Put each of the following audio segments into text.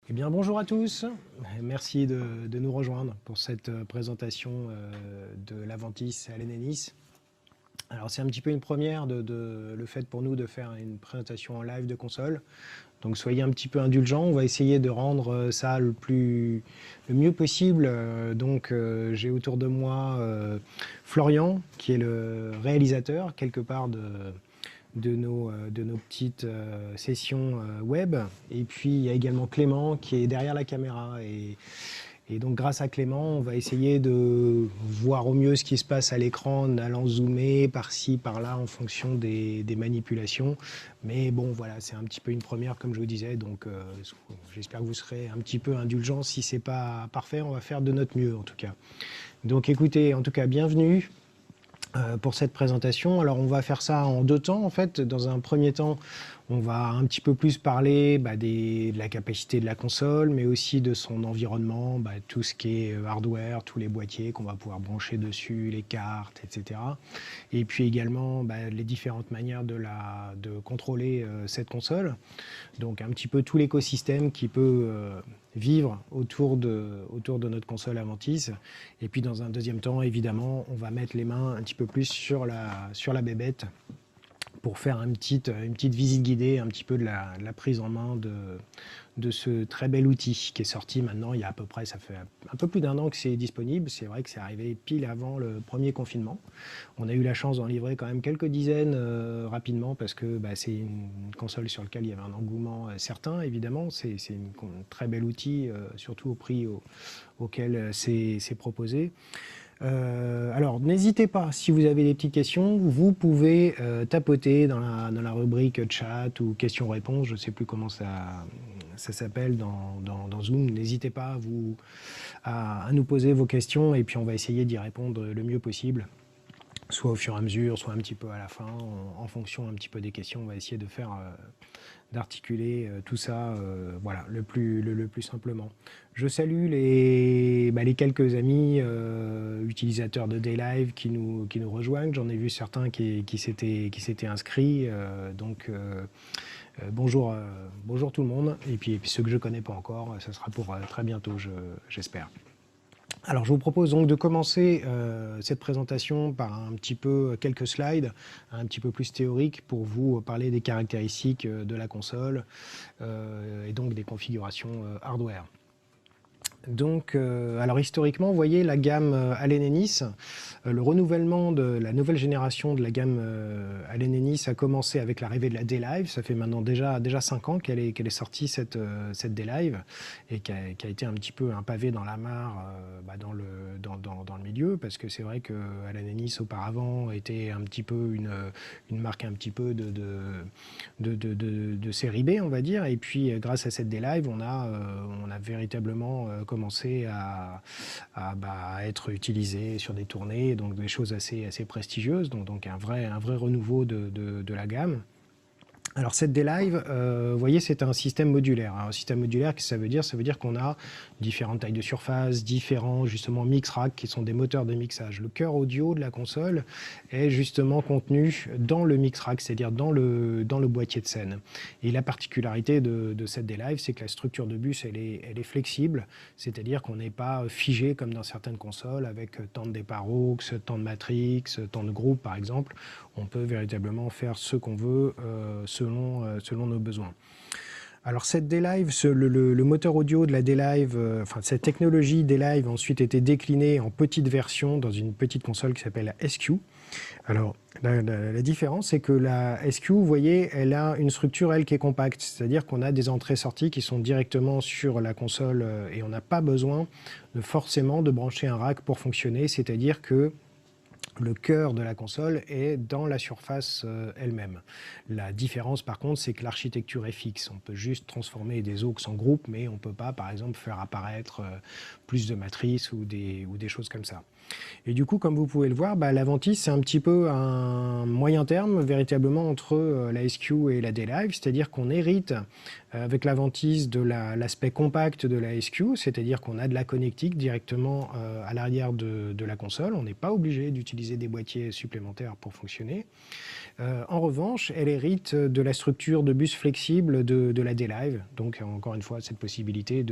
Eh bien, bonjour à tous. Merci de nous rejoindre pour cette présentation de l'Aventis à l'ENENIS. Alors, c'est un petit peu une première le fait pour nous de faire une présentation en live de console. Donc, soyez un petit peu indulgents. On va essayer de rendre ça le mieux possible. J'ai autour de moi Florian, qui est le réalisateur, quelque part, de nos petites sessions web. Et puis il y a également Clément qui est derrière la caméra. Et donc grâce à Clément, on va essayer de voir au mieux ce qui se passe à l'écran en allant zoomer par-ci, par-là en fonction des manipulations. Mais bon, voilà, c'est un petit peu une première, comme je vous disais. Donc j'espère que vous serez un petit peu indulgents. Si c'est pas parfait, on va faire de notre mieux en tout cas. Donc écoutez, en tout cas, bienvenue pour cette présentation. Alors on va faire ça en deux temps en fait. Dans un premier temps, on va un petit peu plus parler de la capacité de la console, mais aussi de son environnement, tout ce qui est hardware, tous les boîtiers qu'on va pouvoir brancher dessus, les cartes, etc. Et puis également les différentes manières de contrôler cette console. Donc un petit peu tout l'écosystème qui peut vivre autour de notre console Aventis. Et puis dans un deuxième temps, évidemment, on va mettre les mains un petit peu plus sur la bébête pour faire une petite visite guidée, un petit peu de la prise en main de ce très bel outil qui est sorti maintenant il y a à peu près, ça fait un peu plus d'un an que c'est disponible. C'est vrai que c'est arrivé pile avant le premier confinement. On a eu la chance d'en livrer quand même quelques dizaines rapidement parce que c'est une console sur laquelle il y avait un engouement certain, évidemment. C'est un très bel outil, surtout au prix auquel c'est proposé. Alors, n'hésitez pas, si vous avez des petites questions, vous pouvez tapoter dans la rubrique chat ou questions-réponses, je ne sais plus comment ça s'appelle dans Zoom. N'hésitez pas à nous poser vos questions et puis on va essayer d'y répondre le mieux possible, soit au fur et à mesure, soit un petit peu à la fin, en fonction un petit peu des questions. On va essayer d'articuler tout ça voilà, le plus simplement. Je salue les quelques amis utilisateurs de Daylive qui nous rejoignent. J'en ai vu certains qui s'étaient inscrits. Bonjour, bonjour tout le monde. Et puis ceux que je ne connais pas encore, ça sera pour très bientôt, j'espère. Alors, je vous propose donc de commencer cette présentation par un petit peu quelques slides, un petit peu plus théoriques pour vous parler des caractéristiques de la console et donc des configurations hardware. Donc, alors historiquement, vous voyez la gamme Allen Ennis, le renouvellement de la nouvelle génération de la gamme Allen Ennis a commencé avec l'arrivée de la D-Live. Ça fait maintenant déjà 5 ans qu'elle est sortie cette D-Live et qui a été un petit peu un pavé dans la mare dans le milieu, parce que c'est vrai que Allen Ennis auparavant était un petit peu une marque un petit peu de série B, on va dire, et puis grâce à cette D-Live, on a véritablement commencé à être utilisé sur des tournées, donc des choses assez prestigieuses, donc un vrai renouveau de la gamme. Alors cette D-Live, vous voyez, c'est un système modulaire. Alors, un système modulaire, qu'est-ce que ça veut dire? Ça veut dire qu'on a différentes tailles de surface, différents justement mix racks qui sont des moteurs de mixage. Le cœur audio de la console est justement contenu dans le mix rack, c'est-à-dire dans le boîtier de scène. Et la particularité de cette D-Live, c'est que la structure de bus, elle est flexible, c'est-à-dire qu'on n'est pas figé comme dans certaines consoles avec tant de départ aux, tant de matrix, tant de groupes par exemple. On peut véritablement faire ce qu'on veut selon nos besoins. Alors cette D-Live, le moteur audio de la D-Live, cette technologie D-Live a ensuite été déclinée en petite version dans une petite console qui s'appelle la SQ. Alors la différence, c'est que la SQ, vous voyez, elle a une structure, elle, qui est compacte, c'est-à-dire qu'on a des entrées-sorties qui sont directement sur la console et on n'a pas besoin forcément de brancher un rack pour fonctionner, c'est-à-dire que le cœur de la console est dans la surface elle-même. La différence, par contre, c'est que l'architecture est fixe. On peut juste transformer des aux en groupes, mais on ne peut pas, par exemple, faire apparaître plus de matrices ou des choses comme ça. Et du coup, comme vous pouvez le voir, l'Aventis, c'est un petit peu un moyen terme, véritablement, entre la SQ et la D-Live, c'est-à-dire qu'on hérite avec l'Aventis de l'aspect compact de la SQ, c'est-à-dire qu'on a de la connectique directement à l'arrière de la console. On n'est pas obligé d'utiliser utiliser des boîtiers supplémentaires pour fonctionner. En revanche, elle hérite de la structure de bus flexible de la D-Live. Donc, encore une fois, cette possibilité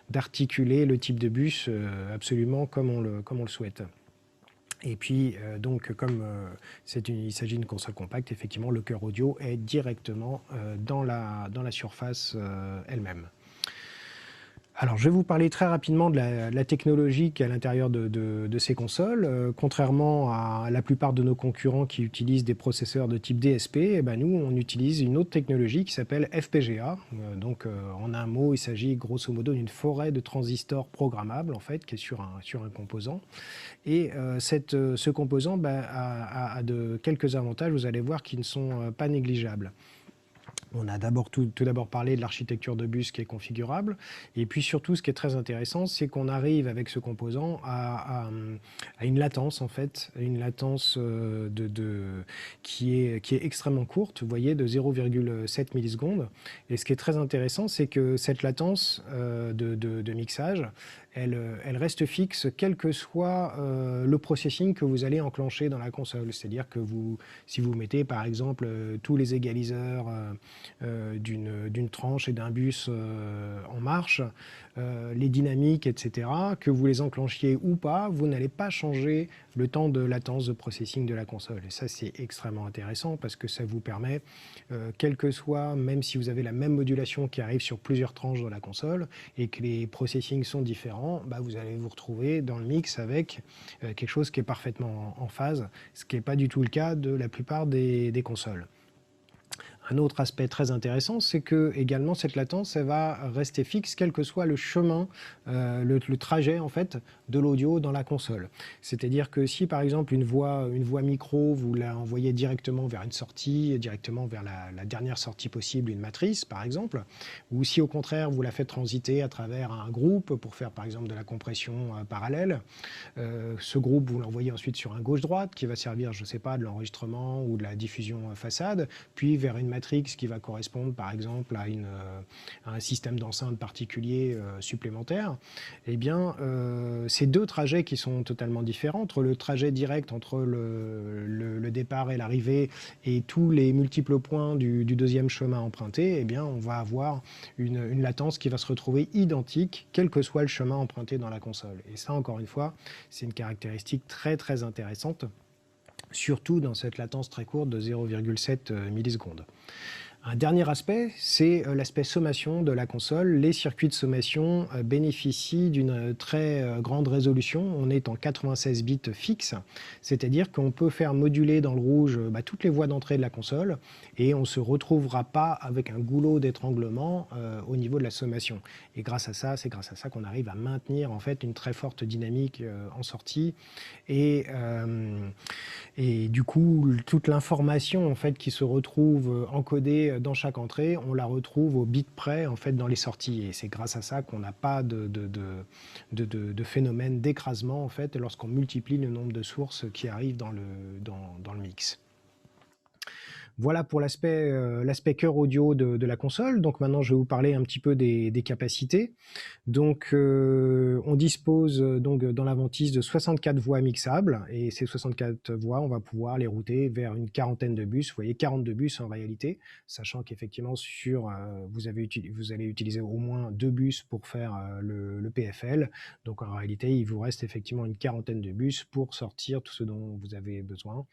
d'articuler le type de bus absolument comme on le souhaite. Et puis, donc, comme il s'agit d'une console compacte, effectivement, le cœur audio est directement dans la surface elle-même. Alors, je vais vous parler très rapidement de la technologie qui est à l'intérieur de ces consoles. Contrairement à la plupart de nos concurrents qui utilisent des processeurs de type DSP, eh ben nous, on utilise une autre technologie qui s'appelle FPGA. En un mot, il s'agit grosso modo d'une forêt de transistors programmables, en fait, qui est sur un composant. Et ce composant a quelques avantages, vous allez voir, qui ne sont pas négligeables. On a tout d'abord parlé de l'architecture de bus qui est configurable. Et puis surtout, ce qui est très intéressant, c'est qu'on arrive avec ce composant à une latence, en fait, une latence qui est extrêmement courte, vous voyez, de 0,7 millisecondes. Et ce qui est très intéressant, c'est que cette latence de mixage, elle reste fixe quel que soit le processing que vous allez enclencher dans la console. C'est-à-dire que si vous mettez par exemple tous les égaliseurs d'une tranche et d'un bus en marche, les dynamiques, etc., que vous les enclenchiez ou pas, vous n'allez pas changer le temps de latence de processing de la console. Et ça, c'est extrêmement intéressant parce que ça vous permet, quel que soit, même si vous avez la même modulation qui arrive sur plusieurs tranches de la console et que les processings sont différents, vous allez vous retrouver dans le mix avec quelque chose qui est parfaitement en phase, ce qui n'est pas du tout le cas de la plupart des consoles. Un autre aspect très intéressant, c'est que également cette latence, elle va rester fixe quel que soit le chemin, le trajet en fait de l'audio dans la console. C'est-à-dire que si par exemple une voix micro, vous la envoyez directement vers une sortie, directement vers la dernière sortie possible, une matrice par exemple, ou si au contraire vous la faites transiter à travers un groupe pour faire par exemple de la compression parallèle, ce groupe vous l'envoyez ensuite sur un gauche-droite qui va servir, je ne sais pas, de l'enregistrement ou de la diffusion façade, puis vers une matrix qui va correspondre par exemple à un système d'enceinte particulier supplémentaire, eh bien ces deux trajets qui sont totalement différents, entre le trajet direct entre le départ et l'arrivée et tous les multiples points du deuxième chemin emprunté, eh bien on va avoir une latence qui va se retrouver identique quel que soit le chemin emprunté dans la console. Et ça, encore une fois, c'est une caractéristique très très intéressante, surtout dans cette latence très courte de 0,7 millisecondes. Un dernier aspect, c'est l'aspect sommation de la console. Les circuits de sommation bénéficient d'une très grande résolution. On est en 96 bits fixe, c'est-à-dire qu'on peut faire moduler dans le rouge toutes les voies d'entrée de la console et on ne se retrouvera pas avec un goulot d'étranglement au niveau de la sommation. Et c'est grâce à ça qu'on arrive à maintenir en fait une très forte dynamique en sortie et du coup toute l'information en fait qui se retrouve encodée dans chaque entrée, on la retrouve au bit près en fait dans les sorties, et c'est grâce à ça qu'on n'a pas de phénomène d'écrasement en fait lorsqu'on multiplie le nombre de sources qui arrivent dans le mix. Voilà pour l'aspect cœur audio de la console. Donc maintenant, je vais vous parler un petit peu des capacités. Donc, on dispose donc dans l'Aventis de 64 voix mixables, et ces 64 voix, on va pouvoir les router vers une quarantaine de bus. Vous voyez, 42 bus en réalité, sachant qu'effectivement vous allez utiliser au moins 2 bus pour faire le PFL. Donc en réalité, il vous reste effectivement une quarantaine de bus pour sortir tout ce dont vous avez besoin.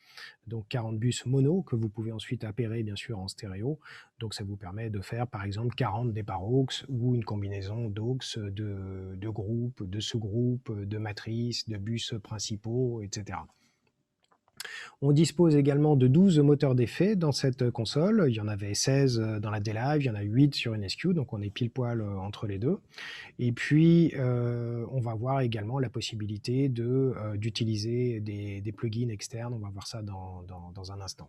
Donc 40 bus mono que vous pouvez ensuite appairer bien sûr en stéréo. Donc ça vous permet de faire par exemple 40 départs aux ou une combinaison d'aux, de groupes, de sous-groupes, de matrices, de bus principaux, etc. On dispose également de 12 moteurs d'effets dans cette console. Il y en avait 16 dans la D-Live, il y en a 8 sur une SQ, donc on est pile poil entre les deux. Et puis, on va voir également la possibilité d'utiliser des plugins externes. On va voir ça dans un instant.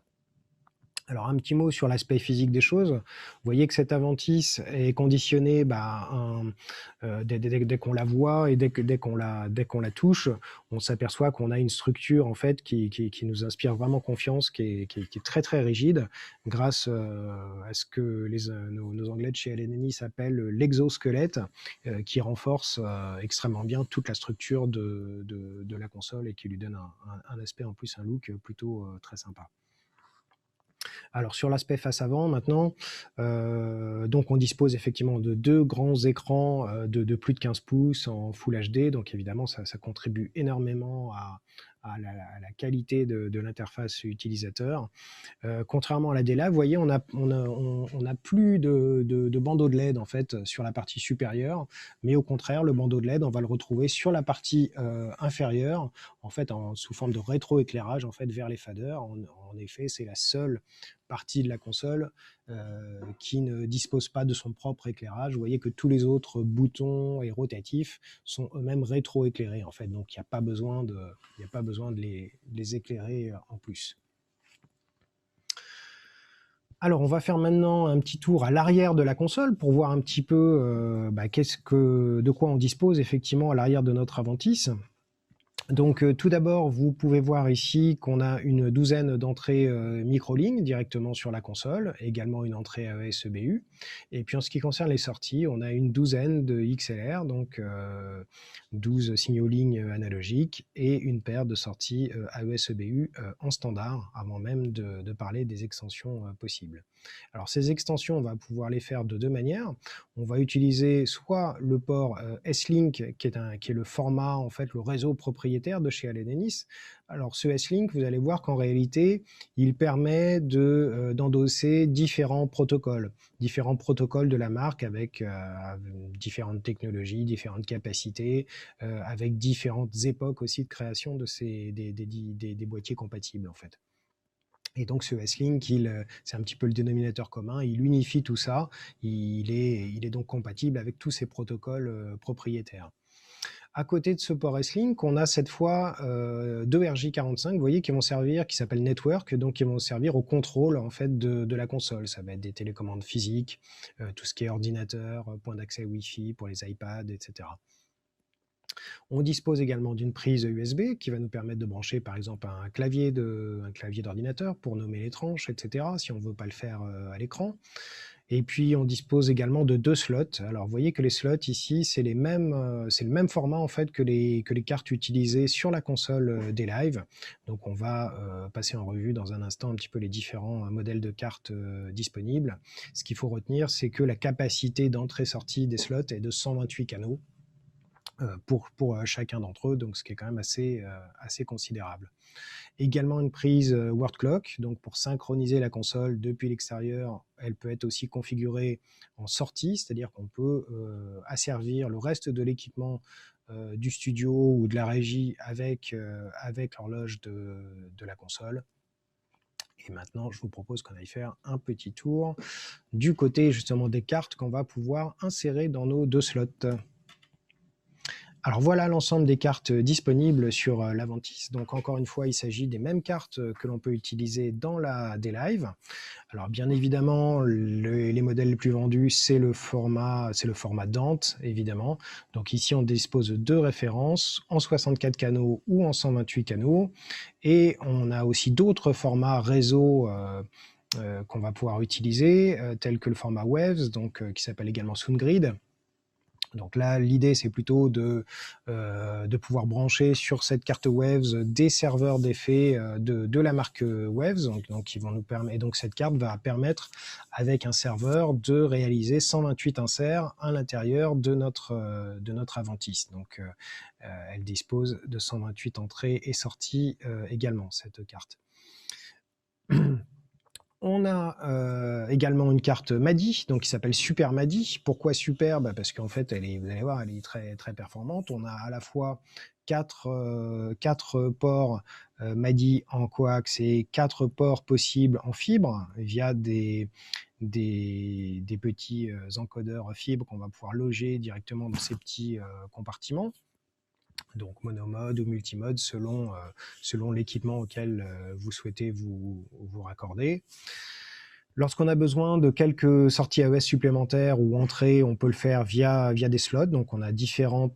Alors, un petit mot sur l'aspect physique des choses. Vous voyez que cette Aventis est conditionnée dès qu'on la voit et dès qu'on la touche, on s'aperçoit qu'on a une structure en fait qui nous inspire vraiment confiance, qui est très très rigide, grâce à ce que nos Anglais de chez LNNI s'appellent l'exosquelette, qui renforce extrêmement bien toute la structure de la console et qui lui donne un aspect en plus, un look plutôt très sympa. Alors sur l'aspect face avant maintenant, donc on dispose effectivement de 2 grands écrans de plus de 15 pouces en Full HD, donc évidemment ça contribue énormément à la qualité de l'interface utilisateur. Contrairement à la DLA, vous voyez, on a plus de bandeau de LED en fait sur la partie supérieure, mais au contraire, le bandeau de LED, on va le retrouver sur la partie inférieure, en fait, sous forme de rétroéclairage en fait vers les faders. En effet, c'est la seule partie de la console qui ne dispose pas de son propre éclairage. Vous voyez que tous les autres boutons et rotatifs sont eux-mêmes rétroéclairés en fait, donc il n'y a pas besoin de les éclairer en plus. Alors, on va faire maintenant un petit tour à l'arrière de la console pour voir un petit peu de quoi on dispose effectivement à l'arrière de notre Aventis. Donc tout d'abord, vous pouvez voir ici qu'on a une douzaine d'entrées micro-lignes directement sur la console, également une entrée AES EBU. Et puis en ce qui concerne les sorties, on a une douzaine de XLR, donc 12 signaux lignes analogiques et une paire de sorties AES EBU en standard, avant même de parler des extensions possibles. Alors ces extensions, on va pouvoir les faire de 2 manières. On va utiliser soit le port S-Link, qui est le format, en fait, le réseau propriétaire de chez Allen & Nice. Alors ce S-Link, vous allez voir qu'en réalité, il permet d'endosser différents protocoles de la marque avec différentes technologies, différentes capacités, avec différentes époques aussi de création de des boîtiers compatibles en fait. Et donc ce S-Link, c'est un petit peu le dénominateur commun, il unifie tout ça, il est donc compatible avec tous ces protocoles propriétaires. À côté de ce port S-Link, on a cette fois 2 RJ45, vous voyez, qui s'appellent Network, donc qui vont servir au contrôle en fait de la console. Ça va être des télécommandes physiques, tout ce qui est ordinateur, point d'accès Wi-Fi pour les iPads, etc. On dispose également d'une prise USB qui va nous permettre de brancher par exemple un clavier d'ordinateur pour nommer les tranches, etc., si on ne veut pas le faire à l'écran. Et puis on dispose également de 2 slots. Alors vous voyez que les slots ici, c'est le même format en fait que les cartes utilisées sur la console des lives. Donc on va passer en revue dans un instant un petit peu les différents modèles de cartes disponibles. Ce qu'il faut retenir, c'est que la capacité d'entrée-sortie des slots est de 128 canaux pour chacun d'entre eux, donc ce qui est quand même assez considérable. Également une prise word clock, donc pour synchroniser la console depuis l'extérieur, elle peut être aussi configurée en sortie, c'est-à-dire qu'on peut asservir le reste de l'équipement du studio ou de la régie avec l'horloge de la console. Et maintenant, je vous propose qu'on aille faire un petit tour du côté justement des cartes qu'on va pouvoir insérer dans nos 2 slots. Alors voilà l'ensemble des cartes disponibles sur l'Aventis. Donc encore une fois, il s'agit des mêmes cartes que l'on peut utiliser dans la D-Live. Alors bien évidemment, les modèles les plus vendus, c'est le format Dante, évidemment. Donc ici, on dispose de 2 références, en 64 canaux ou en 128 canaux. Et on a aussi d'autres formats réseau qu'on va pouvoir utiliser, tels que le format Waves, donc, qui s'appelle également SoundGrid. Donc là, l'idée, c'est plutôt de pouvoir brancher sur cette carte Waves des serveurs d'effets de la marque Waves. Donc, qui vont nous permettre, et donc cette carte va permettre, avec un serveur, de réaliser 128 inserts à l'intérieur de notre Aventis. Donc, elle dispose de 128 entrées et sorties également, cette carte. On a également une carte MADI, donc qui s'appelle Super MADI. Pourquoi Super? Parce qu'en fait, vous allez voir, elle est très, très performante. On a à la fois 4 ports MADI en coax et 4 ports possibles en fibre via des petits encodeurs fibre qu'on va pouvoir loger directement dans ces petits compartiments. donc monomode ou multimode selon, selon l'équipement auquel vous souhaitez vous raccorder. Lorsqu'on a besoin de quelques sorties AES supplémentaires ou entrées, on peut le faire via des slots. Donc on a différents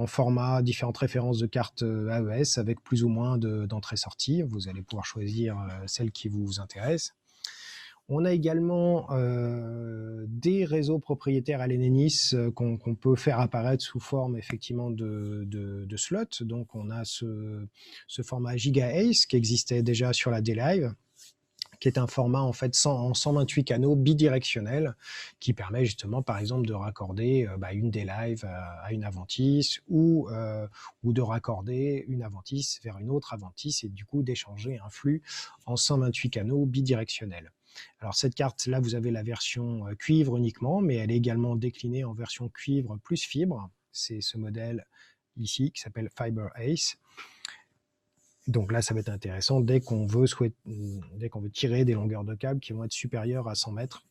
formats, différentes références de cartes AES avec plus ou moins d'entrées-sorties. Vous allez pouvoir choisir celle qui vous intéresse. On a également des réseaux propriétaires à l'Enenis qu'on peut faire apparaître sous forme effectivement de slots. Donc on a ce format GigaAce qui existait déjà sur la D-Live, qui est un format en fait en 128 canaux bidirectionnels qui permet justement par exemple de raccorder une D-Live à une Aventis ou de raccorder une Aventis vers une autre Aventis et du coup d'échanger un flux en 128 canaux bidirectionnels. Alors cette carte là vous avez la version cuivre uniquement, mais elle est également déclinée en version cuivre plus fibre. C'est ce modèle ici qui s'appelle Fiber Ace. Donc là, ça va être intéressant dès qu'on veut tirer des longueurs de câble qui vont être supérieures à 100 mètres,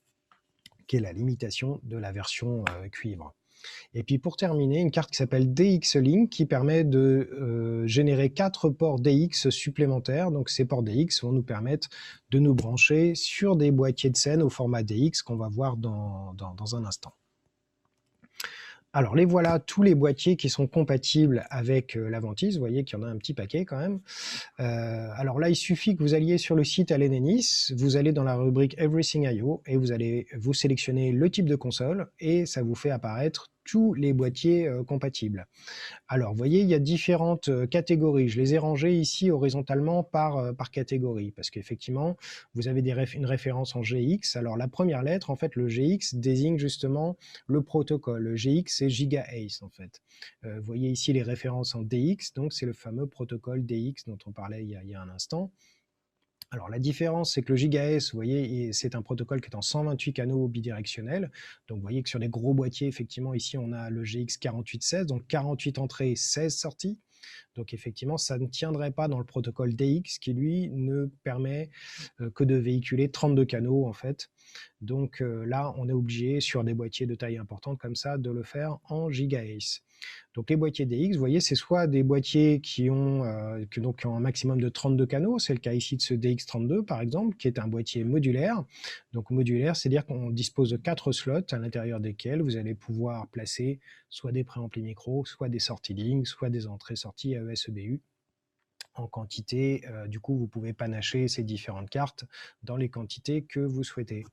qui est la limitation de la version cuivre. Et puis pour terminer, une carte qui s'appelle DX-Link qui permet de générer 4 ports DX supplémentaires. Donc ces ports DX vont nous permettre de nous brancher sur des boîtiers de scène au format DX qu'on va voir dans un instant. Alors les voilà, tous les boîtiers qui sont compatibles avec l'Aventis. Vous voyez qu'il y en a un petit paquet quand même. Alors là, il suffit que vous alliez sur le site Alenenis, vous allez dans la rubrique Everything I/O et vous allez vous sélectionner le type de console et ça vous fait apparaître tous les boîtiers compatibles. Alors, vous voyez, il y a différentes catégories. Je les ai rangées ici horizontalement par catégorie parce qu'effectivement, vous avez une référence en GX. Alors, la première lettre, en fait, le GX désigne justement le protocole. Le GX, c'est GigaAce, en fait. Vous voyez ici les références en DX, donc c'est le fameux protocole DX dont on parlait il y a un instant. Alors la différence, c'est que le GigaAce, vous voyez, c'est un protocole qui est en 128 canaux bidirectionnels. Donc vous voyez que sur des gros boîtiers, effectivement, ici on a le GX 4816, donc 48 entrées, 16 sorties. Donc effectivement, ça ne tiendrait pas dans le protocole DX qui, lui, ne permet que de véhiculer 32 canaux, en fait. Donc là, on est obligé, sur des boîtiers de taille importante comme ça, de le faire en GigaAce. Donc les boîtiers DX, vous voyez, c'est soit des boîtiers qui ont un maximum de 32 canaux, c'est le cas ici de ce DX32 par exemple, qui est un boîtier modulaire. Donc modulaire, c'est-à-dire qu'on dispose de 4 slots à l'intérieur desquels vous allez pouvoir placer soit des préamplis micro, soit des sorties lignes, soit des entrées-sorties AES-EBU en quantité. Du coup, vous pouvez panacher ces différentes cartes dans les quantités que vous souhaitez.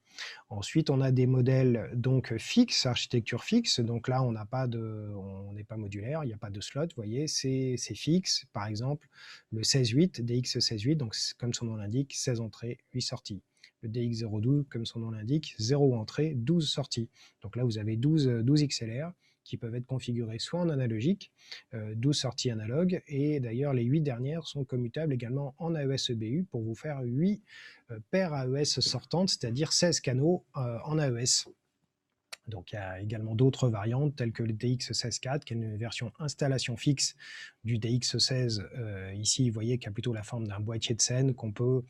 Ensuite, on a des modèles donc fixes, architecture fixe. Donc là, on n'est pas modulaire, il n'y a pas de slot. Vous voyez, c'est fixe. Par exemple, le 16-8, DX16-8, donc comme son nom l'indique, 16 entrées, 8 sorties. Le DX02, comme son nom l'indique, 0 entrée, 12 sorties. Donc là, vous avez 12 XLR qui peuvent être configurés soit en analogique, 12 sorties analogues, et d'ailleurs les 8 dernières sont commutables également en AES-EBU pour vous faire 8 paires AES sortantes, c'est-à-dire 16 canaux en AES. Donc il y a également d'autres variantes telles que le DX16-4 qui est une version installation fixe du DX16. Ici, vous voyez qu'il y a plutôt la forme d'un boîtier de scène qu'on peut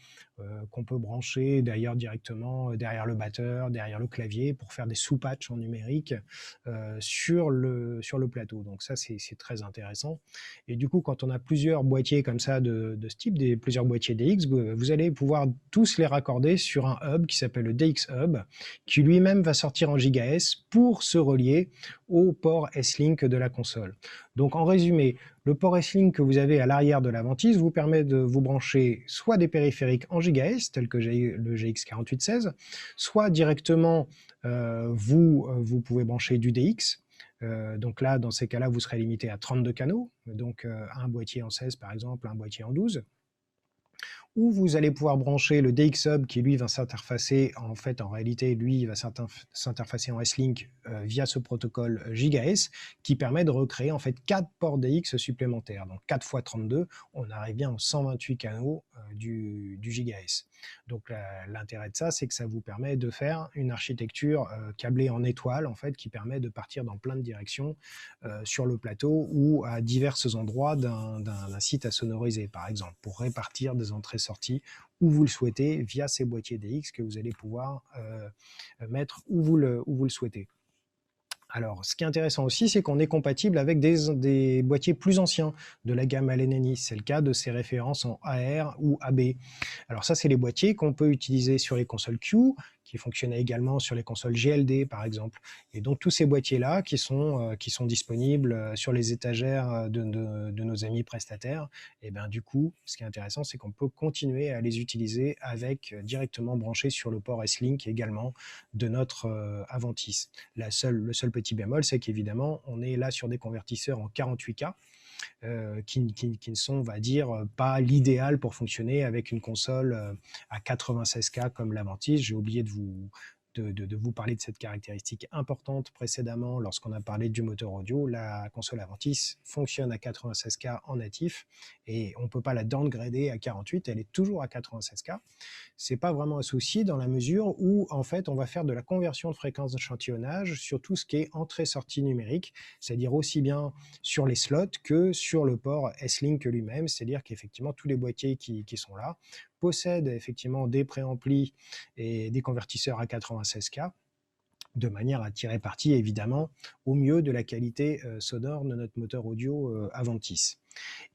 brancher d'ailleurs directement derrière le batteur, derrière le clavier pour faire des sous-patchs en numérique sur le plateau. Donc ça, c'est très intéressant. Et du coup, quand on a plusieurs boîtiers comme ça de ce type, plusieurs boîtiers DX, vous allez pouvoir tous les raccorder sur un hub qui s'appelle le DX Hub, qui lui-même va sortir en GigaS pour se relier au port S-Link de la console. Donc en résumé, le port S-Link que vous avez à l'arrière de l'Aventis vous permet de vous brancher soit des périphériques en GigaS, tels que le GX4816, soit directement vous pouvez brancher du DX. Donc là, dans ces cas-là, vous serez limité à 32 canaux, donc un boîtier en 16 par exemple, un boîtier en 12. Ou vous allez pouvoir brancher le DX Hub qui lui va s'interfacer, en réalité lui il va s'interfacer en S-Link via ce protocole GigaS qui permet de recréer en fait 4 ports DX supplémentaires. Donc 4 x 32, on arrive bien aux 128 canaux du GigaS. Donc l'intérêt de ça, c'est que ça vous permet de faire une architecture câblée en étoile en fait qui permet de partir dans plein de directions sur le plateau ou à divers endroits d'un site à sonoriser par exemple pour répartir des entrées-sorties où vous le souhaitez via ces boîtiers DX que vous allez pouvoir mettre où vous le souhaitez. Alors, ce qui est intéressant aussi, c'est qu'on est compatible avec des boîtiers plus anciens de la gamme Allen Ennis. C'est le cas de ces références en AR ou AB. Alors ça, c'est les boîtiers qu'on peut utiliser sur les consoles Q, qui fonctionnaient également sur les consoles GLD, par exemple. Et donc, tous ces boîtiers-là qui sont disponibles sur les étagères de nos amis prestataires, et bien du coup, ce qui est intéressant, c'est qu'on peut continuer à les utiliser avec directement branchés sur le port S-Link également de notre Aventis. Le seul petit bémol, c'est qu'évidemment, on est là sur des convertisseurs en 48K, qui ne sont, on va dire, pas l'idéal pour fonctionner avec une console à 96K comme l'Aventis. J'ai oublié de vous parler de cette caractéristique importante précédemment lorsqu'on a parlé du moteur audio. La console Aventis fonctionne à 96K en natif et on ne peut pas la downgrader à 48, elle est toujours à 96K. C'est pas vraiment un souci dans la mesure où en fait on va faire de la conversion de fréquence d'échantillonnage sur tout ce qui est entrée-sortie numérique, c'est-à-dire aussi bien sur les slots que sur le port S-Link lui-même, c'est-à-dire qu'effectivement tous les boîtiers qui sont là possèdent effectivement des préamplis et des convertisseurs à 96K, de manière à tirer parti évidemment au mieux de la qualité sonore de notre moteur audio Aventis.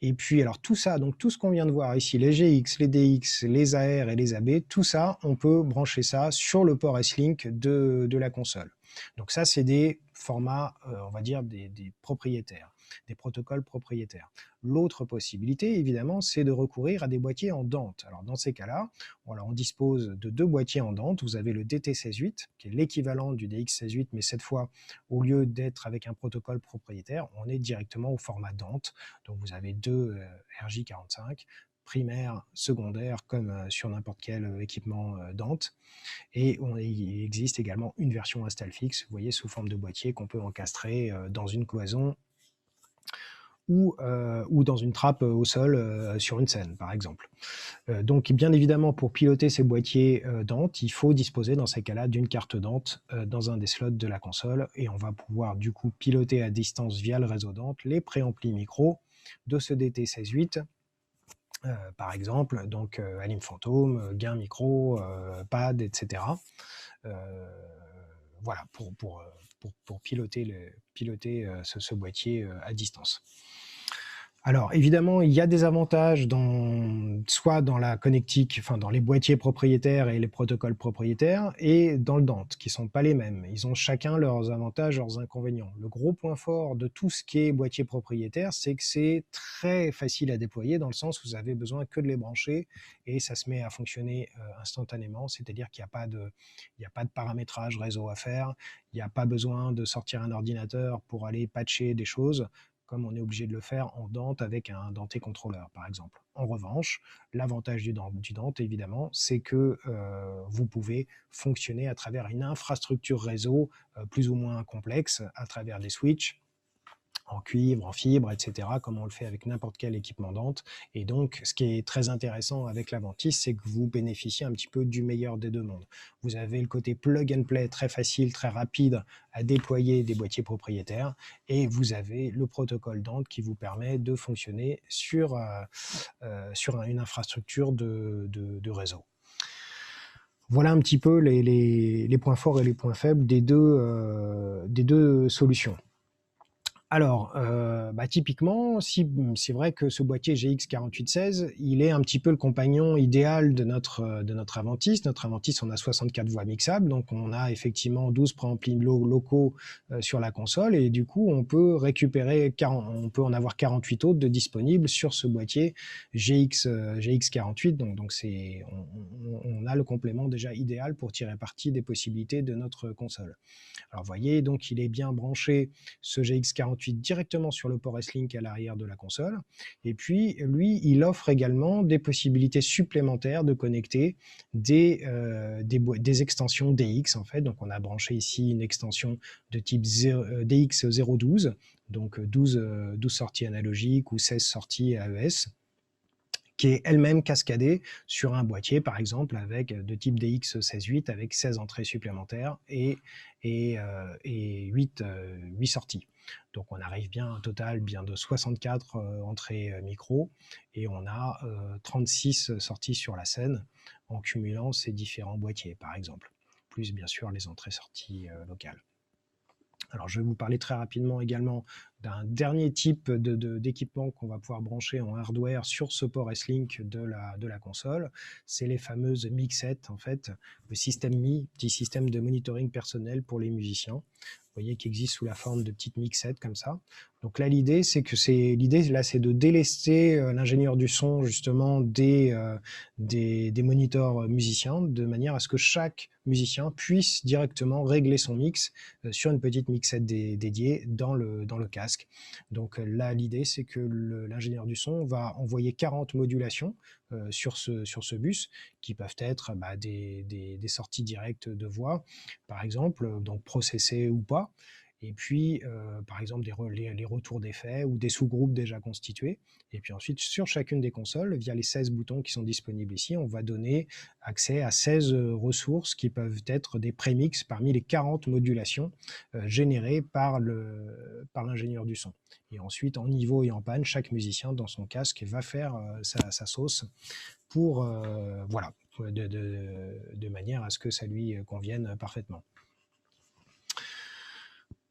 Et puis, alors tout ça, donc tout ce qu'on vient de voir ici, les GX, les DX, les AR et les AB, tout ça, on peut brancher ça sur le port S-Link de la console. Donc ça, c'est des formats, on va dire, des propriétaires, des protocoles propriétaires. L'autre possibilité, évidemment, c'est de recourir à des boîtiers en Dante. Alors dans ces cas-là, voilà, on dispose de deux boîtiers en Dante. Vous avez le DT16-8, qui est l'équivalent du DX16-8, mais cette fois, au lieu d'être avec un protocole propriétaire, on est directement au format Dante. Donc vous avez deux RJ45, primaire, secondaire, comme sur n'importe quel équipement Dante. Et il existe également une version install fixe, vous voyez, sous forme de boîtier qu'on peut encastrer dans une cloison ou dans une trappe au sol sur une scène, par exemple. Donc, bien évidemment, pour piloter ces boîtiers Dante, il faut disposer dans ces cas-là d'une carte Dante dans un des slots de la console, et on va pouvoir du coup piloter à distance via le réseau Dante les préamplis micro de ce DT16-8, par exemple, donc Alim Phantom, gain micro, pad, etc. Voilà, pour piloter ce boîtier à distance. Alors évidemment, il y a des avantages soit dans la connectique, enfin dans les boîtiers propriétaires et les protocoles propriétaires, et dans le Dante, qui sont pas les mêmes. Ils ont chacun leurs avantages, leurs inconvénients. Le gros point fort de tout ce qui est boîtier propriétaire, c'est que c'est très facile à déployer, dans le sens où vous avez besoin que de les brancher et ça se met à fonctionner instantanément, c'est-à-dire qu'il n'y a pas de paramétrage réseau à faire, il n'y a pas besoin de sortir un ordinateur pour aller patcher des choses, comme on est obligé de le faire en Dante avec un Dante contrôleur, par exemple. En revanche, l'avantage du Dante, évidemment, c'est que vous pouvez fonctionner à travers une infrastructure réseau plus ou moins complexe, à travers des switches, en cuivre, en fibre, etc., comme on le fait avec n'importe quel équipement Dante. Et donc, ce qui est très intéressant avec l'Aventis, c'est que vous bénéficiez un petit peu du meilleur des deux mondes. Vous avez le côté plug and play très facile, très rapide à déployer des boîtiers propriétaires, et vous avez le protocole Dante qui vous permet de fonctionner sur une infrastructure de réseau. Voilà un petit peu les points forts et les points faibles des deux solutions. Alors, typiquement, c'est vrai que ce boîtier GX4816, il est un petit peu le compagnon idéal de notre Aventis. Notre Aventis, on a 64 voix mixables, donc on a effectivement 12 préamplis locaux sur la console, et du coup, on peut on peut en avoir 48 autres de disponibles sur ce boîtier GX48. Donc on a le complément déjà idéal pour tirer parti des possibilités de notre console. Alors, vous voyez, donc il est bien branché, ce GX48, directement sur le port S-Link à l'arrière de la console. Et puis, lui, il offre également des possibilités supplémentaires de connecter des extensions DX, en fait. Donc, on a branché ici une extension de type DX012, donc 12 sorties analogiques ou 16 sorties AES, qui est elle-même cascadée sur un boîtier, par exemple, de type DX16-8, avec 16 entrées supplémentaires et 8 sorties. Donc on arrive bien à un total bien de 64 entrées micro, et on a 36 sorties sur la scène, en cumulant ces différents boîtiers, par exemple, plus bien sûr les entrées-sorties locales. Alors, je vais vous parler très rapidement également d'un dernier type d'équipement qu'on va pouvoir brancher en hardware sur ce port S-Link de la console. C'est les fameuses mixettes, en fait, le système Mi, petit système de monitoring personnel pour les musiciens. Vous voyez, qui existe sous la forme de petites mixettes comme ça. Donc là, l'idée, c'est de délester l'ingénieur du son justement des moniteurs musiciens, de manière à ce que chaque musicien puisse directement régler son mix sur une petite mixette dédiée dans le casque. Donc là, l'idée, c'est que l'ingénieur du son va envoyer 40 modulations sur ce bus, qui peuvent être des sorties directes de voix, par exemple, donc processées ou pas, et puis par exemple les retours d'effets ou des sous-groupes déjà constitués. Et puis ensuite, sur chacune des consoles, via les 16 boutons qui sont disponibles ici, on va donner accès à 16 ressources qui peuvent être des prémix parmi les 40 modulations générées par l'ingénieur du son. Et ensuite, en niveau et en panne, chaque musicien dans son casque va faire sa sauce pour, voilà, de manière à ce que ça lui convienne parfaitement.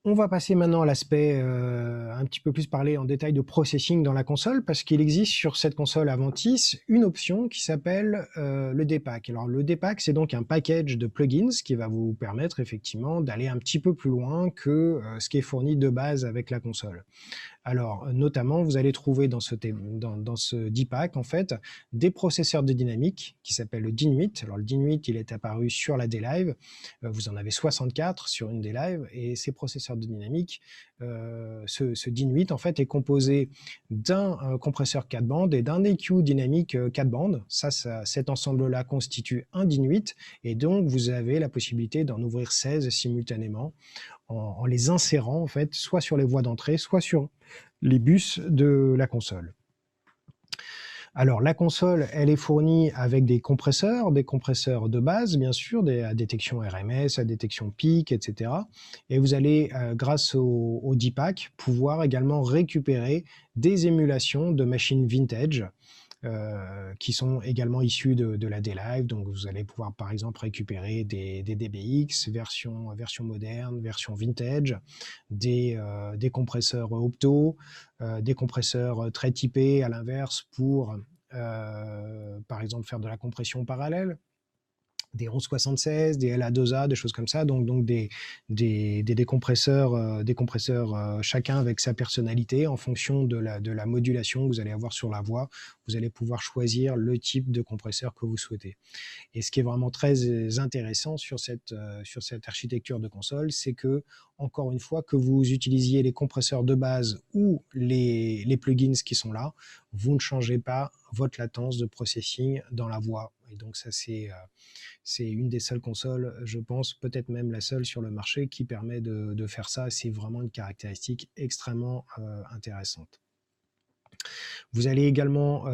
On va passer maintenant à l'aspect un petit peu plus parler en détail de processing dans la console, parce qu'il existe sur cette console Aventis une option qui s'appelle le DPAC. Alors le DPAC, c'est donc un package de plugins qui va vous permettre effectivement d'aller un petit peu plus loin que ce qui est fourni de base avec la console. Alors, notamment, vous allez trouver dans ce DPAC, en fait, des processeurs de dynamique qui s'appellent le DIN8. Alors, le DIN8, il est apparu sur la D-Live. Vous en avez 64 sur une D-Live. Et ces processeurs de dynamique, ce DIN8, en fait, est composé d'un compresseur 4 bandes et d'un EQ dynamique 4 bandes. Cet ensemble-là constitue un DIN8. Et donc, vous avez la possibilité d'en ouvrir 16 simultanément en les insérant, en fait, soit sur les voies d'entrée, soit sur les bus de la console. Alors, la console, elle est fournie avec des compresseurs de base, bien sûr, à détection RMS, à détection PIC, etc. Et vous allez, grâce au DPAC, pouvoir également récupérer des émulations de machines vintage, qui sont également issus de la D-Live. Donc vous allez pouvoir par exemple récupérer des DBX, version moderne, version vintage, des compresseurs opto, des compresseurs très typés à l'inverse pour par exemple faire de la compression parallèle, des 1176, des LA2A, des choses comme ça, donc des compresseurs, chacun avec sa personnalité en fonction de la modulation que vous allez avoir sur la voix. Vous allez pouvoir choisir le type de compresseur que vous souhaitez. Et ce qui est vraiment très intéressant sur cette architecture de console, c'est que, encore une fois, que vous utilisiez les compresseurs de base ou les plugins qui sont là, vous ne changez pas votre latence de processing dans la voix. Et donc ça, c'est une des seules consoles, je pense, peut-être même la seule sur le marché qui permet de faire ça. C'est vraiment une caractéristique extrêmement intéressante. Vous allez également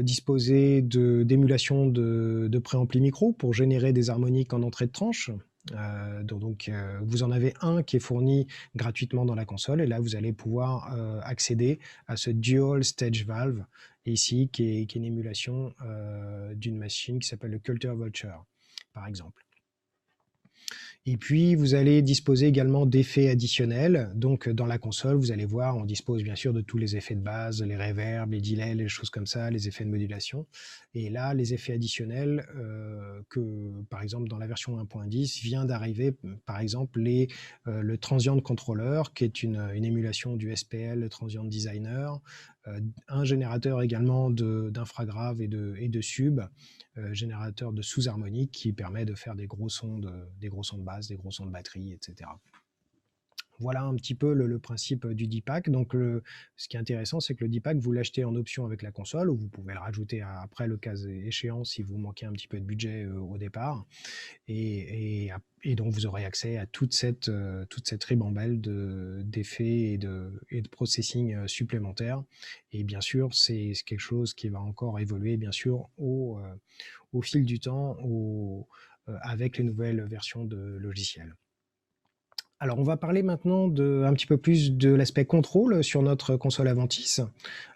disposer d'émulation de préampli micro pour générer des harmoniques en entrée de tranche. Vous en avez un qui est fourni gratuitement dans la console, et là vous allez pouvoir accéder à ce Dual Stage Valve ici, qui est une émulation d'une machine qui s'appelle le Culture Vulture, par exemple. Et puis, vous allez disposer également d'effets additionnels. Donc, dans la console, vous allez voir, on dispose bien sûr de tous les effets de base, les reverbs, les delays, les choses comme ça, les effets de modulation. Et là, les effets additionnels, par exemple, dans la version 1.10, vient d'arriver, par exemple, le Transient Controller, qui est une émulation du SPL, le Transient Designer, un générateur également d'infragraves et de sub, générateur de sous-harmonique qui permet de faire des gros sons de basse, des gros sons de batterie, etc. Voilà un petit peu le principe du DPAC. Donc, ce qui est intéressant, c'est que le DPAC, vous l'achetez en option avec la console, ou vous pouvez le rajouter après le cas échéant si vous manquez un petit peu de budget au départ. Et donc, vous aurez accès à toute cette ribambelle d'effets et de processing supplémentaires. Et bien sûr, c'est quelque chose qui va encore évoluer, bien sûr, au fil du temps, avec les nouvelles versions de logiciels. Alors, on va parler maintenant un petit peu plus de l'aspect contrôle sur notre console Aventis.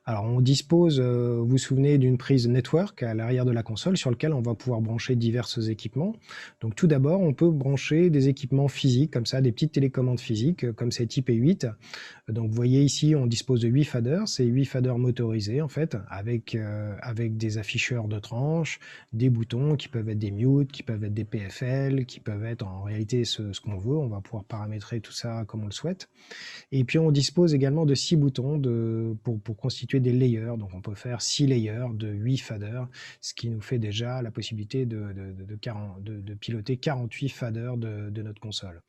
Alors, on dispose, vous vous souvenez, d'une prise network à l'arrière de la console sur lequel on va pouvoir brancher divers équipements. Donc, tout d'abord, on peut brancher des équipements physiques, comme ça, des petites télécommandes physiques, comme cette IP8. Donc, vous voyez ici, on dispose de 8 faders. C'est 8 faders motorisés, en fait, avec des afficheurs de tranches, des boutons qui peuvent être des mute, qui peuvent être des PFL, qui peuvent être en réalité ce qu'on veut. On va pouvoir paramétrer tout ça comme on le souhaite. Et puis on dispose également de 6 boutons pour constituer des layers. Donc on peut faire 6 layers de 8 faders, ce qui nous fait déjà la possibilité de piloter 48 faders de notre console.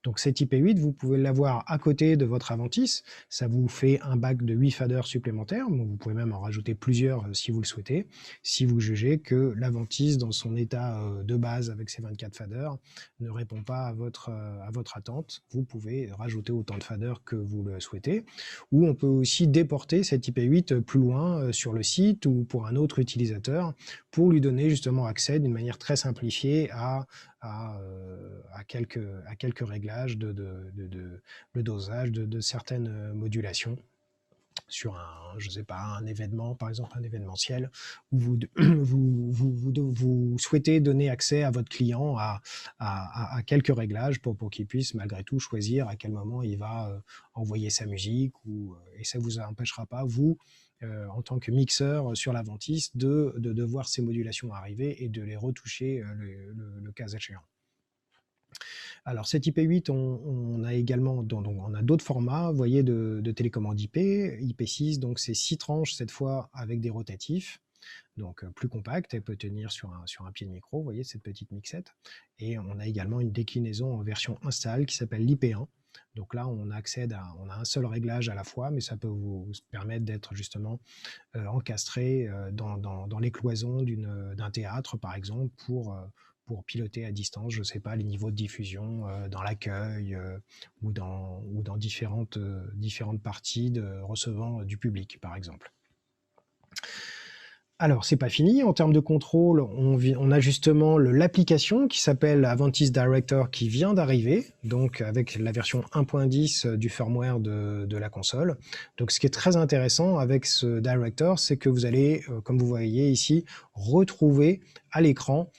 Donc cette IP8, vous pouvez l'avoir à côté de votre Aventis. Ça vous fait un bac de 8 faders supplémentaires. Vous pouvez même en rajouter plusieurs si vous le souhaitez, si vous jugez que l'Aventis, dans son état de base avec ses 24 faders, ne répond pas à votre attente. Vous pouvez rajouter autant de faders que vous le souhaitez. Ou on peut aussi déporter cette IP8 plus loin sur le site ou pour un autre utilisateur pour lui donner justement accès d'une manière très simplifiée à quelques réglages de dosage de certaines modulations sur je sais pas, un événement, par exemple un événementiel, où vous souhaitez donner accès à votre client à quelques réglages pour qu'il puisse malgré tout choisir à quel moment il va envoyer sa musique, et ça ne vous empêchera pas, vous, en tant que mixeur sur l'Aventis, de voir ces modulations arriver et de les retoucher le cas échéant. Alors cette IP8, on a également on a d'autres formats, vous voyez, de télécommande IP, IP6, donc c'est 6 tranches cette fois avec des rotatifs, donc plus compacte, elle peut tenir sur un pied de micro, vous voyez cette petite mixette. Et on a également une déclinaison en version install qui s'appelle l'IP1. Donc là, on a un seul réglage à la fois, mais ça peut vous permettre d'être justement encastré dans les cloisons d'un théâtre, par exemple, pour piloter à distance, je ne sais pas, les niveaux de diffusion dans l'accueil ou dans différentes parties recevant du public, par exemple. Alors, c'est pas fini. En termes de contrôle, on a justement l'application qui s'appelle Aventis Director qui vient d'arriver, donc avec la version 1.10 du firmware de la console. Donc, ce qui est très intéressant avec ce Director, c'est que vous allez, comme vous voyez ici, retrouver à l'écran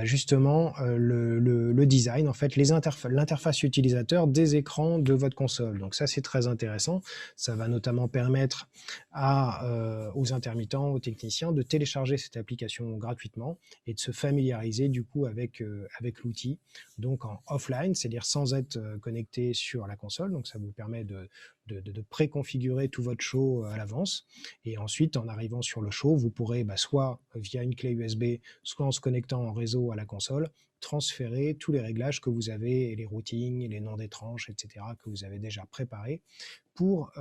justement le design, en fait, l'interface utilisateur des écrans de votre console. Donc ça, c'est très intéressant. Ça va notamment permettre aux intermittents, aux techniciens de télécharger cette application gratuitement et de se familiariser du coup avec l'outil, donc en offline, c'est-à-dire sans être connecté sur la console. Donc ça vous permet de préconfigurer tout votre show à l'avance. Et ensuite, en arrivant sur le show, vous pourrez soit via une clé USB, soit en se connectant en réseau à la console, transférer tous les réglages que vous avez, et les routings, les noms des tranches, etc., que vous avez déjà préparés pour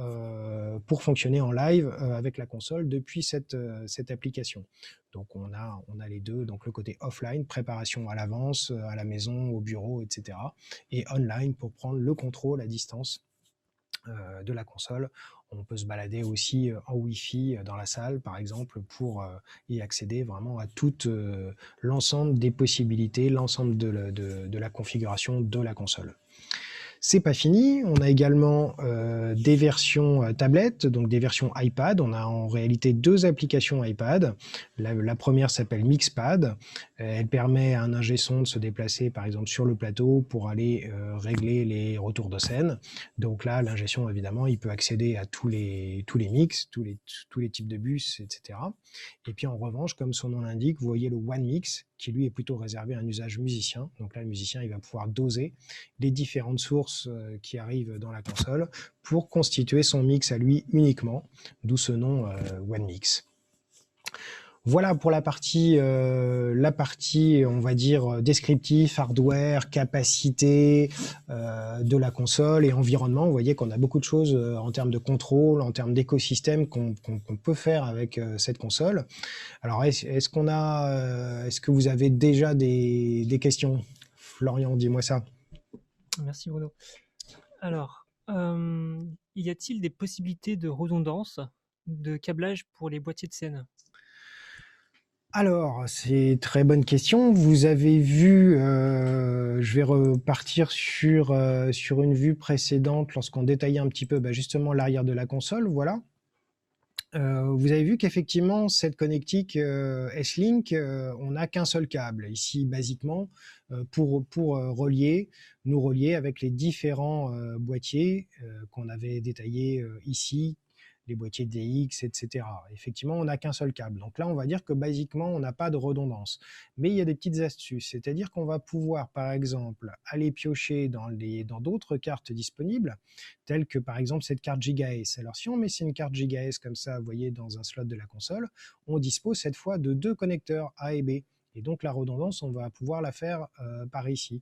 fonctionner en live avec la console depuis cette application. Donc on a les deux, donc le côté offline, préparation à l'avance, à la maison, au bureau, etc., et online pour prendre le contrôle à distance de la console. On peut se balader aussi en Wi-Fi dans la salle, par exemple, pour y accéder vraiment à tout l'ensemble des possibilités, l'ensemble de la configuration de la console. C'est pas fini, on a également des versions tablettes, donc des versions iPad. On a en réalité 2 applications iPad. La première s'appelle Mixpad. Elle permet à un ingé son de se déplacer par exemple sur le plateau pour aller régler les retours de scène. Donc là, l'ingé son, évidemment, il peut accéder à tous les mix, tous les types de bus, etc. Et puis en revanche, comme son nom l'indique, vous voyez le One Mix, qui lui est plutôt réservé à un usage musicien. Donc là, le musicien, il va pouvoir doser les différentes sources qui arrivent dans la console pour constituer son mix à lui uniquement, d'où ce nom One Mix. Voilà pour la partie, on va dire, descriptif, hardware, capacité de la console et environnement. Vous voyez qu'on a beaucoup de choses en termes de contrôle, en termes d'écosystème qu'on peut faire avec cette console. Alors, est-ce que vous avez déjà des questions? Florian, dis-moi ça. Merci Bruno. Alors, y a-t-il des possibilités de redondance de câblage pour les boîtiers de scène? Alors, c'est une très bonne question. Vous avez vu, je vais repartir sur une vue précédente lorsqu'on détaillait un petit peu justement l'arrière de la console, voilà. Vous avez vu qu'effectivement, cette connectique S-Link, on n'a qu'un seul câble. Ici, basiquement, pour nous relier avec les différents boîtiers qu'on avait détaillés ici, les boîtiers DX, etc. Effectivement, on n'a qu'un seul câble. Donc là, on va dire que basiquement, on n'a pas de redondance. Mais il y a des petites astuces, c'est-à-dire qu'on va pouvoir, par exemple, aller piocher dans d'autres cartes disponibles, telles que par exemple cette carte GigaS. Alors si on met une carte GigaS comme ça, vous voyez, dans un slot de la console, on dispose cette fois de deux connecteurs A et B. Et donc la redondance, on va pouvoir la faire par ici.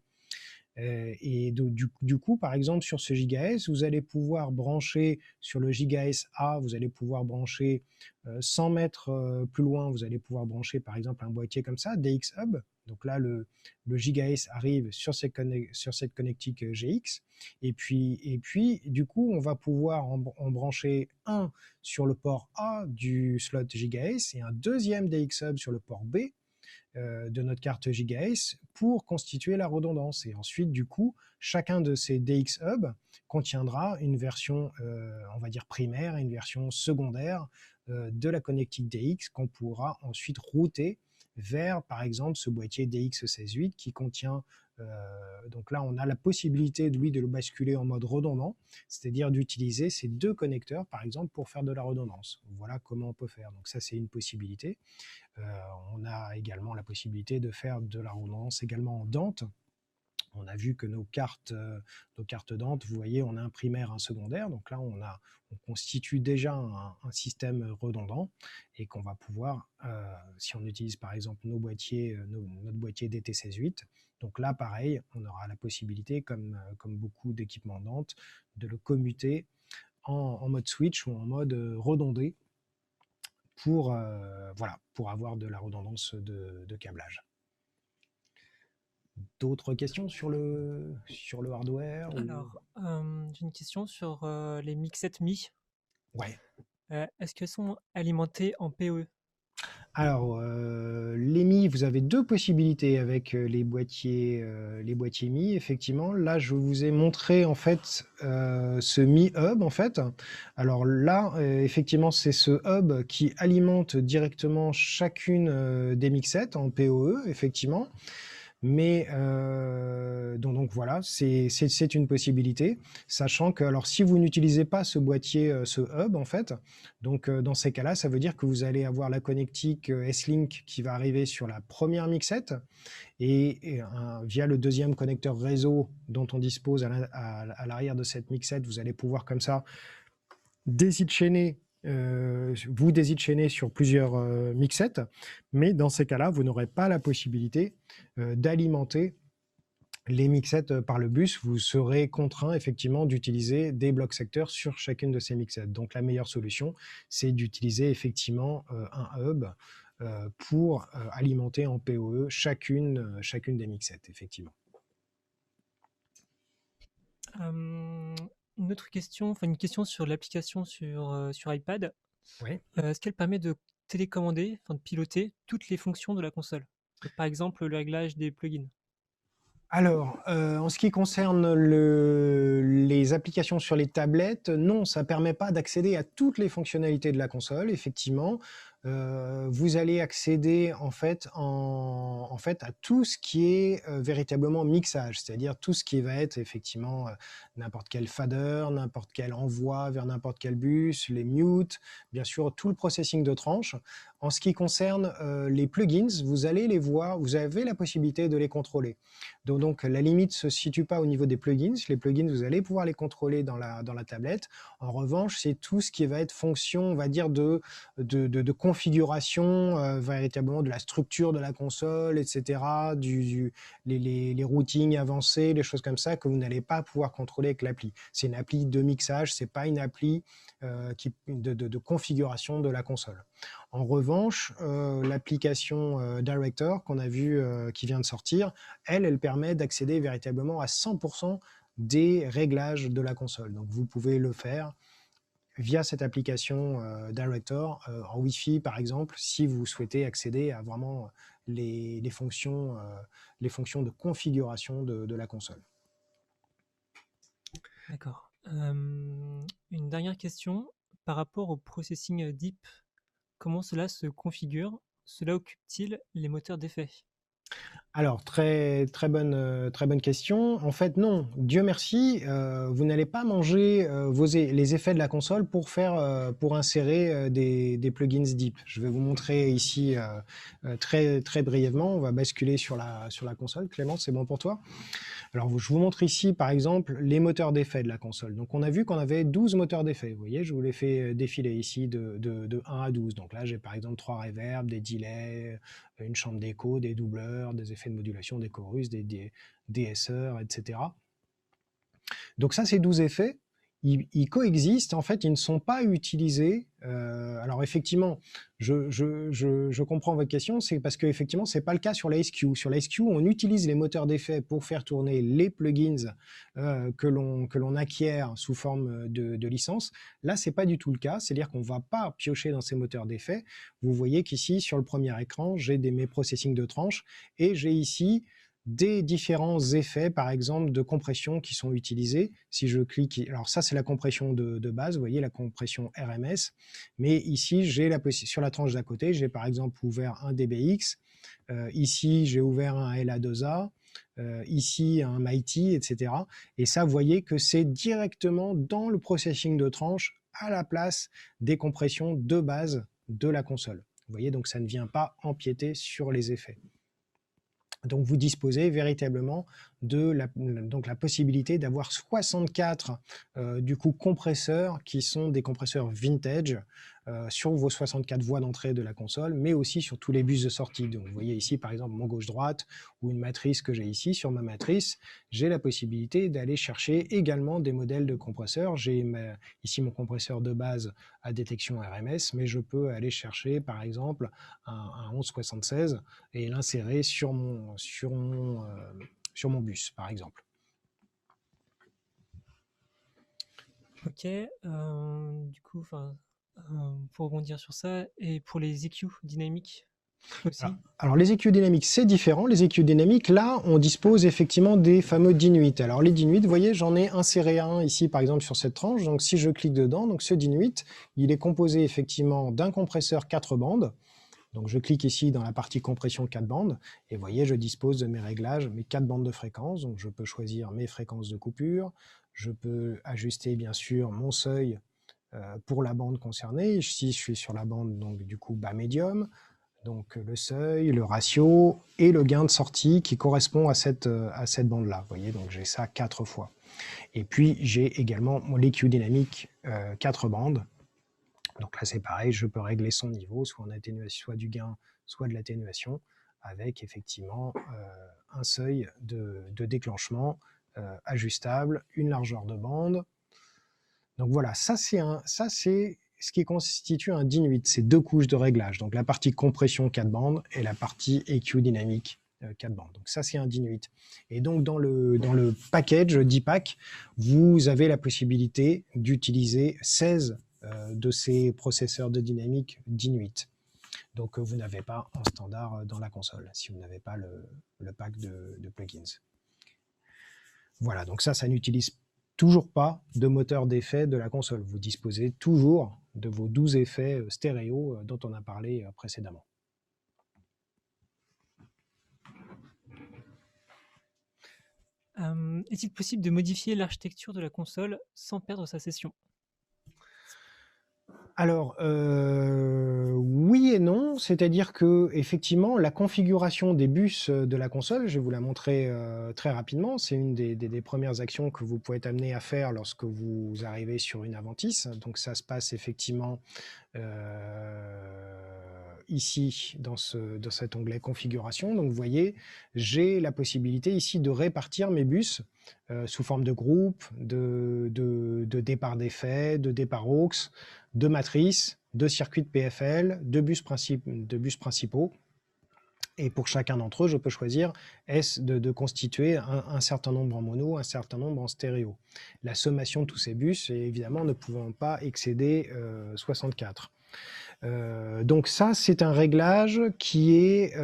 Et du coup, par exemple, sur ce GigaS, vous allez pouvoir brancher sur le GigaS A, vous allez pouvoir brancher 100 mètres plus loin, vous allez pouvoir brancher par exemple un boîtier comme ça, DX Hub. Donc là, le GigaS arrive sur cette connectique GX. Et puis, du coup, on va pouvoir en brancher un sur le port A du slot GigaS et un deuxième DX Hub sur le port B de notre carte GigaS pour constituer la redondance. Et ensuite, du coup, chacun de ces DX Hub contiendra une version, on va dire primaire, et une version secondaire de la connectique DX qu'on pourra ensuite router vers, par exemple, ce boîtier DX168 qui contient donc là, on a la possibilité, lui, de le basculer en mode redondant, c'est-à-dire d'utiliser ces deux connecteurs, par exemple, pour faire de la redondance. Voilà comment on peut faire. Donc ça, c'est une possibilité. On a également la possibilité de faire de la redondance également en Dante. On a vu que nos cartes Dante, vous voyez, on a un primaire, un secondaire. Donc là, on constitue déjà un système redondant et qu'on va pouvoir, si on utilise par exemple notre boîtier DT168, donc là, pareil, on aura la possibilité, comme beaucoup d'équipements Dante, de le commuter en mode switch ou en mode redondé pour, voilà, pour avoir de la redondance de câblage. D'autres questions sur le hardware ou... Alors, j'ai une question sur les Mixette Mi. Ouais. Est-ce qu'elles sont alimentées en PoE? Alors, les Mi, vous avez deux possibilités avec les boîtiers Mi. Effectivement, là, je vous ai montré en fait ce Mi Hub en fait. Alors là, effectivement, c'est ce hub qui alimente directement chacune des mixettes en PoE, effectivement. Mais donc voilà, c'est une possibilité, sachant que alors si vous n'utilisez pas ce boîtier, ce hub en fait, donc dans ces cas-là, ça veut dire que vous allez avoir la connectique S-Link qui va arriver sur la première mixette et via le deuxième connecteur réseau dont on dispose à l'arrière de cette mixette, vous allez pouvoir comme ça vous désenchaîner sur plusieurs mixettes, mais dans ces cas-là, vous n'aurez pas la possibilité d'alimenter les mixettes par le bus. Vous serez contraint effectivement d'utiliser des blocs secteurs sur chacune de ces mixettes. Donc la meilleure solution, c'est d'utiliser effectivement un hub pour alimenter en PoE chacune des mixettes, effectivement. Une autre question, enfin une question sur l'application sur iPad. Oui. Est-ce qu'elle permet de télécommander, enfin de piloter toutes les fonctions de la console? Par exemple, le réglage des plugins. Alors, en ce qui concerne les applications sur les tablettes, non, ça ne permet pas d'accéder à toutes les fonctionnalités de la console, effectivement. Vous allez accéder en fait à tout ce qui est véritablement mixage, c'est-à-dire tout ce qui va être effectivement n'importe quel fader, n'importe quel envoi vers n'importe quel bus, les mutes, bien sûr tout le processing de tranche. En ce qui concerne les plugins, vous allez les voir, vous avez la possibilité de les contrôler. Donc la limite ne se situe pas au niveau des plugins. Les plugins, vous allez pouvoir les contrôler dans la tablette. En revanche, c'est tout ce qui va être fonction, on va dire, de configuration, véritablement de la structure de la console, etc., les routings avancés, les choses comme ça, que vous n'allez pas pouvoir contrôler avec l'appli. C'est une appli de mixage, c'est pas une appli de configuration de la console. En revanche, l'application Director qu'on a vu qui vient de sortir, elle permet d'accéder véritablement à 100% des réglages de la console. Donc vous pouvez le faire via cette application Director en Wi-Fi par exemple, si vous souhaitez accéder à vraiment les fonctions de configuration de la console. D'accord. Une dernière question. par rapport au processing deep, comment cela se configure? Cela occupe-t-il les moteurs d'effet? Alors, très bonne question. En fait, non. Dieu merci, vous n'allez pas manger les effets de la console pour insérer des plugins deep. Je vais vous montrer ici très brièvement. On va basculer sur la console. Clément, c'est bon pour toi? Alors, je vous montre ici, par exemple, les moteurs d'effets de la console. Donc, on a vu qu'on avait 12 moteurs d'effets. Vous voyez, je vous les fais défiler ici de 1 à 12. Donc là, j'ai par exemple 3 reverbs, des delays, une chambre d'écho, des doubleurs, des effets de modulation, des chorus, des DSR, etc. Donc ça, c'est 12 effets. Ils coexistent, en fait, ils ne sont pas utilisés. Alors effectivement, je comprends votre question, c'est parce qu'effectivement, ce n'est pas le cas sur la SQ. Sur la SQ, on utilise les moteurs d'effets pour faire tourner les plugins que l'on acquiert sous forme de licence. Là, ce n'est pas du tout le cas, c'est-à-dire qu'on ne va pas piocher dans ces moteurs d'effets. Vous voyez qu'ici, sur le premier écran, j'ai mes processing de tranches et j'ai ici des différents effets, par exemple, de compression qui sont utilisés. Si je clique, alors ça, c'est la compression de base, vous voyez, la compression RMS. Mais ici, sur la tranche d'à côté, j'ai par exemple ouvert un DBX. Ici, j'ai ouvert un LA2A. Ici, un Mighty, etc. Et ça, vous voyez que c'est directement dans le processing de tranche à la place des compressions de base de la console. Vous voyez, donc ça ne vient pas empiéter sur les effets. Donc vous disposez véritablement de la possibilité d'avoir 64 du coup compresseurs qui sont des compresseurs vintage sur vos 64 voies d'entrée de la console, mais aussi sur tous les bus de sortie. Donc vous voyez ici par exemple mon gauche-droite ou une matrice que j'ai ici. Sur ma matrice, j'ai la possibilité d'aller chercher également des modèles de compresseurs. J'ai ici mon compresseur de base à détection RMS, mais je peux aller chercher par exemple un 1176 et l'insérer sur mon bus, par exemple. Ok, du coup, pour rebondir sur ça, et pour les EQ dynamiques aussi? Alors les EQ dynamiques, c'est différent. Les EQ dynamiques, là, on dispose effectivement des fameux DIN8. Alors les DIN8, vous voyez, j'en ai inséré un ici, par exemple, sur cette tranche. Donc si je clique dedans, donc ce DIN8, il est composé effectivement d'un compresseur 4 bandes. Donc je clique ici dans la partie compression 4 bandes, et vous voyez, je dispose de mes réglages, mes 4 bandes de fréquences. Donc je peux choisir mes fréquences de coupure, je peux ajuster bien sûr mon seuil pour la bande concernée. Si je suis sur la bande, donc du coup bas médium, donc le seuil, le ratio et le gain de sortie qui correspond à cette bande-là. Vous voyez, donc j'ai ça 4 fois. Et puis j'ai également mon EQ dynamique 4 bandes. Donc là, c'est pareil, je peux régler son niveau, soit en atténuation, soit du gain, soit de l'atténuation, avec effectivement un seuil de déclenchement ajustable, une largeur de bande. Donc voilà, ça c'est ce qui constitue un DIN8, c'est 2 couches de réglage. Donc la partie compression 4 bandes et la partie EQ dynamique 4 bandes. Donc ça c'est un DIN8. Et donc dans le package DIPAC, vous avez la possibilité d'utiliser 16 de ces processeurs de dynamique DIN8. Donc vous n'avez pas en standard dans la console, si vous n'avez pas le pack de plugins. Voilà, donc ça n'utilise toujours pas de moteur d'effet de la console. Vous disposez toujours de vos 12 effets stéréo dont on a parlé précédemment. Est-il possible de modifier l'architecture de la console sans perdre sa session? Alors, oui et non, c'est-à-dire que effectivement, la configuration des bus de la console, je vais vous la montrer très rapidement, c'est une des premières actions que vous pouvez être amené à faire lorsque vous arrivez sur une Aventis. Donc ça se passe effectivement ici dans cet onglet configuration. Donc vous voyez, j'ai la possibilité ici de répartir mes bus sous forme de groupe, de départ d'effet, de départ aux, de matrices, de circuits de PFL, de bus principaux. Et pour chacun d'entre eux, je peux choisir de constituer un certain nombre en mono, un certain nombre en stéréo. La sommation de tous ces bus, évidemment, ne pouvant pas excéder 64. Donc ça, c'est un réglage qui est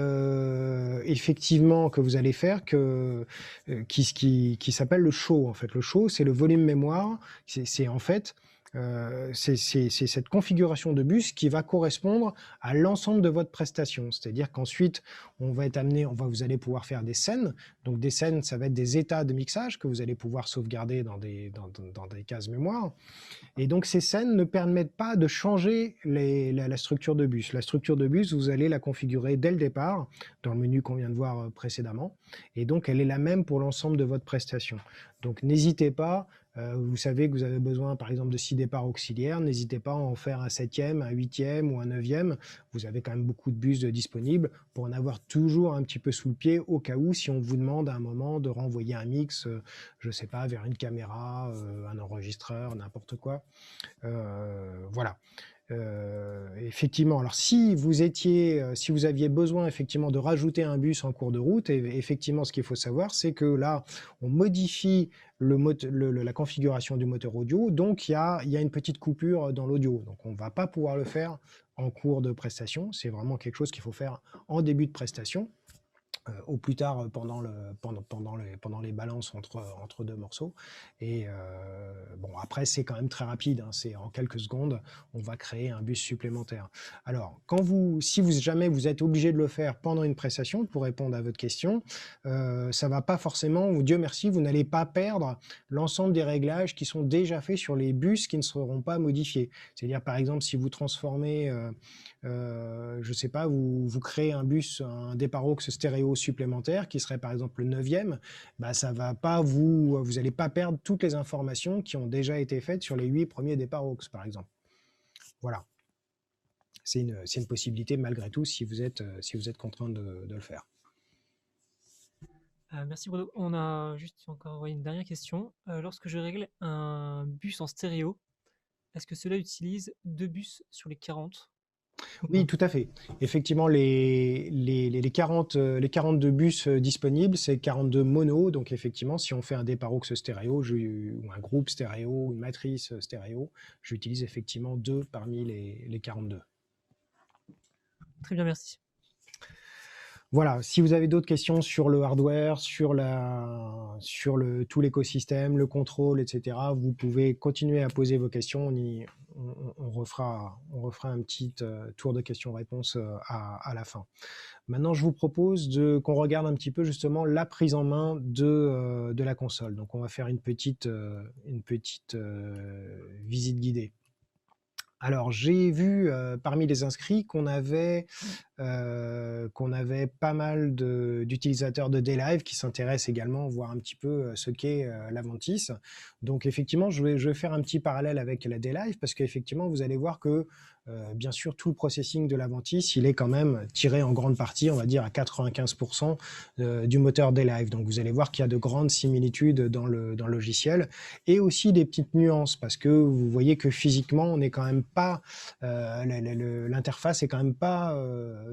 effectivement que vous allez faire, qui s'appelle le show. En fait, le show, c'est le volume mémoire. C'est en fait C'est cette configuration de bus qui va correspondre à l'ensemble de votre prestation. C'est-à-dire qu'ensuite, vous allez pouvoir faire des scènes. Donc des scènes, ça va être des états de mixage que vous allez pouvoir sauvegarder dans des cases mémoire. Et donc ces scènes ne permettent pas de changer la structure de bus. La structure de bus, vous allez la configurer dès le départ, dans le menu qu'on vient de voir précédemment. Et donc elle est la même pour l'ensemble de votre prestation. Donc n'hésitez pas, vous savez que vous avez besoin par exemple de 6 départs auxiliaires, n'hésitez pas à en faire un 7e, un 8e ou un 9e. Vous avez quand même beaucoup de bus disponibles pour en avoir toujours un petit peu sous le pied au cas où si on vous demande à un moment de renvoyer un mix, je ne sais pas, vers une caméra, un enregistreur, n'importe quoi. Voilà. Effectivement, alors si vous aviez besoin effectivement de rajouter un bus en cours de route, et effectivement, ce qu'il faut savoir, c'est que là, on modifie la configuration du moteur audio, donc il y a une petite coupure dans l'audio. Donc on ne va pas pouvoir le faire en cours de prestation. C'est vraiment quelque chose qu'il faut faire en début de prestation. Au plus tard pendant les balances entre deux morceaux. Et bon, après, c'est quand même très rapide, hein, c'est en quelques secondes, on va créer un bus supplémentaire. Alors, si jamais vous êtes obligé de le faire pendant une prestation, pour répondre à votre question, ça va pas forcément, Dieu merci, vous n'allez pas perdre l'ensemble des réglages qui sont déjà faits sur les bus qui ne seront pas modifiés. C'est-à-dire, par exemple, si vous transformez je ne sais pas, vous créez un bus, un départ aux stéréo supplémentaire qui serait par exemple le 9e, bah, ça va pas vous n'allez pas perdre toutes les informations qui ont déjà été faites sur les 8 premiers départs aux, par exemple. Voilà. C'est une possibilité malgré tout si vous êtes contraint de le faire. Merci Bruno. On a juste encore une dernière question. Lorsque je règle un bus en stéréo, est-ce que cela utilise 2 bus sur les 40 ou Oui, non? tout à fait. Effectivement, les 42 bus disponibles, c'est 42 mono. Donc, effectivement, si on fait un départ aux stéréo ou un groupe stéréo, une matrice stéréo, j'utilise effectivement 2 parmi les 42. Très bien, merci. Voilà, si vous avez d'autres questions sur le hardware, sur tout l'écosystème, le contrôle, etc., vous pouvez continuer à poser vos questions. On refera un petit tour de questions-réponses à la fin. Maintenant, je vous propose qu'on regarde un petit peu justement la prise en main de la console. Donc, on va faire une petite visite guidée. Alors, j'ai vu parmi les inscrits qu'on avait pas mal d'utilisateurs de DLive qui s'intéressent également, voir un petit peu ce qu'est l'Aventis. Donc effectivement, je vais faire un petit parallèle avec la DLive parce qu'effectivement, vous allez voir que bien sûr, tout le processing de l'Aventis, il est quand même tiré en grande partie, on va dire à 95% du moteur DLive. Donc vous allez voir qu'il y a de grandes similitudes dans le logiciel et aussi des petites nuances parce que vous voyez que physiquement, on n'est quand même pas, l'interface est quand même pas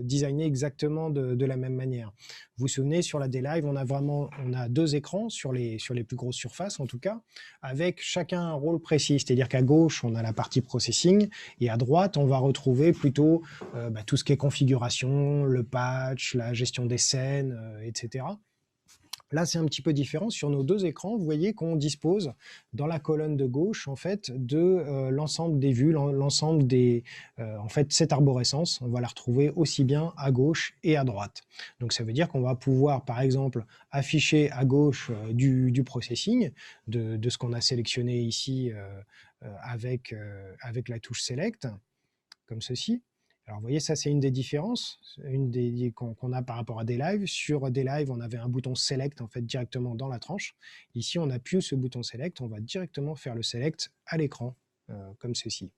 designée exactement de la même manière. Vous vous souvenez, sur la DLive, on a 2 écrans sur les plus grosses surfaces en tout cas, avec chacun un rôle précis. C'est-à-dire qu'à gauche, on a la partie processing et à droite, on va retrouver plutôt tout ce qui est configuration, le patch, la gestion des scènes, etc. Là, c'est un petit peu différent. Sur nos 2 écrans, vous voyez qu'on dispose dans la colonne de gauche en fait, de l'ensemble des vues, l'ensemble des... en fait, cette arborescence, on va la retrouver aussi bien à gauche et à droite. Donc ça veut dire qu'on va pouvoir, par exemple, afficher à gauche du processing, de ce qu'on a sélectionné ici avec la touche Select, comme ceci. Alors, vous voyez, ça, c'est une des différences qu'on a par rapport à DLive. Sur DLive, on avait un bouton Select, en fait, directement dans la tranche. Ici, on appuie ce bouton Select, on va directement faire le Select à l'écran, comme ceci.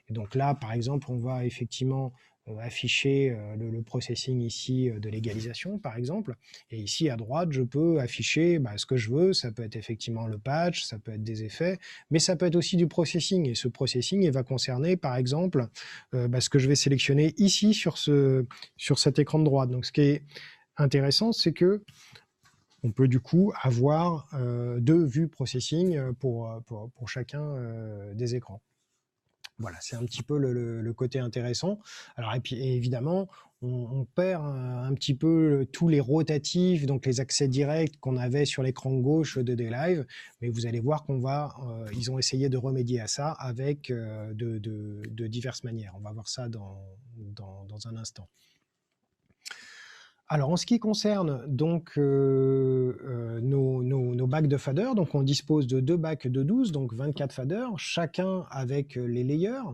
Et donc là, par exemple, on va effectivement afficher le processing ici de l'égalisation, par exemple. Et ici, à droite, je peux afficher ce que je veux. Ça peut être effectivement le patch, ça peut être des effets, mais ça peut être aussi du processing. Et ce processing, il va concerner, par exemple, ce que je vais sélectionner ici sur cet écran de droite. Donc, ce qui est intéressant, c'est que on peut du coup avoir 2 vues processing pour chacun des écrans. Voilà, c'est un petit peu le côté intéressant. Alors, et puis évidemment, on perd un petit peu tous les rotatifs, donc les accès directs qu'on avait sur l'écran gauche de DLive, mais vous allez voir ils ont essayé de remédier à ça avec de diverses manières. On va voir ça dans un instant. Alors, en ce qui concerne donc nos bacs de faders, donc on dispose de 2 bacs de 12, donc 24 faders, chacun avec les layers,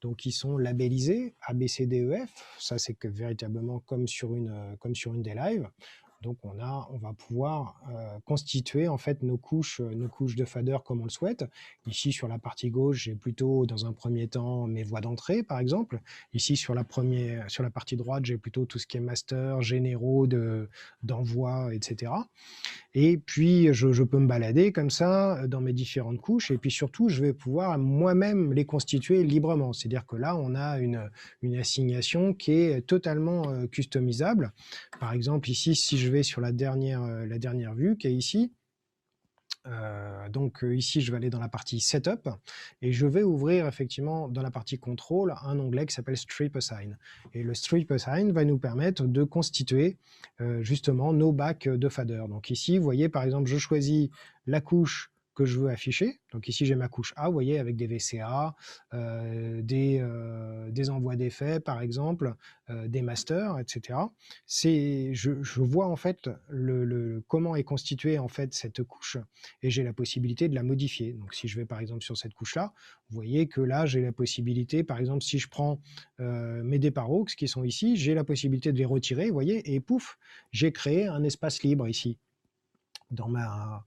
donc qui sont labellisés A, B, C, D, E, F. Ça, c'est véritablement comme sur une DLive. Donc, on va pouvoir constituer en fait nos couches de fader comme on le souhaite. Ici, sur la partie gauche, j'ai plutôt, dans un premier temps, mes voies d'entrée, par exemple. Ici, sur la partie droite, j'ai plutôt tout ce qui est master, généraux, d'envoi, etc. Et puis, je peux me balader comme ça dans mes différentes couches. Et puis surtout, je vais pouvoir moi-même les constituer librement. C'est-à-dire que là, on a une assignation qui est totalement customisable. Par exemple, ici, si je vais sur la dernière vue qui est ici, ici, je vais aller dans la partie Setup et je vais ouvrir effectivement dans la partie Control un onglet qui s'appelle Strip Assign. Et le Strip Assign va nous permettre de constituer justement nos bacs de fader. Donc ici, vous voyez, par exemple, je choisis la couche que je veux afficher. Donc ici, j'ai ma couche A, vous voyez, avec des VCA, des envois d'effets, par exemple, des masters, etc. Je vois en fait comment est constituée en fait cette couche et j'ai la possibilité de la modifier. Donc si je vais par exemple sur cette couche-là, vous voyez que là, j'ai la possibilité, par exemple, si je prends mes départs aux qui sont ici, j'ai la possibilité de les retirer, vous voyez, et pouf, j'ai créé un espace libre ici dans ma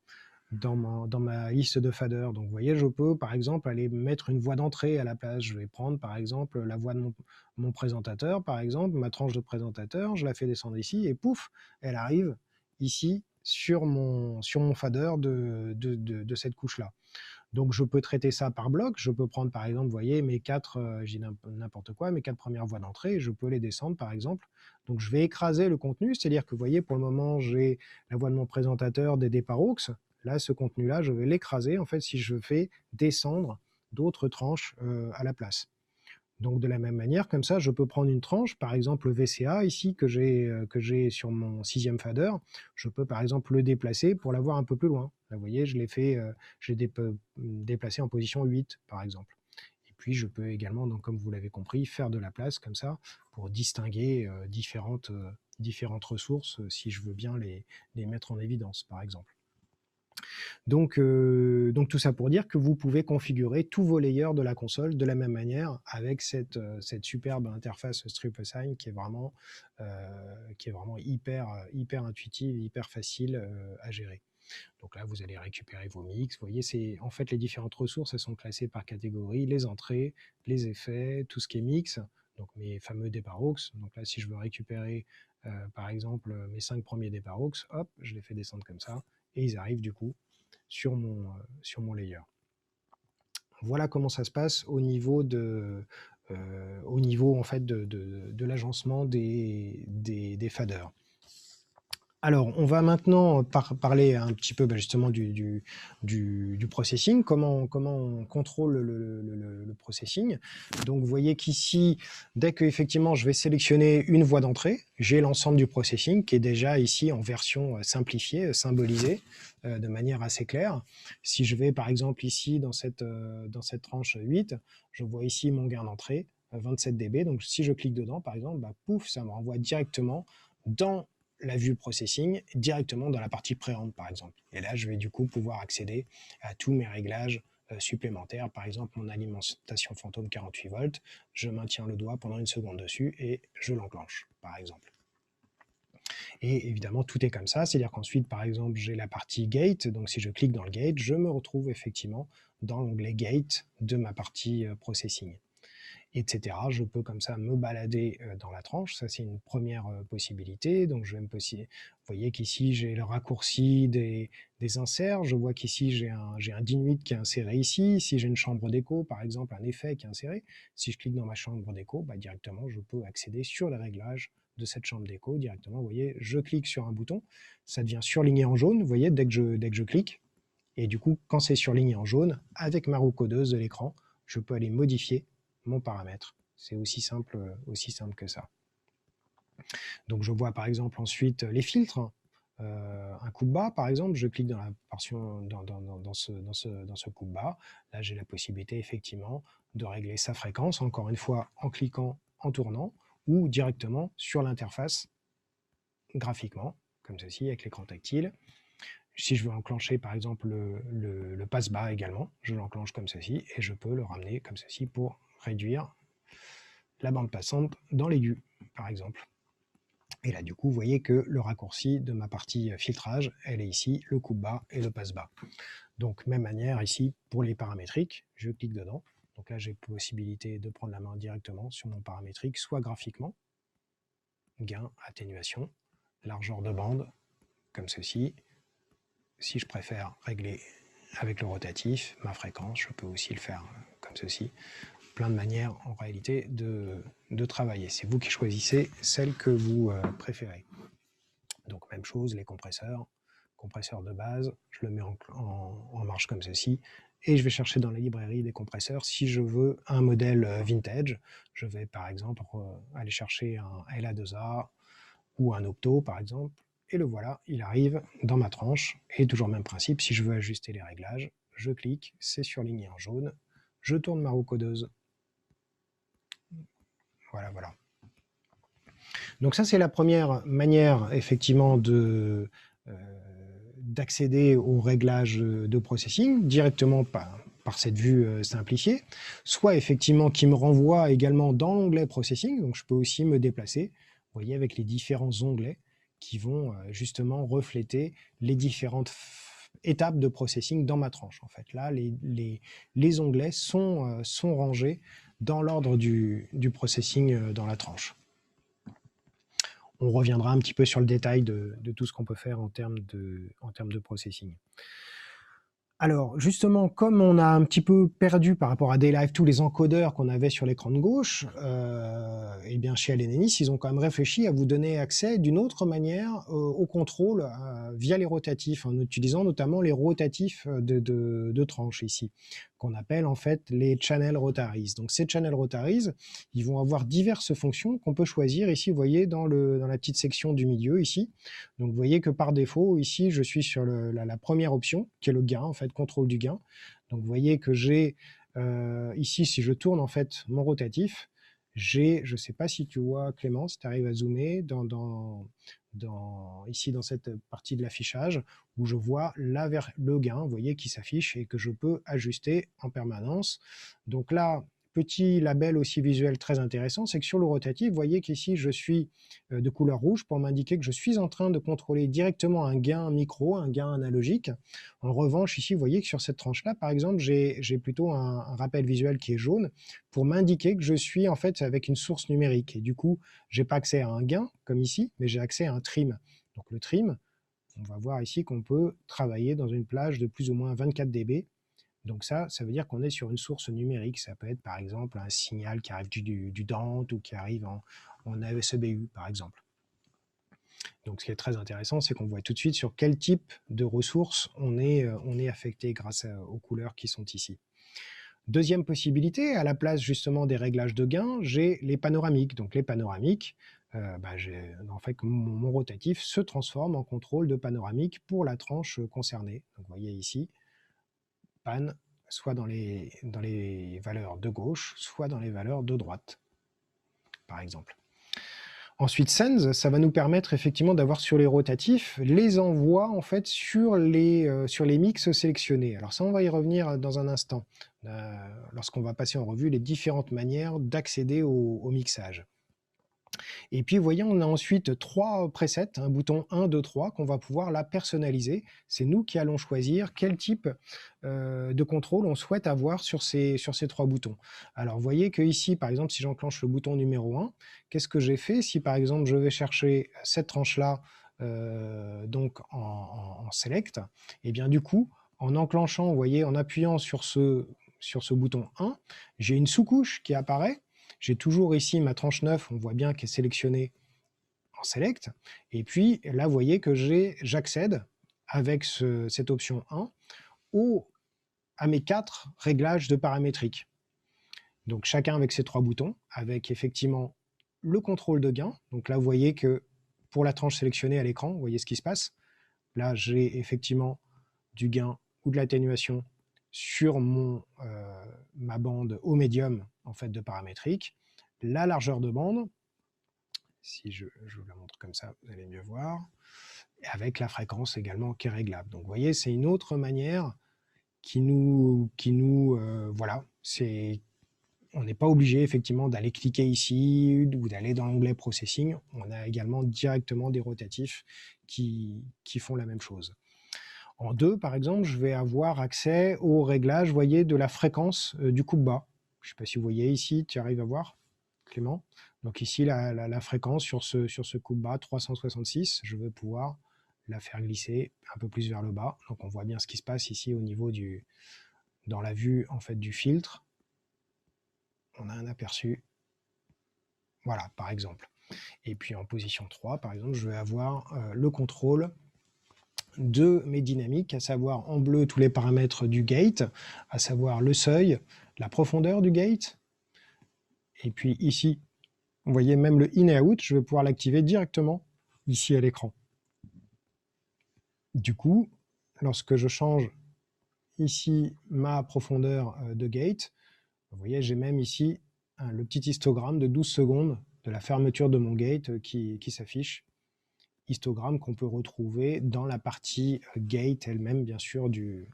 liste de faders. Donc, vous voyez, je peux, par exemple, aller mettre une voie d'entrée à la place. Je vais prendre, par exemple, la voie de mon présentateur, par exemple, ma tranche de présentateur, je la fais descendre ici, et pouf, elle arrive ici sur mon fader de cette couche-là. Donc, je peux traiter ça par bloc. Je peux prendre, par exemple, vous voyez, mes 4, j'ai n'importe quoi, mes 4 premières voies d'entrée, je peux les descendre, par exemple. Donc, je vais écraser le contenu, c'est-à-dire que, vous voyez, pour le moment, j'ai la voie de mon présentateur des départs aux. Là, ce contenu-là, je vais l'écraser, en fait, si je fais descendre d'autres tranches à la place. Donc, de la même manière, comme ça, je peux prendre une tranche, par exemple le VCA ici que j'ai sur mon 6e fader. Je peux, par exemple, le déplacer pour l'avoir un peu plus loin. Là, vous voyez, je l'ai déplacé en position 8, par exemple. Et puis, je peux également, donc, comme vous l'avez compris, faire de la place comme ça pour distinguer différentes ressources si je veux bien les mettre en évidence, par exemple. Donc tout ça pour dire que vous pouvez configurer tous vos layers de la console de la même manière avec cette superbe interface Strip Assign qui est vraiment hyper intuitive, hyper facile à gérer. Donc là, vous allez récupérer vos mix. Vous voyez, en fait, les différentes ressources, elles sont classées par catégorie, les entrées, les effets, tout ce qui est mix, donc mes fameux départs aux. Donc là, si je veux récupérer, par exemple, mes 5 premiers départs aux, hop, je les fais descendre comme ça, et ils arrivent du coup sur mon layer. Voilà comment ça se passe au niveau en fait de l'agencement des faders. Alors, on va maintenant parler un petit peu justement du processing, comment on contrôle le processing. Donc, vous voyez qu'ici, dès que effectivement je vais sélectionner une voie d'entrée, j'ai l'ensemble du processing qui est déjà ici en version simplifiée, symbolisée de manière assez claire. Si je vais par exemple ici dans cette tranche 8, je vois ici mon gain d'entrée, 27 dB. Donc, si je clique dedans, par exemple, bah, pouf, ça me renvoie directement dans la vue processing directement dans la partie pré-rend par exemple. Et là, je vais du coup pouvoir accéder à tous mes réglages supplémentaires. Par exemple, mon alimentation fantôme 48 volts, je maintiens le doigt pendant une seconde dessus et je l'enclenche, par exemple. Et évidemment, tout est comme ça, c'est-à-dire qu'ensuite, par exemple, j'ai la partie gate, donc si je clique dans le gate, je me retrouve effectivement dans l'onglet gate de ma partie processing, etc. Je peux comme ça me balader dans la tranche, ça c'est une première possibilité. Donc je vais vous voyez qu'ici j'ai le raccourci des inserts, je vois qu'ici j'ai un DIN8 qui est inséré ici, si j'ai une chambre d'écho par exemple, un effet qui est inséré, si je clique dans ma chambre d'écho, bah, directement je peux accéder sur les réglages de cette chambre d'écho directement. Vous voyez, je clique sur un bouton, ça devient surligné en jaune, vous voyez, dès que je clique, et du coup quand c'est surligné en jaune, avec ma roue codeuse de l'écran, je peux aller modifier mon paramètre. C'est aussi simple que ça. Donc je vois par exemple ensuite les filtres. Un coup de bas, par exemple, je clique dans la portion dans ce coup de bas. Là, j'ai la possibilité effectivement de régler sa fréquence, encore une fois en cliquant, en tournant, ou directement sur l'interface graphiquement, comme ceci, avec l'écran tactile. Si je veux enclencher par exemple le passe-bas également, je l'enclenche comme ceci et je peux le ramener comme ceci pour réduire la bande passante dans l'aigu, par exemple. Et là, du coup, vous voyez que le raccourci de ma partie filtrage, elle est ici, le coup bas et le passe bas. Donc, même manière ici pour les paramétriques, je clique dedans. Donc là, j'ai possibilité de prendre la main directement sur mon paramétrique, soit graphiquement, gain, atténuation, largeur de bande, comme ceci. Si je préfère régler avec le rotatif, ma fréquence, je peux aussi le faire comme ceci. Plein de manières en réalité de travailler. C'est vous qui choisissez celle que vous préférez. Donc même chose, les compresseurs, compresseur de base, je le mets en marche comme ceci, et je vais chercher dans la librairie des compresseurs. Si je veux un modèle vintage, je vais par exemple aller chercher un LA2A ou un Opto par exemple, et le voilà, il arrive dans ma tranche, et toujours le même principe, si je veux ajuster les réglages, je clique, c'est surligné en jaune, je tourne ma roue codeuse. Voilà, voilà. Donc ça, c'est la première manière, effectivement, d'accéder aux réglages de processing, directement par cette vue simplifiée, soit effectivement qui me renvoie également dans l'onglet Processing, donc je peux aussi me déplacer, vous voyez, avec les différents onglets qui vont justement refléter les différentes étapes de processing dans ma tranche. En fait, là, les onglets sont rangés dans l'ordre du processing dans la tranche. On reviendra un petit peu sur le détail de tout ce qu'on peut faire en termes de processing. Alors, justement, comme on a un petit peu perdu par rapport à Daylive tous les encodeurs qu'on avait sur l'écran de gauche, et bien chez Allen+Ennis, ils ont quand même réfléchi à vous donner accès d'une autre manière au contrôle via les rotatifs, en utilisant notamment les rotatifs de tranche ici, qu'on appelle en fait les channel rotaries. Donc ces channel rotaries, ils vont avoir diverses fonctions qu'on peut choisir ici, vous voyez, dans la petite section du milieu ici. Donc vous voyez que par défaut, ici, je suis sur la première option, qui est le gain, en fait, contrôle du gain. Donc vous voyez que j'ai ici, si je tourne en fait mon rotatif, j'ai, je ne sais pas si tu vois Clément, si tu arrives à zoomer ici dans cette partie de l'affichage, où je vois le gain, vous voyez, qui s'affiche et que je peux ajuster en permanence. Donc là, petit label aussi visuel très intéressant, c'est que sur le rotatif, vous voyez qu'ici, je suis de couleur rouge pour m'indiquer que je suis en train de contrôler directement un gain micro, un gain analogique. En revanche, ici, vous voyez que sur cette tranche-là, par exemple, j'ai plutôt un rappel visuel qui est jaune pour m'indiquer que je suis en fait avec une source numérique. Et du coup, je n'ai pas accès à un gain, comme ici, mais j'ai accès à un trim. Donc le trim, on va voir ici qu'on peut travailler dans une plage de plus ou moins 24 dB. Donc ça veut dire qu'on est sur une source numérique. Ça peut être par exemple un signal qui arrive du Dante ou qui arrive en AES-EBU par exemple. Donc ce qui est très intéressant, c'est qu'on voit tout de suite sur quel type de ressources on est affecté grâce aux couleurs qui sont ici. Deuxième possibilité, à la place justement des réglages de gain, j'ai les panoramiques. Donc les panoramiques, en fait, mon rotatif se transforme en contrôle de panoramique pour la tranche concernée. Donc vous voyez ici, pan, soit dans les valeurs de gauche, soit dans les valeurs de droite, par exemple. Ensuite, Sends, ça va nous permettre effectivement d'avoir sur les rotatifs les envois en fait sur les mix sélectionnés. Alors ça, on va y revenir dans un instant, lorsqu'on va passer en revue les différentes manières d'accéder au mixage. Et puis, vous voyez, on a ensuite 3 presets, un bouton 1, 2, 3, qu'on va pouvoir là personnaliser. C'est nous qui allons choisir quel type de contrôle on souhaite avoir sur ces 3 boutons. Alors, vous voyez que ici, par exemple, si j'enclenche le bouton numéro 1, qu'est-ce que j'ai fait? Si, par exemple, je vais chercher cette tranche-là donc en select, et bien du coup, en enclenchant, vous voyez, en appuyant sur ce bouton 1, j'ai une sous-couche qui apparaît. J'ai toujours ici ma tranche 9, on voit bien qu'elle est sélectionnée en select. Et puis là, vous voyez que j'accède avec cette option 1 à mes 4 réglages de paramétrique. Donc chacun avec ses 3 boutons, avec effectivement le contrôle de gain. Donc là, vous voyez que pour la tranche sélectionnée à l'écran, vous voyez ce qui se passe. Là, j'ai effectivement du gain ou de l'atténuation sur ma bande au médium en fait, de paramétrique. La largeur de bande, si je vous la montre comme ça, vous allez mieux voir, et avec la fréquence également qui est réglable. Donc vous voyez, c'est une autre manière voilà, on n'est pas obligé effectivement d'aller cliquer ici ou d'aller dans l'onglet Processing. On a également directement des rotatifs qui font la même chose. En 2, par exemple, je vais avoir accès au réglage, voyez, de la fréquence du coupe-bas. Je ne sais pas si vous voyez ici, tu arrives à voir, Clément. Donc ici, la fréquence sur ce coupe-bas, 366, je vais pouvoir la faire glisser un peu plus vers le bas. Donc on voit bien ce qui se passe ici au niveau dans la vue en fait, du filtre. On a un aperçu, voilà, par exemple. Et puis en position 3, par exemple, je vais avoir le contrôle de mes dynamiques, à savoir en bleu tous les paramètres du gate, à savoir le seuil, la profondeur du gate, et puis ici, vous voyez même le in et out, je vais pouvoir l'activer directement ici à l'écran. Du coup, lorsque je change ici ma profondeur de gate, vous voyez, j'ai même ici le petit histogramme de 12 secondes de la fermeture de mon gate qui s'affiche. Histogramme qu'on peut retrouver dans la partie gate elle-même, bien sûr, du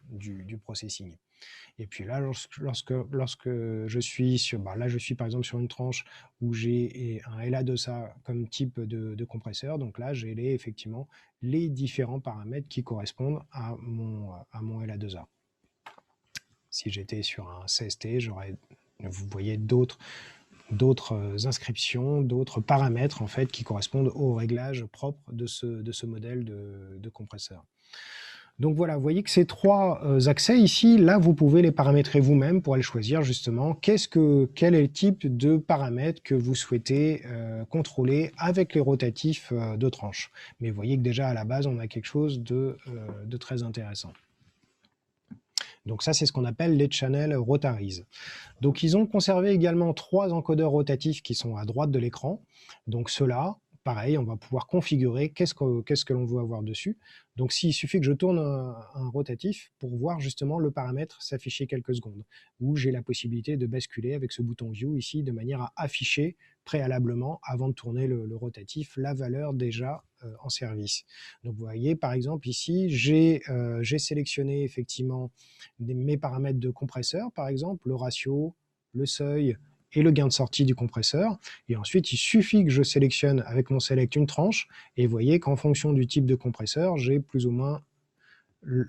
processing. Et puis là, lorsque je suis sur, là je suis par exemple sur une tranche où j'ai un LA2A comme type de compresseur, donc là j'ai effectivement les différents paramètres qui correspondent à mon LA2A. Si j'étais sur un CST, vous voyez d'autres inscriptions, d'autres paramètres en fait qui correspondent au réglage propre de ce modèle de compresseur. Donc voilà, vous voyez que ces 3 accès ici, là vous pouvez les paramétrer vous-même pour aller choisir justement quel est le type de paramètres que vous souhaitez contrôler avec les rotatifs de tranche. Mais vous voyez que déjà à la base on a quelque chose de très intéressant. Donc ça c'est ce qu'on appelle les channel rotaries. Donc ils ont conservé également 3 encodeurs rotatifs qui sont à droite de l'écran. Donc ceux-là, pareil, on va pouvoir configurer qu'est-ce que l'on veut avoir dessus. Donc il suffit que je tourne un rotatif pour voir justement le paramètre s'afficher quelques secondes, où j'ai la possibilité de basculer avec ce bouton View ici de manière à afficher préalablement, avant de tourner le rotatif, la valeur déjà en service. Donc vous voyez par exemple ici, j'ai sélectionné effectivement mes paramètres de compresseur, par exemple le ratio, le seuil et le gain de sortie du compresseur. Et ensuite, il suffit que je sélectionne avec mon select une tranche, et vous voyez qu'en fonction du type de compresseur, j'ai plus ou moins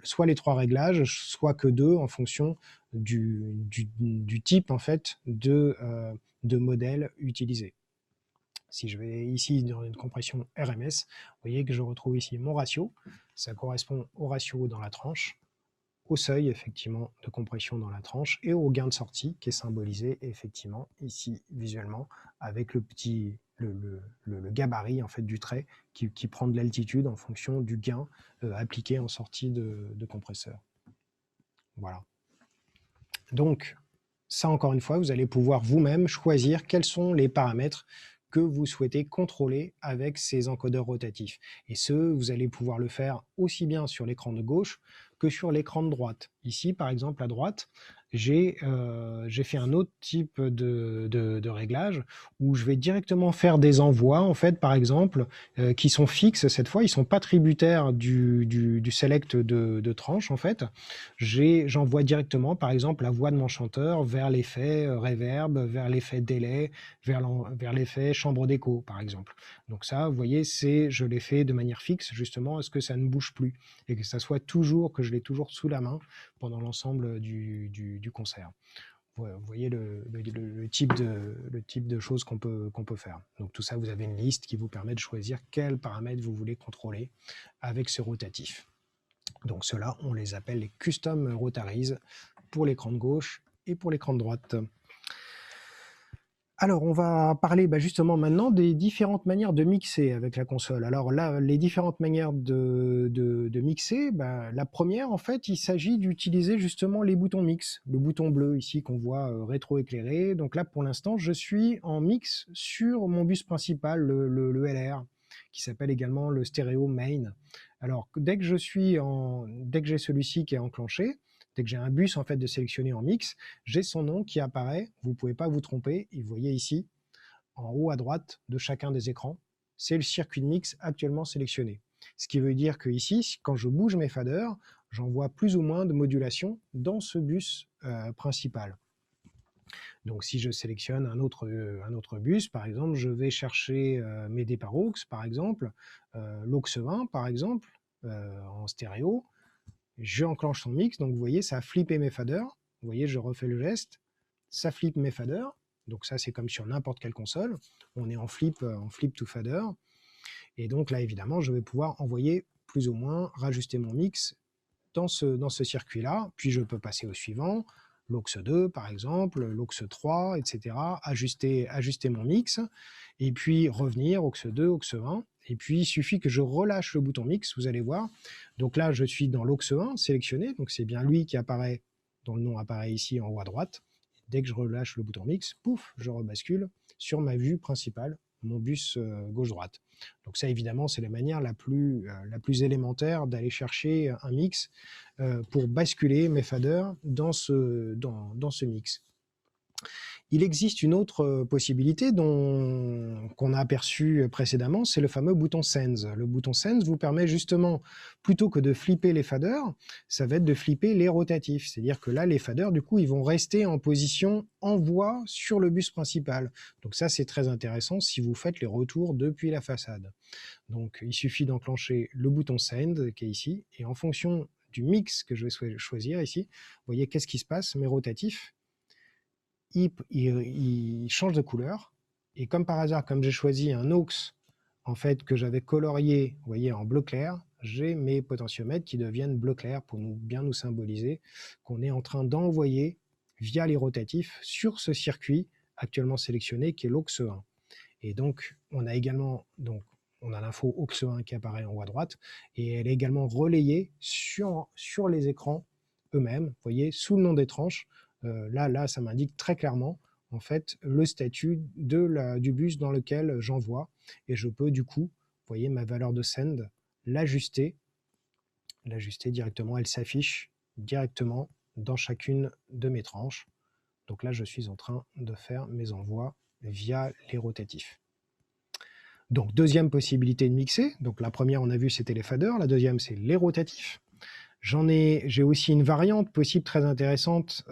soit les 3 réglages, soit que 2 en fonction du type en fait de modèle utilisé. Si je vais ici dans une compression RMS, vous voyez que je retrouve ici mon ratio, ça correspond au ratio dans la tranche, au seuil effectivement de compression dans la tranche et au gain de sortie qui est symbolisé effectivement ici visuellement avec le gabarit en fait du trait qui prend de l'altitude en fonction du gain appliqué en sortie de compresseur. Voilà. Donc ça encore une fois, vous allez pouvoir vous-même choisir quels sont les paramètres que vous souhaitez contrôler avec ces encodeurs rotatifs. Et vous allez pouvoir le faire aussi bien sur l'écran de gauche que sur l'écran de droite. Ici, par exemple, à droite, j'ai fait un autre type de réglage où je vais directement faire des envois, en fait, par exemple, qui sont fixes cette fois, ils ne sont pas tributaires du select de tranche, en fait. J'envoie directement, par exemple, la voix de mon chanteur vers l'effet reverb, vers l'effet délai, vers l'effet chambre d'écho, par exemple. Donc ça, vous voyez, je l'ai fait de manière fixe, justement, à ce que ça ne bouge plus et que ça soit toujours, que je l'ai toujours sous la main pendant l'ensemble du concert. Vous voyez le type de choses qu'on peut faire. Donc tout ça, vous avez une liste qui vous permet de choisir quels paramètres vous voulez contrôler avec ce rotatif. Donc ceux-là, on les appelle les custom rotaries pour l'écran de gauche et pour l'écran de droite. Alors, on va parler justement maintenant des différentes manières de mixer avec la console. Alors là, les différentes manières de mixer, la première, en fait, il s'agit d'utiliser justement les boutons mix. Le bouton bleu ici qu'on voit rétro-éclairé. Donc là, pour l'instant, je suis en mix sur mon bus principal, le LR, qui s'appelle également le stéréo main. Alors, dès que j'ai celui-ci qui est enclenché, dès que j'ai un bus en fait de sélectionner en mix, j'ai son nom qui apparaît, vous ne pouvez pas vous tromper, et vous voyez ici, en haut à droite de chacun des écrans, c'est le circuit de mix actuellement sélectionné. Ce qui veut dire que ici, quand je bouge mes faders, j'envoie plus ou moins de modulation dans ce bus principal. Donc si je sélectionne un autre bus, par exemple, je vais chercher mes départ aux, par exemple, l'aux 20 par exemple, en stéréo, je enclenche son mix, donc vous voyez, ça a flippé mes faders. Vous voyez, je refais le geste, ça flippe mes faders. Donc ça, c'est comme sur n'importe quelle console. On est en flip to fader. Et donc là, évidemment, je vais pouvoir envoyer plus ou moins, rajuster mon mix dans ce circuit-là. Puis je peux passer au suivant, l'aux 2 par exemple, l'aux 3, etc. Ajuster mon mix, et puis revenir aux 2, aux 1. Et puis il suffit que je relâche le bouton mix, vous allez voir. Donc là, je suis dans l'aux 1 sélectionné, donc c'est bien lui qui apparaît, dont le nom apparaît ici en haut à droite. Dès que je relâche le bouton mix, pouf, je rebascule sur ma vue principale, mon bus gauche-droite. Donc ça, évidemment, c'est la manière la plus élémentaire d'aller chercher un mix pour basculer mes faders dans ce mix. Il existe une autre possibilité qu'on a aperçue précédemment, c'est le fameux bouton Sends. Le bouton Sends vous permet justement, plutôt que de flipper les faders, ça va être de flipper les rotatifs. C'est-à-dire que là, les faders, du coup, ils vont rester en position envoi sur le bus principal. Donc ça, c'est très intéressant si vous faites les retours depuis la façade. Donc il suffit d'enclencher le bouton Send qui est ici, et en fonction du mix que je vais choisir ici, vous voyez qu'est-ce qui se passe, mes rotatifs, il change de couleur. Et comme par hasard, comme j'ai choisi un aux en fait, que j'avais colorié, vous voyez, en bleu clair, j'ai mes potentiomètres qui deviennent bleu clair pour bien nous symboliser qu'on est en train d'envoyer via les rotatifs sur ce circuit actuellement sélectionné qui est l'aux 1. Et donc, on a également on a l'info aux 1 qui apparaît en haut à droite, et elle est également relayée sur les écrans eux-mêmes, vous voyez, sous le nom des tranches. Là, ça m'indique très clairement en fait le statut du bus dans lequel j'envoie, et je peux du coup, vous voyez, ma valeur de send, l'ajuster directement, elle s'affiche directement dans chacune de mes tranches. Donc là, je suis en train de faire mes envois via les rotatifs. Donc deuxième possibilité de mixer, donc la première on a vu c'était les faders, la deuxième c'est les rotatifs. J'ai aussi une variante possible très intéressante,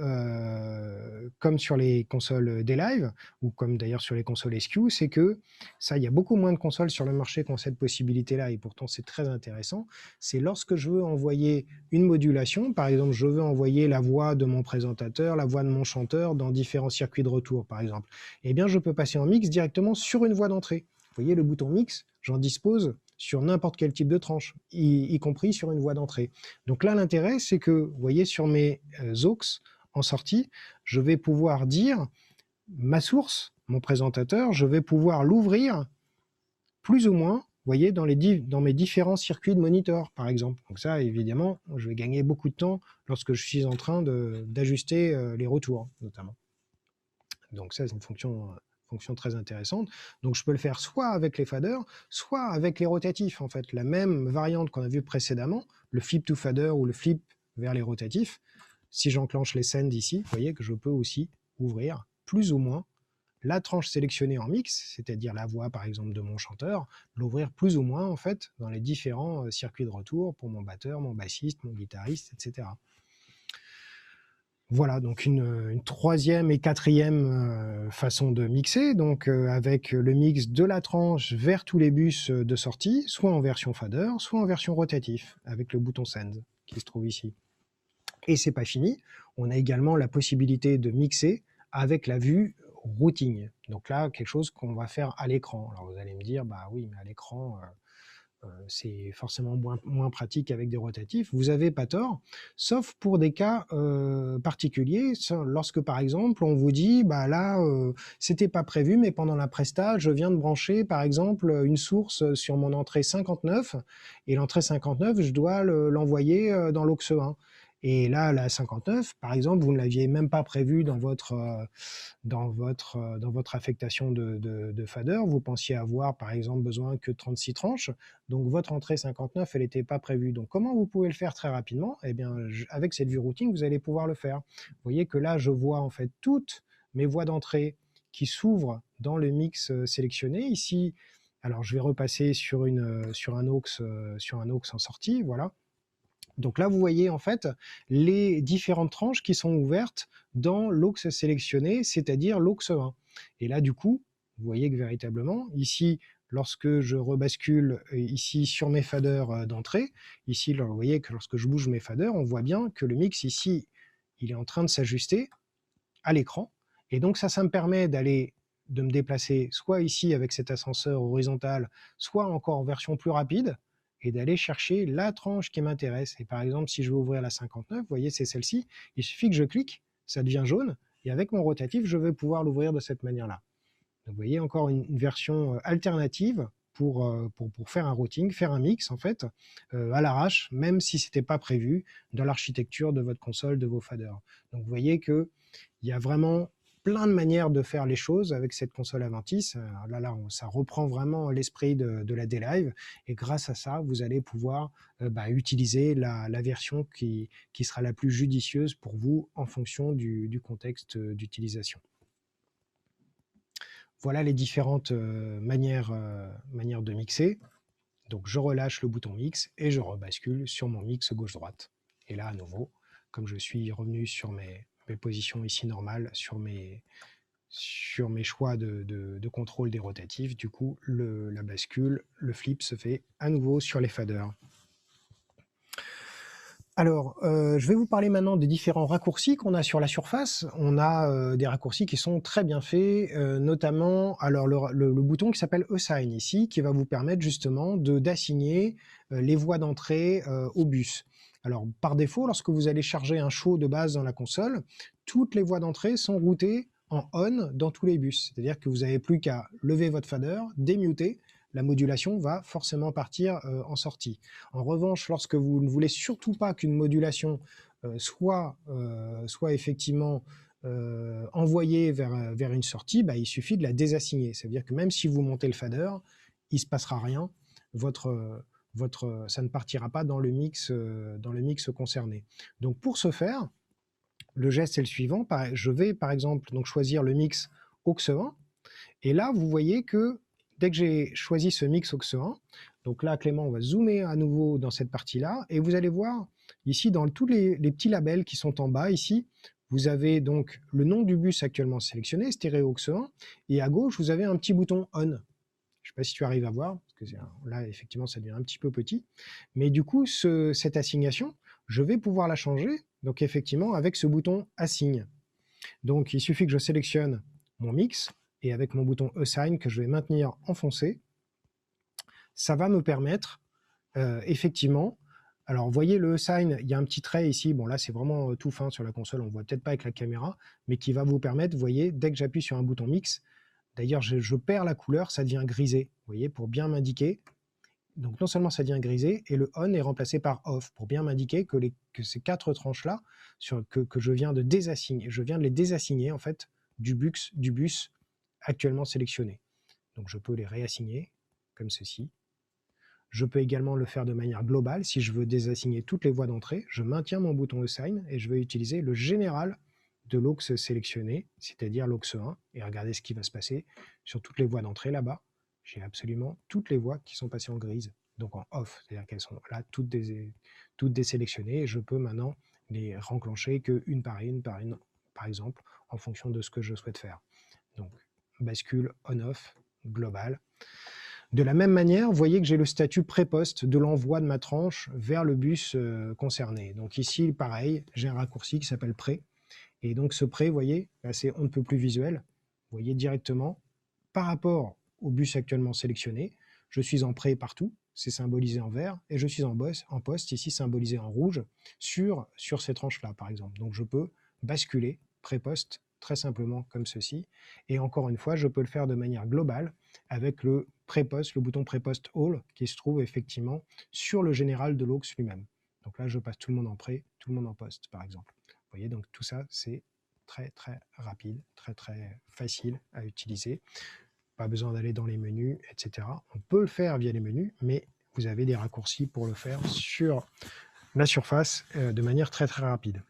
comme sur les consoles D-Live, ou comme d'ailleurs sur les consoles SQ, c'est que ça, il y a beaucoup moins de consoles sur le marché qui ont cette possibilité-là, et pourtant c'est très intéressant. C'est lorsque je veux envoyer une modulation, par exemple, je veux envoyer la voix de mon présentateur, la voix de mon chanteur dans différents circuits de retour, par exemple. Eh bien, je peux passer en mix directement sur une voie d'entrée. Vous voyez, le bouton mix, j'en dispose sur n'importe quel type de tranche, y compris sur une voie d'entrée. Donc là, l'intérêt, c'est que, vous voyez, sur mes aux en sortie, je vais pouvoir dire ma source, mon présentateur, je vais pouvoir l'ouvrir plus ou moins, vous voyez, dans mes différents circuits de moniteur, par exemple. Donc ça, évidemment, je vais gagner beaucoup de temps lorsque je suis en train d'ajuster les retours, notamment. Donc ça, c'est une fonction très intéressante. Donc je peux le faire soit avec les faders, soit avec les rotatifs. En fait, la même variante qu'on a vue précédemment, le flip to fader ou le flip vers les rotatifs. Si j'enclenche les send ici, vous voyez que je peux aussi ouvrir plus ou moins la tranche sélectionnée en mix, c'est-à-dire la voix par exemple de mon chanteur, l'ouvrir plus ou moins en fait dans les différents circuits de retour pour mon batteur, mon bassiste, mon guitariste, etc. Voilà, donc une troisième et quatrième façon de mixer, donc avec le mix de la tranche vers tous les bus de sortie, soit en version fader, soit en version rotatif, avec le bouton Send qui se trouve ici. Et c'est pas fini, on a également la possibilité de mixer avec la vue routing. Donc là, quelque chose qu'on va faire à l'écran. Alors vous allez me dire, bah oui, mais à l'écran, c'est forcément moins pratique avec des rotatifs. Vous n'avez pas tort, sauf pour des cas particuliers. Lorsque, par exemple, on vous dit, bah là, c'était pas prévu, mais pendant la presta, je viens de brancher, par exemple, une source sur mon entrée 59, et l'entrée 59, je dois l'envoyer dans l'aux 1. Et là, la 59, par exemple, vous ne l'aviez même pas prévu dans votre affectation de fader. Vous pensiez avoir, par exemple, besoin que de 36 tranches. Donc, votre entrée 59, elle n'était pas prévue. Donc, comment vous pouvez le faire très rapidement? Eh bien, avec cette vue routing, vous allez pouvoir le faire. Vous voyez que là, je vois en fait toutes mes voies d'entrée qui s'ouvrent dans le mix sélectionné. Ici, alors je vais repasser sur un aux en sortie, voilà. Donc là, vous voyez en fait les différentes tranches qui sont ouvertes dans l'aux sélectionné, c'est-à-dire l'aux 1. Et là, du coup, vous voyez que véritablement, ici, lorsque je rebascule ici sur mes faders d'entrée, ici, vous voyez que lorsque je bouge mes faders, on voit bien que le mix ici, il est en train de s'ajuster à l'écran. Et donc ça me permet de me déplacer soit ici avec cet ascenseur horizontal, soit encore en version plus rapide, et d'aller chercher la tranche qui m'intéresse. Et par exemple, si je veux ouvrir la 59, vous voyez, c'est celle-ci, il suffit que je clique, ça devient jaune, et avec mon rotatif, je vais pouvoir l'ouvrir de cette manière-là. Donc vous voyez, encore une version alternative pour faire un routing, faire un mix en fait, à l'arrache, même si ce n'était pas prévu dans l'architecture de votre console, de vos faders. Donc vous voyez qu'il y a vraiment plein de manières de faire les choses avec cette console Aventis. Là, ça reprend vraiment l'esprit de la D-Live, et grâce à ça, vous allez pouvoir utiliser la version qui sera la plus judicieuse pour vous en fonction du contexte d'utilisation. Voilà les différentes manières de mixer. Donc je relâche le bouton mix et je rebascule sur mon mix gauche-droite. Et là, à nouveau, comme je suis revenu sur mes positions ici normales, sur mes choix de contrôle des rotatifs, du coup, la bascule, le flip se fait à nouveau sur les faders. Alors, je vais vous parler maintenant des différents raccourcis qu'on a sur la surface. On a des raccourcis qui sont très bien faits, notamment alors le bouton qui s'appelle Assign ici, qui va vous permettre justement d'assigner les voies d'entrée au bus. Alors, par défaut, lorsque vous allez charger un show de base dans la console, toutes les voies d'entrée sont routées en on dans tous les bus. C'est-à-dire que vous n'avez plus qu'à lever votre fader, démuter, la modulation va forcément partir en sortie. En revanche, lorsque vous ne voulez surtout pas qu'une modulation soit effectivement envoyée vers une sortie, il suffit de la désassigner. C'est-à-dire que même si vous montez le fader, il ne se passera rien. Ça ne partira pas dans le mix concerné. Donc pour ce faire, le geste est le suivant. Je vais par exemple donc choisir le mix aux 1, et là vous voyez que dès que j'ai choisi ce mix aux 1, donc là Clément, on va zoomer à nouveau dans cette partie-là, et vous allez voir ici dans tous les petits labels qui sont en bas ici, vous avez donc le nom du bus actuellement sélectionné, stéréo aux 1, et à gauche vous avez un petit bouton on. Je ne sais pas si tu arrives à voir, parce que là effectivement ça devient un petit peu petit, mais du coup cette assignation, je vais pouvoir la changer, donc effectivement avec ce bouton assign. Donc il suffit que je sélectionne mon mix, et avec mon bouton Assign que je vais maintenir enfoncé, ça va me permettre effectivement, alors vous voyez le Assign, il y a un petit trait ici, bon là c'est vraiment tout fin sur la console, on ne voit peut-être pas avec la caméra, mais qui va vous permettre, vous voyez, dès que j'appuie sur un bouton mix, d'ailleurs je perds la couleur, ça devient grisé, vous voyez, pour bien m'indiquer. Donc non seulement ça devient grisé, et le on est remplacé par off, pour bien m'indiquer que ces 4 tranches-là, que je viens de désassigner, je viens de les désassigner en fait du bus actuellement sélectionnés. Donc je peux les réassigner comme ceci. Je peux également le faire de manière globale. Si je veux désassigner toutes les voies d'entrée, je maintiens mon bouton Assign et je vais utiliser le général de l'aux sélectionné, c'est-à-dire l'aux 1. Et regardez ce qui va se passer sur toutes les voies d'entrée là-bas. J'ai absolument toutes les voies qui sont passées en grise, donc en off, c'est-à-dire qu'elles sont là toutes désélectionnées, et je peux maintenant les renclencher qu'une par une, par exemple, en fonction de ce que je souhaite faire. Donc bascule on-off global. De la même manière, vous voyez que j'ai le statut pré-poste de l'envoi de ma tranche vers le bus concerné. Donc ici, pareil, j'ai un raccourci qui s'appelle pré. Et donc ce pré, vous voyez, là c'est on ne peut plus visuel. Vous voyez directement, par rapport au bus actuellement sélectionné, je suis en pré partout. c'est symbolisé en vert, et je suis en poste, ici symbolisé en rouge, sur ces tranches-là, par exemple. Donc je peux basculer pré-poste très simplement comme ceci. Et encore une fois, je peux le faire de manière globale avec le pré-poste, le bouton pré-poste All, qui se trouve effectivement sur le général de l'aux lui-même. Donc là, je passe tout le monde en pré, tout le monde en poste, par exemple. Vous voyez, donc tout ça, c'est très très rapide, très très facile à utiliser. Pas besoin d'aller dans les menus, etc. On peut le faire via les menus, mais vous avez des raccourcis pour le faire sur la surface de manière très très rapide.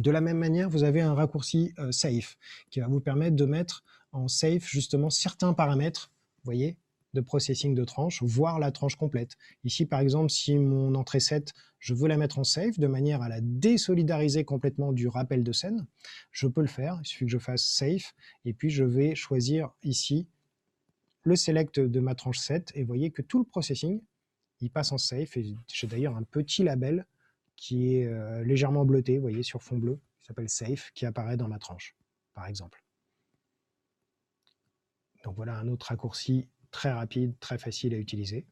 De la même manière, vous avez un raccourci Safe qui va vous permettre de mettre en Safe justement certains paramètres, vous voyez, de processing de tranche, voire la tranche complète. Ici, par exemple, si mon entrée 7, je veux la mettre en Safe de manière à la désolidariser complètement du rappel de scène, je peux le faire. Il suffit que je fasse Safe et puis je vais choisir ici le select de ma tranche 7 et vous voyez que tout le processing, il passe en Safe. Et j'ai d'ailleurs un petit label qui est légèrement bleuté, vous voyez, sur fond bleu, qui s'appelle Safe, qui apparaît dans ma tranche, par exemple. Donc voilà un autre raccourci très rapide, très facile à utiliser.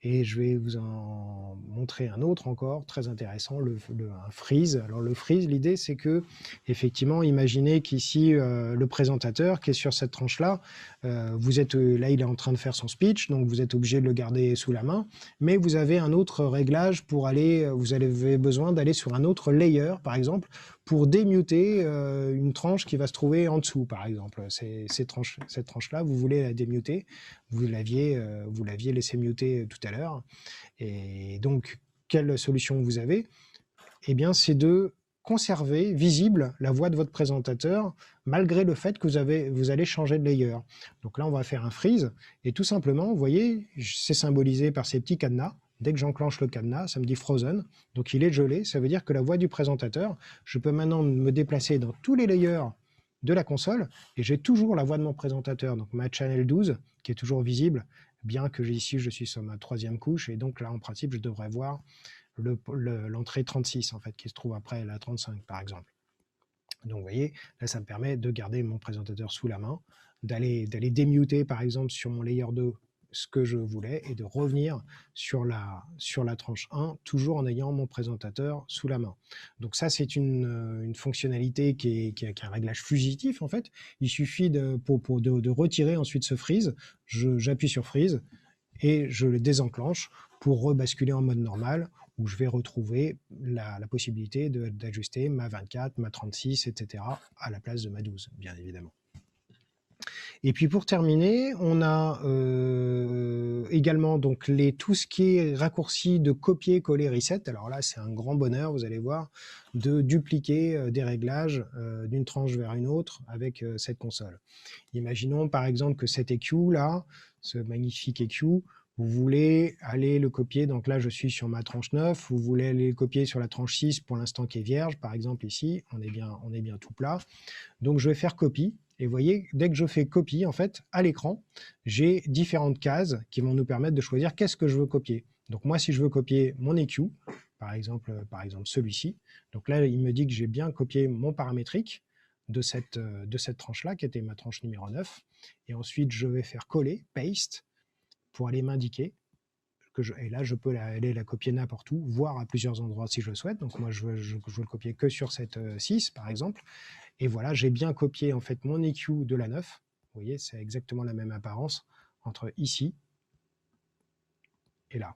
Et je vais vous en montrer un autre encore, très intéressant, un freeze. Alors le freeze, l'idée c'est que, effectivement, imaginez qu'ici, le présentateur qui est sur cette tranche-là, vous êtes là, il est en train de faire son speech, donc vous êtes obligé de le garder sous la main, mais vous avez un autre réglage pour aller, vous avez besoin d'aller sur un autre layer, par exemple, pour démuter une tranche qui va se trouver en dessous, par exemple. Cette tranche-là, vous voulez la démuter, vous l'aviez laissé muter tout à l'heure. Et donc, quelle solution vous avez? Eh bien, c'est de conserver visible la voix de votre présentateur malgré le fait que vous allez changer de layer. Donc là, on va faire un freeze et tout simplement, vous voyez, c'est symbolisé par ces petits cadenas. Dès que j'enclenche le cadenas, ça me dit frozen, donc il est gelé. Ça veut dire que la voix du présentateur, je peux maintenant me déplacer dans tous les layers de la console et j'ai toujours la voix de mon présentateur, donc ma channel 12 qui est toujours visible, bien que ici je suis sur ma 3e couche et donc là en principe je devrais voir l'entrée 36 en fait qui se trouve après la 35 par exemple. Donc vous voyez, là ça me permet de garder mon présentateur sous la main, d'aller démuter par exemple sur mon layer 2 ce que je voulais et de revenir sur la tranche 1 toujours en ayant mon présentateur sous la main. Donc ça c'est une fonctionnalité qui a un réglage fugitif en fait. Il suffit de retirer ensuite ce freeze, j'appuie sur freeze et je le désenclenche pour rebasculer en mode normal où je vais retrouver la possibilité d'ajuster ma 24, ma 36, etc. à la place de ma 12, bien évidemment. Et puis pour terminer, on a également donc tout ce qui est raccourci de copier, coller, reset. Alors là, c'est un grand bonheur, vous allez voir, de dupliquer des réglages d'une tranche vers une autre avec cette console. Imaginons par exemple que cet EQ là, ce magnifique EQ, vous voulez aller le copier, donc là je suis sur ma tranche 9, vous voulez aller le copier sur la tranche 6 pour l'instant qui est vierge, par exemple ici, on est bien tout plat. Donc je vais faire copie, et vous voyez, dès que je fais copie, en fait, à l'écran, j'ai différentes cases qui vont nous permettre de choisir qu'est-ce que je veux copier. Donc moi, si je veux copier mon EQ, par exemple celui-ci, donc là il me dit que j'ai bien copié mon paramétrique de cette tranche-là, qui était ma tranche numéro 9, et ensuite je vais faire coller, paste, pour aller m'indiquer et là je peux aller la copier n'importe où, voire à plusieurs endroits si je le souhaite. Donc moi je veux le copier que sur cette 6 par exemple, et voilà, j'ai bien copié en fait mon EQ de la 9. Vous voyez, c'est exactement la même apparence entre ici et là,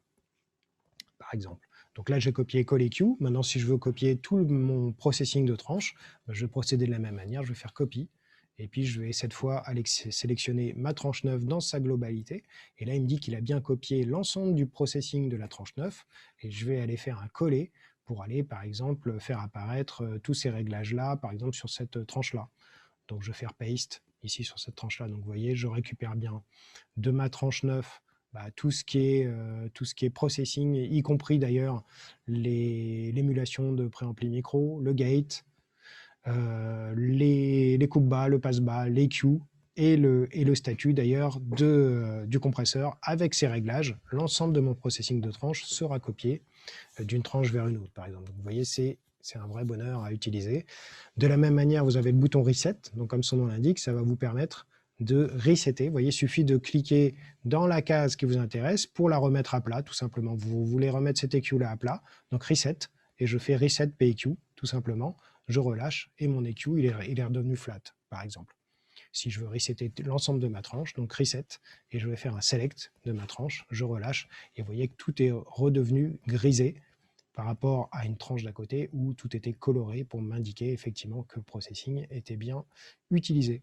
par exemple. Donc là j'ai copié call EQ. Maintenant si je veux copier tout mon processing de tranche, je vais procéder de la même manière, je vais faire copie. Et puis je vais cette fois aller sélectionner ma tranche 9 dans sa globalité. Et là, il me dit qu'il a bien copié l'ensemble du processing de la tranche 9. Et je vais aller faire un coller pour aller, par exemple, faire apparaître tous ces réglages-là, par exemple, sur cette tranche-là. Donc je vais faire paste ici sur cette tranche-là. Donc vous voyez, je récupère bien de ma tranche 9 tout ce qui est processing, y compris d'ailleurs l'émulation de préampli micro, le gate, les coupes bas, le passe bas, les Q et le statut d'ailleurs du compresseur avec ses réglages. L'ensemble de mon processing de tranche sera copié d'une tranche vers une autre, par exemple. Donc, vous voyez, c'est un vrai bonheur à utiliser. De la même manière, vous avez le bouton Reset. Donc, comme son nom l'indique, ça va vous permettre de resetter. Vous voyez, il suffit de cliquer dans la case qui vous intéresse pour la remettre à plat, tout simplement. Vous voulez remettre cet EQ-là à plat, donc reset, et je fais reset PEQ, tout simplement. Je relâche et mon EQ, il est redevenu flat, par exemple. Si je veux resetter l'ensemble de ma tranche, donc reset, et je vais faire un select de ma tranche, je relâche, et vous voyez que tout est redevenu grisé par rapport à une tranche d'à côté où tout était coloré pour m'indiquer effectivement que le processing était bien utilisé.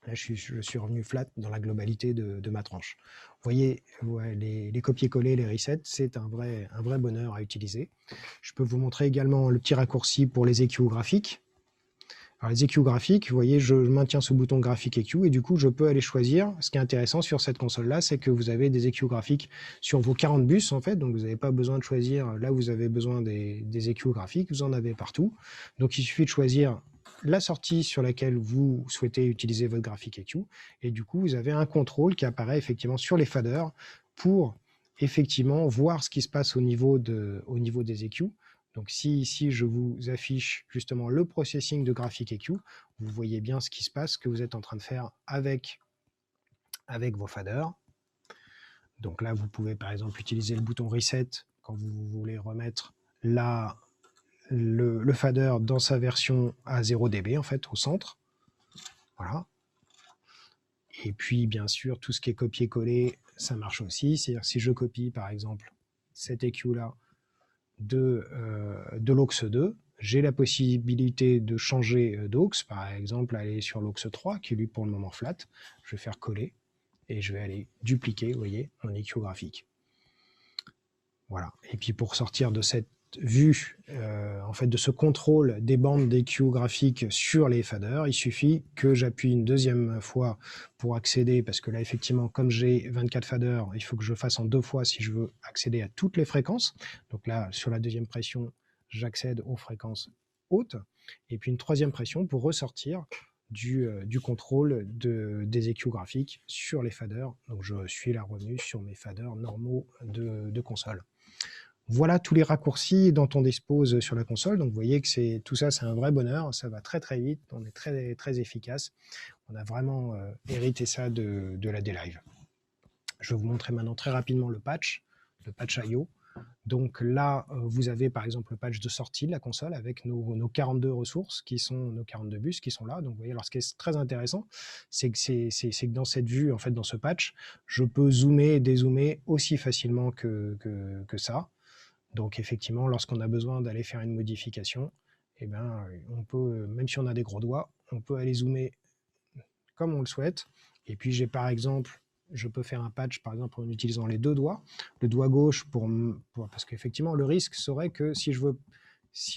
Là, je suis revenu flat dans la globalité de ma tranche. Vous voyez, ouais, les copier-coller, les resets, c'est un vrai bonheur à utiliser. Je peux vous montrer également le petit raccourci pour les EQ graphiques. Alors, les EQ graphiques, vous voyez, je maintiens ce bouton graphique EQ et du coup, je peux aller choisir. Ce qui est intéressant sur cette console-là, c'est que vous avez des EQ graphiques sur vos 40 bus, en fait. Donc, vous n'avez pas besoin de choisir là où vous avez besoin des EQ graphiques. Vous en avez partout. Donc, il suffit de choisir la sortie sur laquelle vous souhaitez utiliser votre graphique EQ. Et du coup, vous avez un contrôle qui apparaît effectivement sur les faders pour effectivement voir ce qui se passe au niveau des EQ. Donc si ici je vous affiche justement le processing de graphique EQ, vous voyez bien ce qui se passe, ce que vous êtes en train de faire avec vos faders. Donc là, vous pouvez par exemple utiliser le bouton Reset quand vous voulez remettre le fader dans sa version à 0 dB, en fait, au centre. Voilà. Et puis, bien sûr, tout ce qui est copier-coller, ça marche aussi. C'est-à-dire si je copie, par exemple, cet EQ-là de l'aux 2, j'ai la possibilité de changer d'aux, par exemple aller sur l'aux 3, qui est lui pour le moment flat. Je vais faire coller et je vais aller dupliquer, vous voyez, mon EQ graphique. Voilà. Et puis pour sortir de cette vue, en fait, de ce contrôle des bandes d'EQ graphiques sur les faders, il suffit que j'appuie une deuxième fois pour accéder, parce que là, effectivement, comme j'ai 24 faders, il faut que je fasse en 2 fois si je veux accéder à toutes les fréquences. Donc là, sur la deuxième pression, j'accède aux fréquences hautes. Et puis une troisième pression pour ressortir du contrôle des EQ graphiques sur les faders. Donc je suis là revenu sur mes faders normaux de console. Voilà tous les raccourcis dont on dispose sur la console. Donc vous voyez que tout ça, c'est un vrai bonheur. Ça va très très vite. On est très très efficace. On a vraiment hérité ça de la D-Live. Je vais vous montrer maintenant très rapidement le patch IO. Donc là, vous avez par exemple le patch de sortie de la console avec nos 42 ressources qui sont nos 42 bus qui sont là. Donc vous voyez, alors ce qui est très intéressant, c'est que dans cette vue, en fait, dans ce patch, je peux zoomer et dézoomer aussi facilement que ça. Donc effectivement, lorsqu'on a besoin d'aller faire une modification, eh ben, on peut, même si on a des gros doigts, on peut aller zoomer comme on le souhaite. Et puis j'ai par exemple, je peux faire un patch par exemple en utilisant les 2 doigts. Le doigt gauche parce qu'effectivement le risque serait que si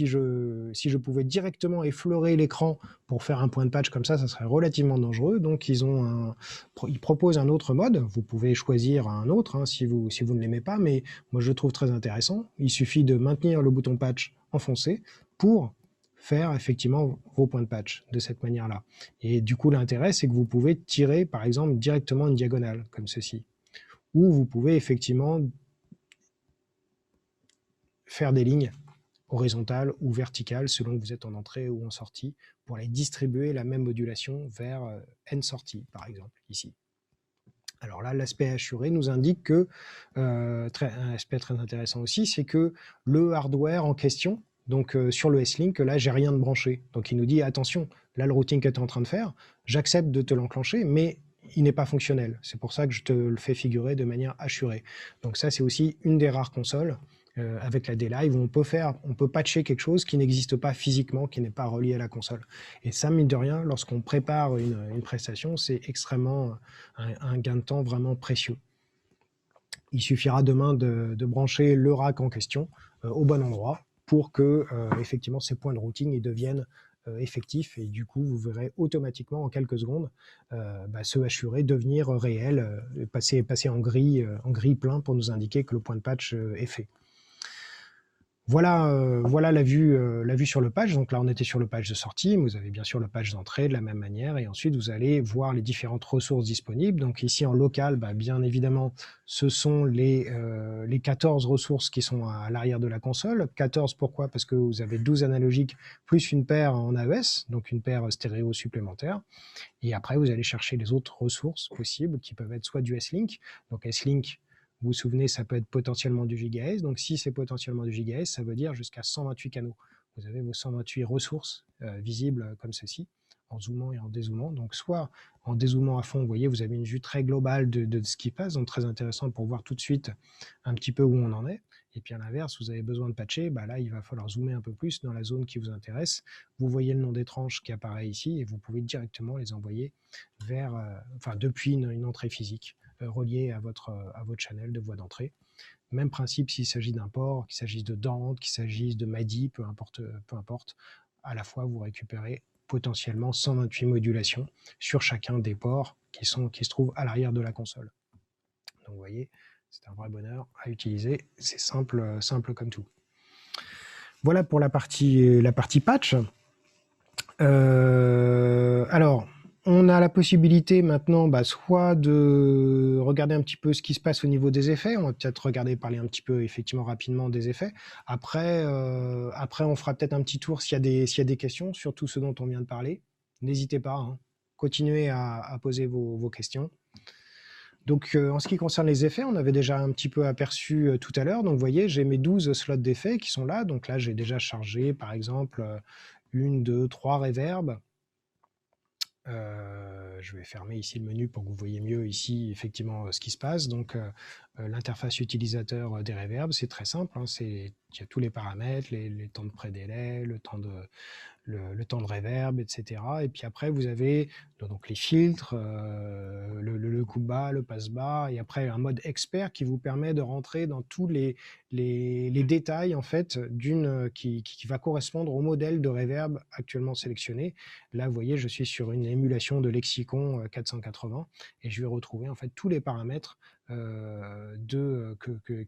je pouvais directement effleurer l'écran pour faire un point de patch comme ça serait relativement dangereux. Donc ils proposent un autre mode. Vous pouvez choisir un autre si vous ne l'aimez pas, mais moi je le trouve très intéressant. Il suffit de maintenir le bouton patch enfoncé pour faire effectivement vos points de patch de cette manière-là. Et du coup, l'intérêt, c'est que vous pouvez tirer, par exemple, directement une diagonale, comme ceci. Ou vous pouvez effectivement faire des lignes horizontales ou verticales, selon que vous êtes en entrée ou en sortie, pour aller distribuer la même modulation vers N sorties, par exemple, ici. Alors là, l'aspect assuré nous indique que, un aspect très intéressant aussi, c'est que le hardware en question, donc sur le S-Link, là, j'ai rien de branché. Donc il nous dit, attention, là, le routing que tu es en train de faire, j'accepte de te l'enclencher, mais il n'est pas fonctionnel. C'est pour ça que je te le fais figurer de manière assurée. Donc ça, c'est aussi une des rares consoles avec la D-Live où on peut patcher quelque chose qui n'existe pas physiquement, qui n'est pas relié à la console. Et ça, mine de rien, lorsqu'on prépare une prestation, c'est extrêmement un gain de temps vraiment précieux. Il suffira demain de brancher le rack en question au bon endroit pour que effectivement ces points de routing ils deviennent effectifs et du coup vous verrez automatiquement en quelques secondes ce assuré devenir réel, passer en gris plein pour nous indiquer que le point de patch est fait. Voilà la vue sur le page. Donc là, on était sur le page de sortie, mais vous avez bien sûr le page d'entrée de la même manière. Et ensuite, vous allez voir les différentes ressources disponibles. Donc ici, en local, bien évidemment, ce sont les 14 ressources qui sont à l'arrière de la console. 14, pourquoi? Parce que vous avez 12 analogiques plus une paire en AES, donc une paire stéréo supplémentaire. Et après, vous allez chercher les autres ressources possibles qui peuvent être soit du S-Link. Donc S-Link, vous vous souvenez, ça peut être potentiellement du gigahertz. Donc si c'est potentiellement du gigahertz, ça veut dire jusqu'à 128 canaux. Vous avez vos 128 ressources visibles comme ceci, en zoomant et en dézoomant. Donc soit en dézoomant à fond, vous voyez, vous avez une vue très globale de ce qui passe, donc très intéressant pour voir tout de suite un petit peu où on en est. Et puis à l'inverse, vous avez besoin de patcher, là il va falloir zoomer un peu plus dans la zone qui vous intéresse. Vous voyez le nom des tranches qui apparaît ici et vous pouvez directement les envoyer depuis une entrée physique reliée à votre channel de voie d'entrée. Même principe s'il s'agit d'un port, qu'il s'agisse de Dante, qu'il s'agisse de MADI, peu importe. À la fois, vous récupérez potentiellement 128 modulations sur chacun des ports qui se trouvent à l'arrière de la console. Donc vous voyez, c'est un vrai bonheur à utiliser. C'est simple comme tout. Voilà pour la partie patch. Alors, on a la possibilité maintenant soit de regarder un petit peu ce qui se passe au niveau des effets. On va peut-être parler un petit peu effectivement rapidement des effets. Après, on fera peut-être un petit tour s'il y a des questions sur tout ce dont on vient de parler. N'hésitez pas, hein. Continuez à poser vos questions. Donc, en ce qui concerne les effets, on avait déjà un petit peu aperçu tout à l'heure. Donc, vous voyez, j'ai mes 12 slots d'effets qui sont là. Donc là, j'ai déjà chargé, par exemple, 1, 2, 3 reverbs. Je vais fermer ici le menu pour que vous voyez mieux ici effectivement ce qui se passe. Donc l'interface utilisateur des reverbs, c'est très simple, hein, il y a tous les paramètres, les temps de pré-délai, le temps de reverb, etc. Et puis après, vous avez donc les filtres, le coup bas, le passe bas, et après un mode expert qui vous permet de rentrer dans tous les détails en fait qui va correspondre au modèle de reverb actuellement sélectionné. Là, vous voyez, je suis sur une émulation de Lexicon 480 et je vais retrouver en fait tous les paramètres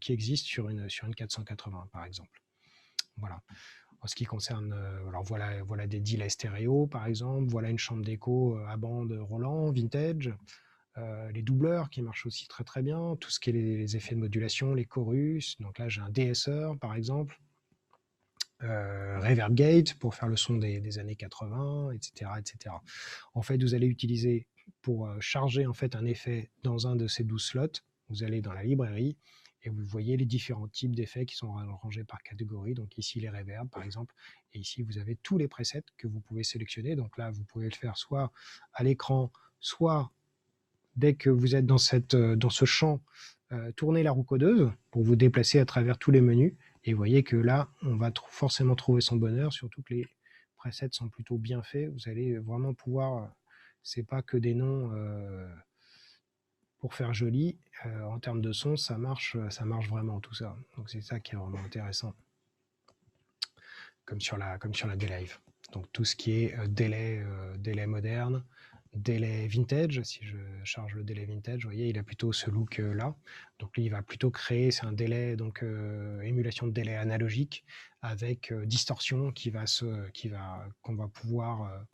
qui existent sur une 480 par exemple. Voilà. En ce qui concerne, alors voilà des delays stéréo par exemple, voilà une chambre d'écho à bande Roland, vintage, les doubleurs qui marchent aussi très très bien, tout ce qui est les effets de modulation, les chorus, donc là j'ai un DSR par exemple, Reverb Gate pour faire le son des années 80, etc., etc. En fait, vous allez utiliser pour charger en fait un effet dans un de ces 12 slots, vous allez dans la librairie et vous voyez les différents types d'effets qui sont rangés par catégorie. Donc ici les reverbs par exemple, et ici vous avez tous les presets que vous pouvez sélectionner. Donc là, vous pouvez le faire soit à l'écran, soit dès que vous êtes dans ce champ, tournez la roue codeuse pour vous déplacer à travers tous les menus. Et vous voyez que là, on va forcément trouver son bonheur, surtout que les presets sont plutôt bien faits. Vous allez vraiment pouvoir, c'est pas que des noms pour faire joli. En termes de son, ça marche vraiment tout ça. Donc c'est ça qui est vraiment intéressant, comme sur la D-Live. Donc tout ce qui est délai moderne, délai vintage, si je charge le délai vintage, vous voyez, il a plutôt ce look là. Donc lui, il va plutôt créer, c'est un délai, donc émulation de délai analogique avec distorsion qu'on va pouvoir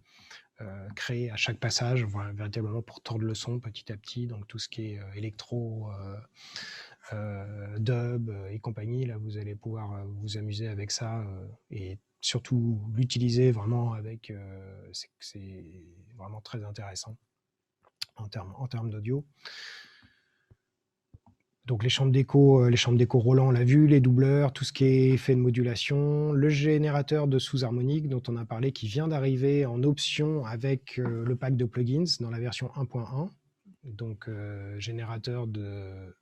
créer à chaque passage, véritablement pour tordre le son petit à petit. Donc tout ce qui est électro, dub et compagnie, là vous allez pouvoir vous amuser avec ça et surtout l'utiliser vraiment avec, c'est vraiment très intéressant en termes d'audio. Donc les chambres d'écho Roland, on l'a vu, les doubleurs, tout ce qui est effet de modulation, le générateur de sous-harmonique dont on a parlé qui vient d'arriver en option avec le pack de plugins dans la version 1.1, donc générateur de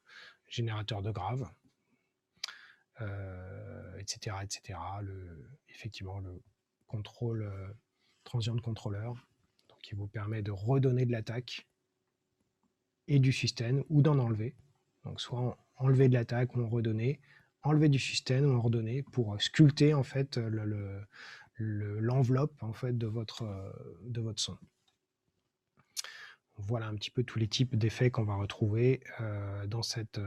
graves, etc. Effectivement, le contrôle transient de contrôleur, donc qui vous permet de redonner de l'attaque et du sustain ou d'en enlever. Donc soit enlever de l'attaque ou en redonner, enlever du sustain ou en redonner pour sculpter en fait l'enveloppe en fait de votre son. Voilà un petit peu tous les types d'effets qu'on va retrouver dans cette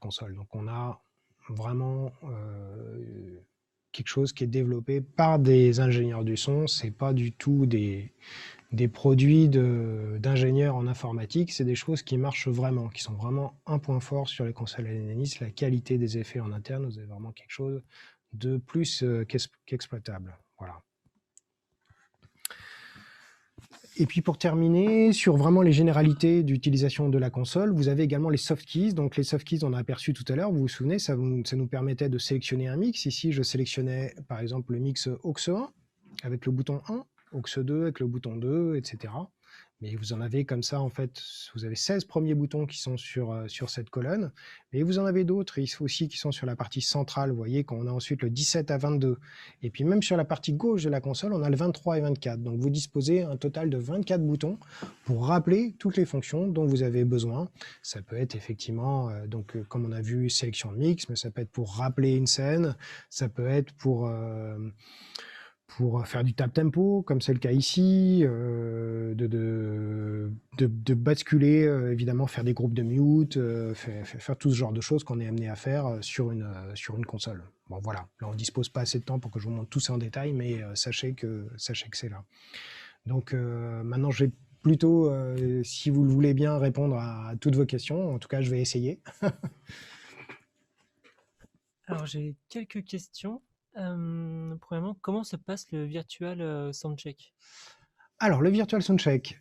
console. Donc on a vraiment quelque chose qui est développé par des ingénieurs du son, c'est pas du tout des produits d'ingénieurs en informatique, c'est des choses qui marchent vraiment, qui sont vraiment un point fort sur les consoles Alanis. La qualité des effets en interne, vous avez vraiment quelque chose de plus qu'exploitable. Voilà. Et puis pour terminer, sur vraiment les généralités d'utilisation de la console, vous avez également les soft keys. Donc les soft keys, on a aperçu tout à l'heure, vous vous souvenez, ça nous permettait de sélectionner un mix. Ici, je sélectionnais par exemple le mix aux 1 avec le bouton 1, aux 2 avec le bouton 2, etc. Mais vous en avez comme ça, en fait, vous avez 16 premiers boutons qui sont sur cette colonne. Et vous en avez d'autres aussi qui sont sur la partie centrale. Vous voyez qu'on a ensuite le 17 à 22. Et puis même sur la partie gauche de la console, on a le 23 et 24. Donc vous disposez un total de 24 boutons pour rappeler toutes les fonctions dont vous avez besoin. Ça peut être effectivement, comme on a vu, sélection de mix, mais ça peut être pour rappeler une scène, ça peut être pour faire du tap tempo, comme c'est le cas ici, de basculer, évidemment, faire des groupes de mute, faire tout ce genre de choses qu'on est amené à faire sur une console. Bon, voilà, là on ne dispose pas assez de temps pour que je vous montre tout ça en détail, mais sachez que c'est là. Donc maintenant, je vais plutôt, si vous le voulez bien, répondre à toutes vos questions. En tout cas, je vais essayer. Alors, j'ai quelques questions. Premièrement, comment se passe le virtual soundcheck? Alors, le Virtual Soundcheck,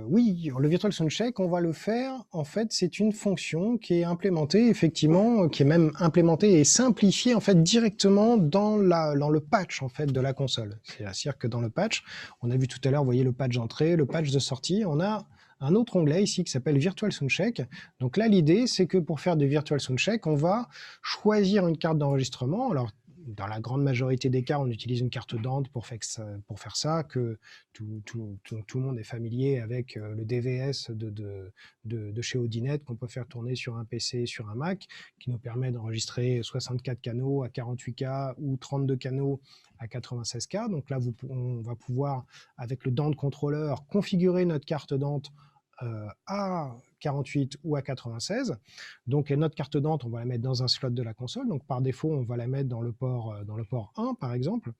oui, le Virtual Soundcheck, on va le faire. En fait, c'est une fonction qui est implémentée, effectivement, qui est même implémentée et simplifiée, en fait, directement dans le patch, en fait, de la console. C'est-à-dire que dans le patch, on a vu tout à l'heure, vous voyez le patch d'entrée, le patch de sortie, on a un autre onglet ici qui s'appelle Virtual Soundcheck. Donc là, l'idée, c'est que pour faire du Virtual Soundcheck, on va choisir une carte d'enregistrement. Alors, dans la grande majorité des cas, on utilise une carte Dante pour faire ça, que tout le monde est familier avec le DVS de chez Audinet qu'on peut faire tourner sur un PC, sur un Mac, qui nous permet d'enregistrer 64 canaux à 48K ou 32 canaux à 96K. Donc là, on va pouvoir, avec le Dante Controller, configurer notre carte Dante à 48 ou à 96. Donc notre carte Dante, on va la mettre dans un slot de la console. Donc par défaut, on va la mettre dans le port 1, par exemple.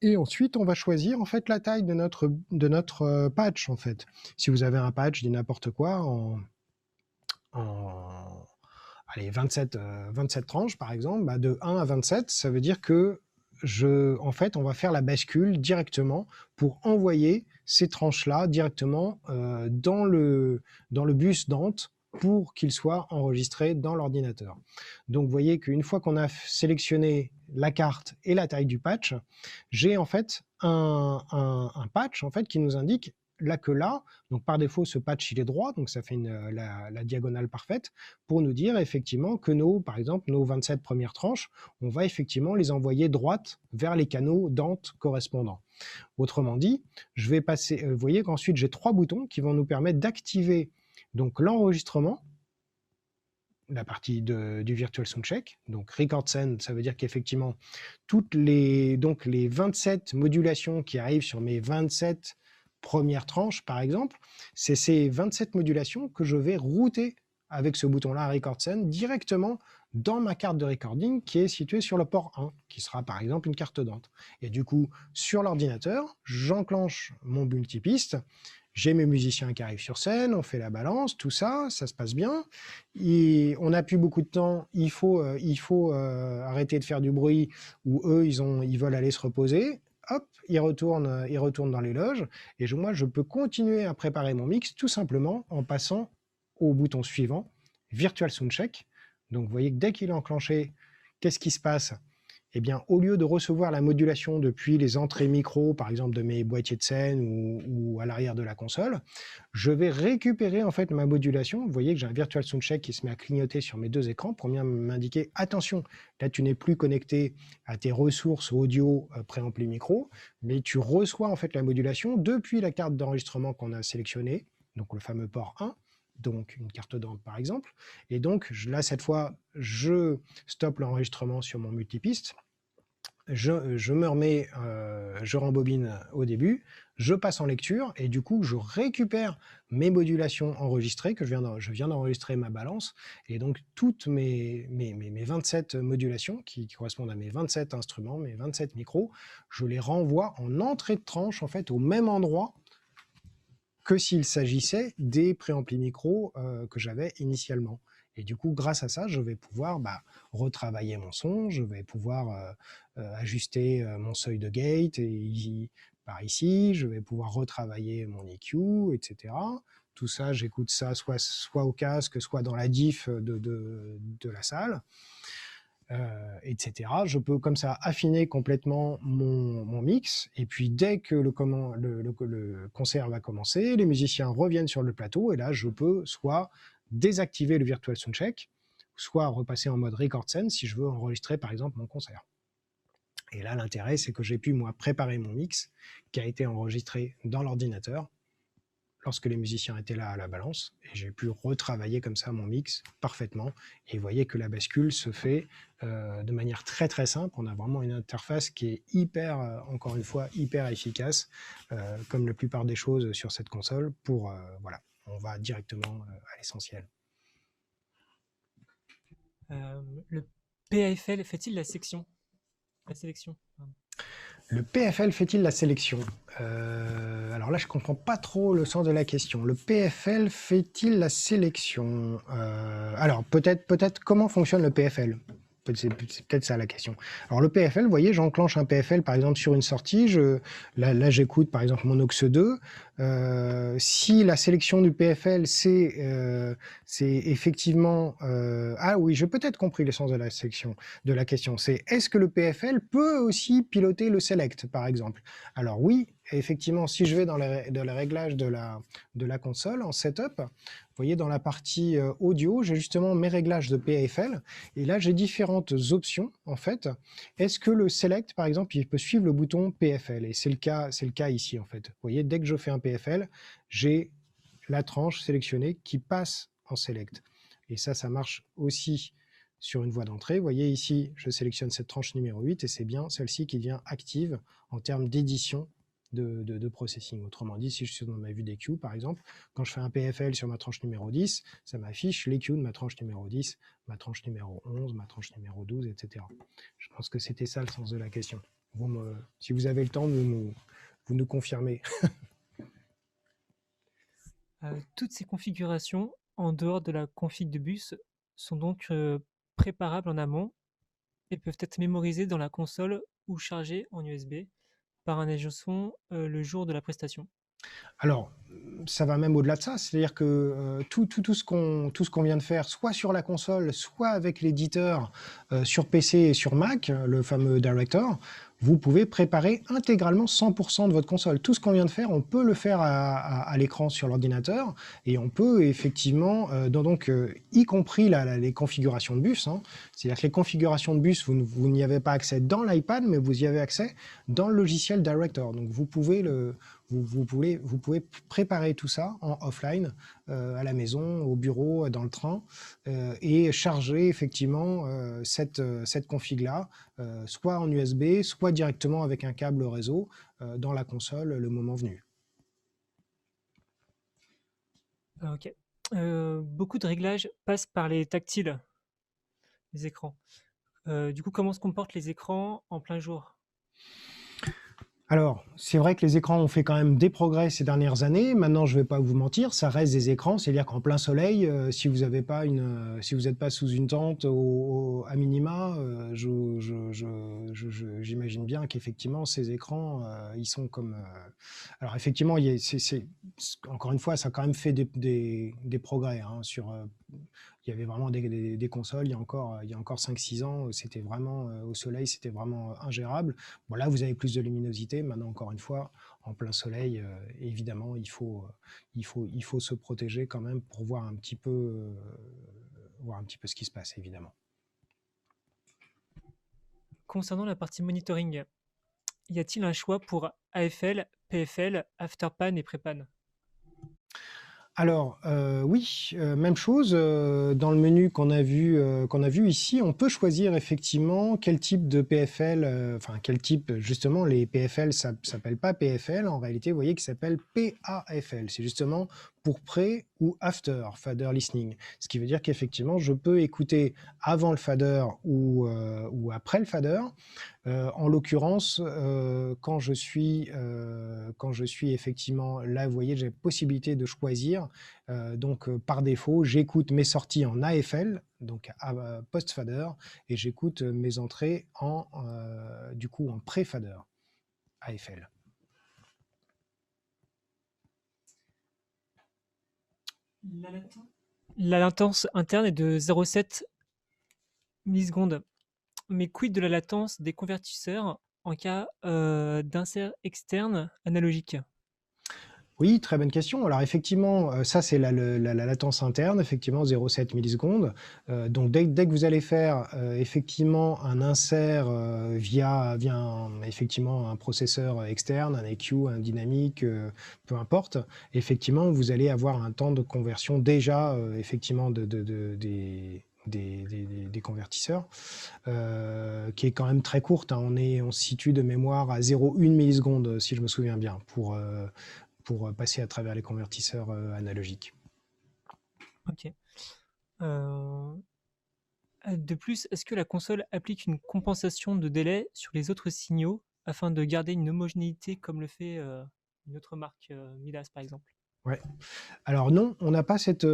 Et ensuite, on va choisir en fait la taille de notre patch, en fait. Si vous avez un patch, dit n'importe quoi, allez, 27 tranches, par exemple, bah, de 1 à 27, ça veut dire que en fait, on va faire la bascule directement pour envoyer ces tranches-là directement dans le bus Dante pour qu'il soit enregistré dans l'ordinateur. Donc, vous voyez qu'une fois qu'on a sélectionné la carte et la taille du patch, j'ai en fait un patch en fait, qui nous indique là que là, donc par défaut, ce patch il est droit, donc ça fait la diagonale parfaite, pour nous dire effectivement que par exemple, nos 27 premières tranches, on va effectivement les envoyer droite vers les canaux Dante correspondants. Autrement dit, je vais passer, vous voyez qu'ensuite j'ai 3 boutons qui vont nous permettre d'activer donc l'enregistrement, la partie du Virtual Soundcheck. Donc Record Send, ça veut dire qu'effectivement, toutes les 27 modulations qui arrivent sur mes 27 première tranche, par exemple, c'est ces 27 modulations que je vais router avec ce bouton-là, Record Send, directement dans ma carte de recording qui est située sur le port 1, qui sera par exemple une carte Dante. Et du coup, sur l'ordinateur, j'enclenche mon multipiste, j'ai mes musiciens qui arrivent sur scène, on fait la balance, tout ça, ça se passe bien. Et on n'a plus beaucoup de temps, il faut arrêter de faire du bruit, ou eux, ils veulent aller se reposer. Hop, ils retournent dans les loges, et moi, je peux continuer à préparer mon mix tout simplement en passant au bouton suivant, Virtual Soundcheck. Donc, vous voyez que dès qu'il est enclenché, qu'est-ce qui se passe? Eh bien, au lieu de recevoir la modulation depuis les entrées micro, par exemple de mes boîtiers de scène ou à l'arrière de la console, je vais récupérer en fait ma modulation. Vous voyez que j'ai un Virtual Soundcheck qui se met à clignoter sur mes deux écrans pour bien m'indiquer attention, là tu n'es plus connecté à tes ressources audio préampli micro, mais tu reçois en fait la modulation depuis la carte d'enregistrement qu'on a sélectionnée, donc le fameux port 1. Donc une carte Dante par exemple, et donc là cette fois je stoppe l'enregistrement sur mon multipiste, je me remets, je rembobine au début, je passe en lecture et du coup, je récupère mes modulations enregistrées, que je viens d'enregistrer ma balance, et donc toutes mes 27 modulations qui correspondent à mes 27 instruments, mes 27 micros, je les renvoie en entrée de tranche, en fait, au même endroit que s'il s'agissait des préamplis micros que j'avais initialement. Et du coup, grâce à ça, je vais pouvoir retravailler mon son, je vais pouvoir ajuster mon seuil de gate par ici, je vais pouvoir retravailler mon EQ, etc. Tout ça, j'écoute ça soit au casque, soit dans la diff de la salle. Etc. Je peux comme ça affiner complètement mon mix, et puis dès que le concert va commencer, les musiciens reviennent sur le plateau, et là je peux soit désactiver le Virtual Soundcheck, soit repasser en mode Record Sense si je veux enregistrer par exemple mon concert. Et là l'intérêt, c'est que j'ai pu moi préparer mon mix qui a été enregistré dans l'ordinateur lorsque les musiciens étaient là à la balance, et j'ai pu retravailler comme ça mon mix parfaitement. Et vous voyez que la bascule se fait de manière très très simple. On a vraiment une interface qui est hyper, encore une fois, hyper efficace, comme la plupart des choses sur cette console. Voilà, on va directement à l'essentiel. Le PAFL fait-il la sélection? Pardon. Le PFL fait-il la sélection? Alors là, je ne comprends pas trop le sens de la question. Le PFL fait-il la sélection? Alors, peut-être comment fonctionne le PFL? C'est peut-être ça la question. Alors le PFL, vous voyez, j'enclenche un PFL par exemple sur une sortie, là j'écoute par exemple mon aux 2. Si la sélection du PFL, c'est effectivement... ah oui, j'ai peut-être compris le sens de la question. C'est est-ce que le PFL peut aussi piloter le select par exemple? Alors oui, effectivement, si je vais dans les réglages de la console en setup, vous voyez, dans la partie audio, j'ai justement mes réglages de PFL, et là, j'ai différentes options, en fait. Est-ce que le select, par exemple, il peut suivre le bouton PFL? Et c'est le cas ici, en fait. Vous voyez, dès que je fais un PFL, j'ai la tranche sélectionnée qui passe en select. Et ça marche aussi sur une voie d'entrée. Vous voyez ici, je sélectionne cette tranche numéro 8, et c'est bien celle-ci qui devient active en termes d'édition de processing. Autrement dit, si je suis dans ma vue d'EQ, par exemple, quand je fais un PFL sur ma tranche numéro 10, ça m'affiche l'EQ de ma tranche numéro 10, ma tranche numéro 11, ma tranche numéro 12, etc. Je pense que c'était ça le sens de la question. Si vous avez le temps, vous nous confirmez. Toutes ces configurations, en dehors de la config de bus, sont donc préparables en amont et peuvent être mémorisées dans la console ou chargées en USB par un ingé son le jour de la prestation. Alors, ça va même au-delà de ça, c'est-à-dire que tout ce qu'on vient de faire, soit sur la console, soit avec l'éditeur sur PC et sur Mac, le fameux Director, vous pouvez préparer intégralement 100% de votre console. Tout ce qu'on vient de faire, on peut le faire à l'écran sur l'ordinateur, et on peut effectivement, y compris les configurations de bus, hein. C'est-à-dire que les configurations de bus, vous n'y avez pas accès dans l'iPad, mais vous y avez accès dans le logiciel Director. Donc vous pouvez préparer tout ça en offline, à la maison, au bureau, dans le train, et charger effectivement cette config-là, soit en USB, soit directement avec un câble réseau dans la console le moment venu. Ok. Beaucoup de réglages passent par les tactiles, les écrans. Du coup, comment se comportent les écrans en plein jour? Alors, c'est vrai que les écrans ont fait quand même des progrès ces dernières années. Maintenant, je ne vais pas vous mentir, ça reste des écrans. C'est-à-dire qu'en plein soleil, si vous n'êtes pas sous une tente à minima, j'imagine bien qu'effectivement, ces écrans, ils sont comme... Alors effectivement, encore une fois, ça a quand même fait des progrès, hein, il y avait vraiment des consoles, il y a encore 5-6 ans, c'était vraiment, au soleil, c'était vraiment ingérable. Bon, là, vous avez plus de luminosité. Maintenant, encore une fois, en plein soleil, évidemment, il faut se protéger quand même pour voir un petit peu ce qui se passe, évidemment. Concernant la partie monitoring, y a-t-il un choix pour AFL, PFL, Afterpan et Prépan? Alors, oui, même chose, dans le menu qu'on a vu ici, on peut choisir effectivement quel type de PFL, enfin quel type, justement les PFL ça s'appelle pas PFL, en réalité, vous voyez qu'ils s'appellent PAFL. C'est justement pour Pre ou After Fader Listening. Ce qui veut dire qu'effectivement, je peux écouter avant le fader ou après le fader. En l'occurrence, quand je suis effectivement là, vous voyez, j'ai possibilité de choisir. Donc, par défaut, j'écoute mes sorties en AFL, donc post-fader, et j'écoute mes entrées du coup, en pré-fader, AFL. La latence interne est de 0,7 millisecondes. Mais quid de la latence des convertisseurs en cas d'insert externe analogique? Oui, très bonne question. Alors effectivement, ça c'est la latence interne, effectivement 0,7 millisecondes. Donc dès que vous allez faire effectivement un insert via effectivement un processeur externe, un EQ, un dynamique, peu importe, effectivement vous allez avoir un temps de conversion déjà effectivement des convertisseurs, qui est quand même très courte, hein. On se situe de mémoire à 0,1 milliseconde, si je me souviens bien, pour passer à travers les convertisseurs analogiques. Ok. De plus, est-ce que la console applique une compensation de délai sur les autres signaux afin de garder une homogénéité comme le fait une autre marque, Midas par exemple? Ouais. Alors non, on n'a pas cette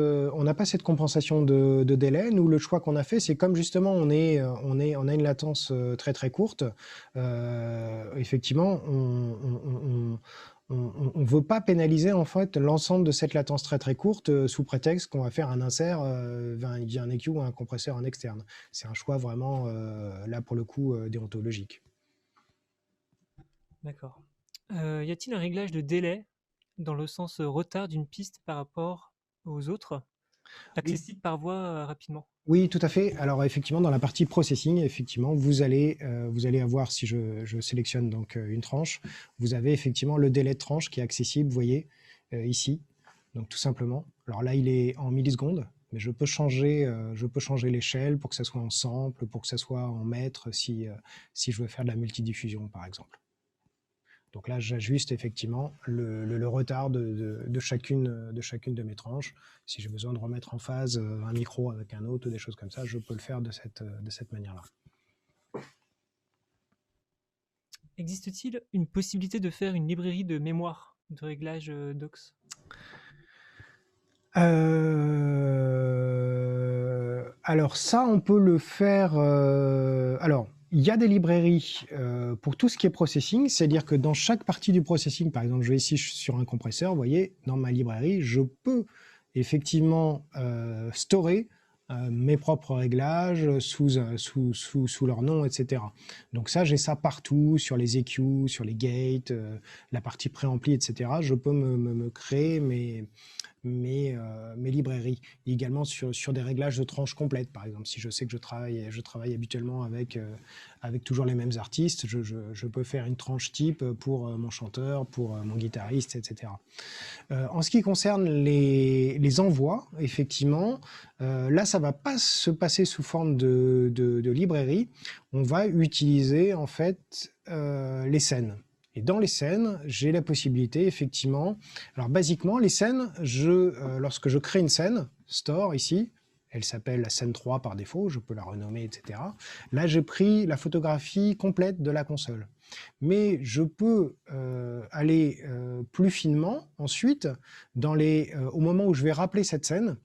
compensation de délai. Nous, le choix qu'on a fait, c'est comme justement on a une latence très très courte. Effectivement, on veut pas pénaliser en fait l'ensemble de cette latence très très courte sous prétexte qu'on va faire un insert via un EQ ou un compresseur en externe. C'est un choix vraiment là pour le coup déontologique. D'accord. Y a-t-il un réglage de délai dans le sens retard d'une piste par rapport aux autres, Oui. accessible par voie rapidement? Oui, tout à fait. Alors effectivement, dans la partie processing, effectivement, vous allez avoir, si je sélectionne donc une tranche, vous avez effectivement le délai de tranche qui est accessible, vous voyez, ici. Donc tout simplement. Alors là, il est en millisecondes, mais je peux changer l'échelle pour que ça soit en sample, pour que ça soit en mètres, si je veux faire de la multidiffusion, par exemple. Donc là, j'ajuste effectivement le retard de chacune de mes tranches. Si j'ai besoin de remettre en phase un micro avec un autre ou des choses comme ça, je peux le faire de cette manière-là. Existe-t-il une possibilité de faire une librairie de mémoire de réglage DOX? Alors ça, on peut le faire. Alors, il y a des librairies pour tout ce qui est processing, c'est-à-dire que dans chaque partie du processing, par exemple, je vais ici sur un compresseur, vous voyez, dans ma librairie, je peux effectivement storer mes propres réglages sous leur nom, etc. Donc ça, j'ai ça partout, sur les EQ, sur les gates, la partie préampli, etc. Je peux me créer mes librairies. Et également sur des réglages de tranches complètes, par exemple. Si je sais que je travaille habituellement avec toujours les mêmes artistes, je peux faire une tranche type pour mon chanteur, pour mon guitariste, etc. En ce qui concerne les envois, effectivement, là, ça ne va pas se passer sous forme de librairie. On va utiliser, en fait, les scènes. Et dans les scènes, j'ai la possibilité, effectivement. Alors, basiquement, les scènes, lorsque je crée une scène, store ici, elle s'appelle la scène 3 par défaut, je peux la renommer, etc. Là, j'ai pris la photographie complète de la console. Mais je peux aller plus finement ensuite, au moment où je vais rappeler cette scène,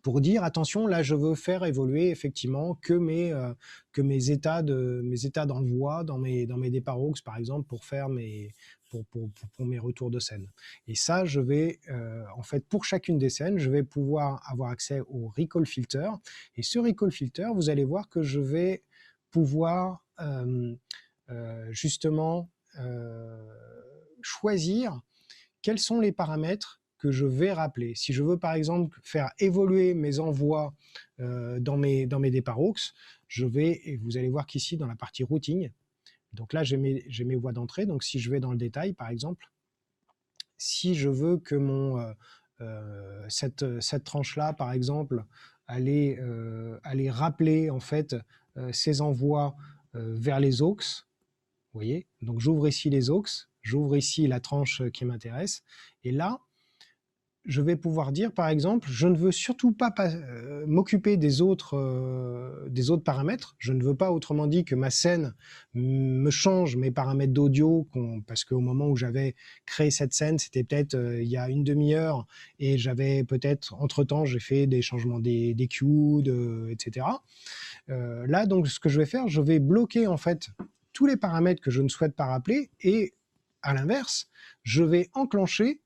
pour dire attention, là je veux faire évoluer effectivement que mes états d'envoi dans mes départ aux par exemple pour mes retours de scène. Et ça, je vais en fait pour chacune des scènes, je vais pouvoir avoir accès au recall filter. Et ce recall filter, vous allez voir que je vais pouvoir justement choisir quels sont les paramètres que je vais rappeler. Si je veux par exemple faire évoluer mes envois dans mes départs aux, et vous allez voir qu'ici dans la partie routing, donc là j'ai mes voies d'entrée, donc si je vais dans le détail par exemple, si je veux que cette tranche-là, par exemple, aller rappeler en fait ces envois vers les aux. Vous voyez, donc j'ouvre ici les aux, j'ouvre ici la tranche qui m'intéresse, et là, je vais pouvoir dire, par exemple, je ne veux surtout pas m'occuper des autres paramètres. Je ne veux pas, autrement dit, que ma scène me change mes paramètres d'audio, parce qu'au moment où j'avais créé cette scène, c'était peut-être il y a une demi-heure, et j'avais peut-être, entre-temps, j'ai fait des changements d'EQ, etc. Là, donc, ce que je vais faire, je vais bloquer, en fait, tous les paramètres que je ne souhaite pas rappeler, et à l'inverse, je vais enclencher,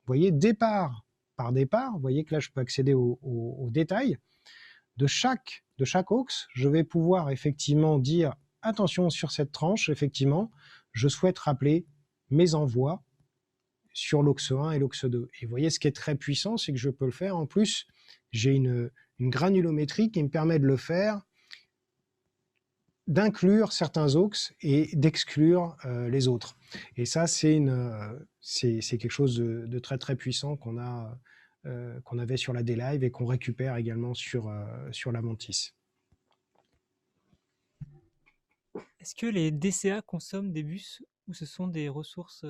vous voyez, départ par départ, vous voyez que là, je peux accéder aux détails. De chaque aux, je vais pouvoir effectivement dire, attention sur cette tranche, effectivement, je souhaite rappeler mes envois sur l'aux 1 et l'aux 2. Et vous voyez, ce qui est très puissant, c'est que je peux le faire. En plus, j'ai une granulométrie qui me permet de le faire, d'inclure certains aux et d'exclure les autres. Et ça, c'est quelque chose de très très puissant qu'on avait sur la D-Live et qu'on récupère également sur la Mantis. Est-ce que les DCA consomment des bus ou ce sont des ressources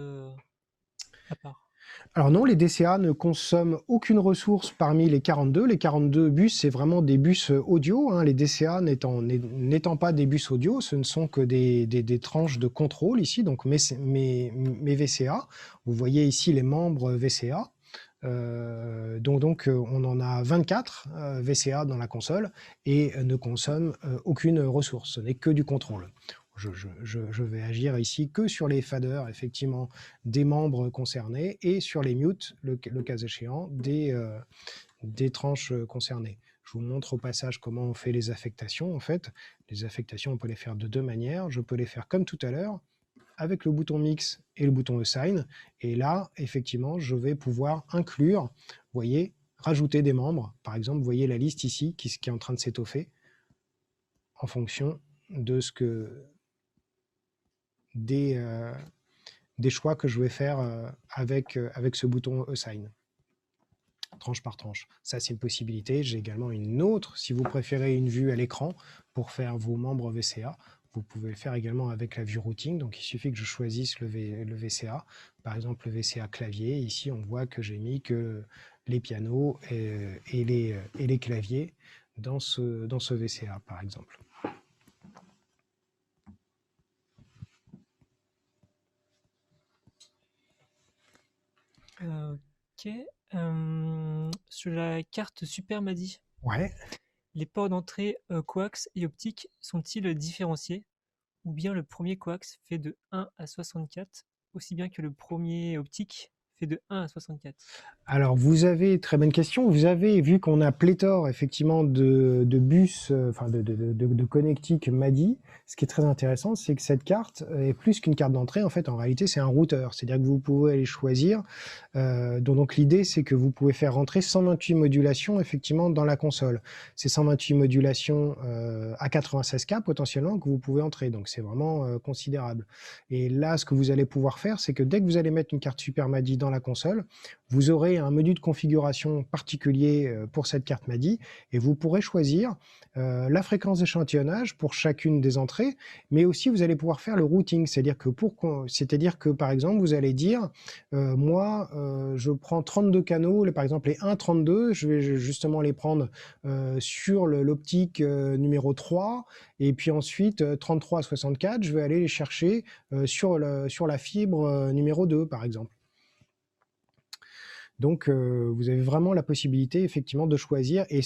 à part? Alors non, les DCA ne consomment aucune ressource parmi les 42. Les 42 bus, c'est vraiment des bus audio. Hein. Les DCA n'étant pas des bus audio, ce ne sont que des tranches de contrôle ici, donc mes VCA. Vous voyez ici les membres VCA. Donc on en a 24 VCA dans la console et ne consomme aucune ressource, ce n'est que du contrôle. Je vais agir ici que sur les faders, effectivement, des membres concernés et sur les mutes, le cas échéant, des tranches concernées. Je vous montre au passage comment on fait les affectations. En fait, les affectations, on peut les faire de deux manières. Je peux les faire comme tout à l'heure, avec le bouton Mix et le bouton Assign. Et là, effectivement, je vais pouvoir inclure, vous voyez, rajouter des membres. Par exemple, vous voyez la liste ici qui est en train de s'étoffer en fonction de ce que des choix que je vais faire avec ce bouton Assign, tranche par tranche. Ça, c'est une possibilité. J'ai également une autre, si vous préférez une vue à l'écran pour faire vos membres VCA. Vous pouvez le faire également avec la vue routing. Donc, il suffit que je choisisse le VCA. Par exemple, le VCA clavier. Ici, on voit que j'ai mis que les pianos et les claviers dans ce VCA, par exemple. Ok. Sur la carte Super MADI, Ouais. les ports d'entrée coax et optique sont-ils différenciés? Ou bien le premier coax fait de 1 à 64, aussi bien que le premier optique fait de 1 à 64? Alors, vous avez, très bonne question, vous avez vu qu'on a pléthore effectivement de bus, enfin de connectiques MADI. Ce qui est très intéressant, c'est que cette carte est plus qu'une carte d'entrée. En fait, en réalité, c'est un routeur. C'est-à-dire que vous pouvez aller choisir. Donc l'idée, c'est que vous pouvez faire rentrer 128 modulations effectivement dans la console. C'est 128 modulations à 96K potentiellement que vous pouvez entrer. Donc c'est vraiment considérable. Et là, ce que vous allez pouvoir faire, c'est que dès que vous allez mettre une carte Super MADI dans la console, vous aurez un menu de configuration particulier pour cette carte MADI et vous pourrez choisir la fréquence d'échantillonnage pour chacune des entrées, mais aussi vous allez pouvoir faire le routing, c'est-à-dire que par exemple vous allez dire moi je prends 32 canaux, par exemple les 1,32, je vais justement les prendre sur l'optique numéro 3 et puis ensuite 33 à 64, je vais aller les chercher sur la fibre numéro 2 par exemple. Donc, vous avez vraiment la possibilité effectivement de choisir et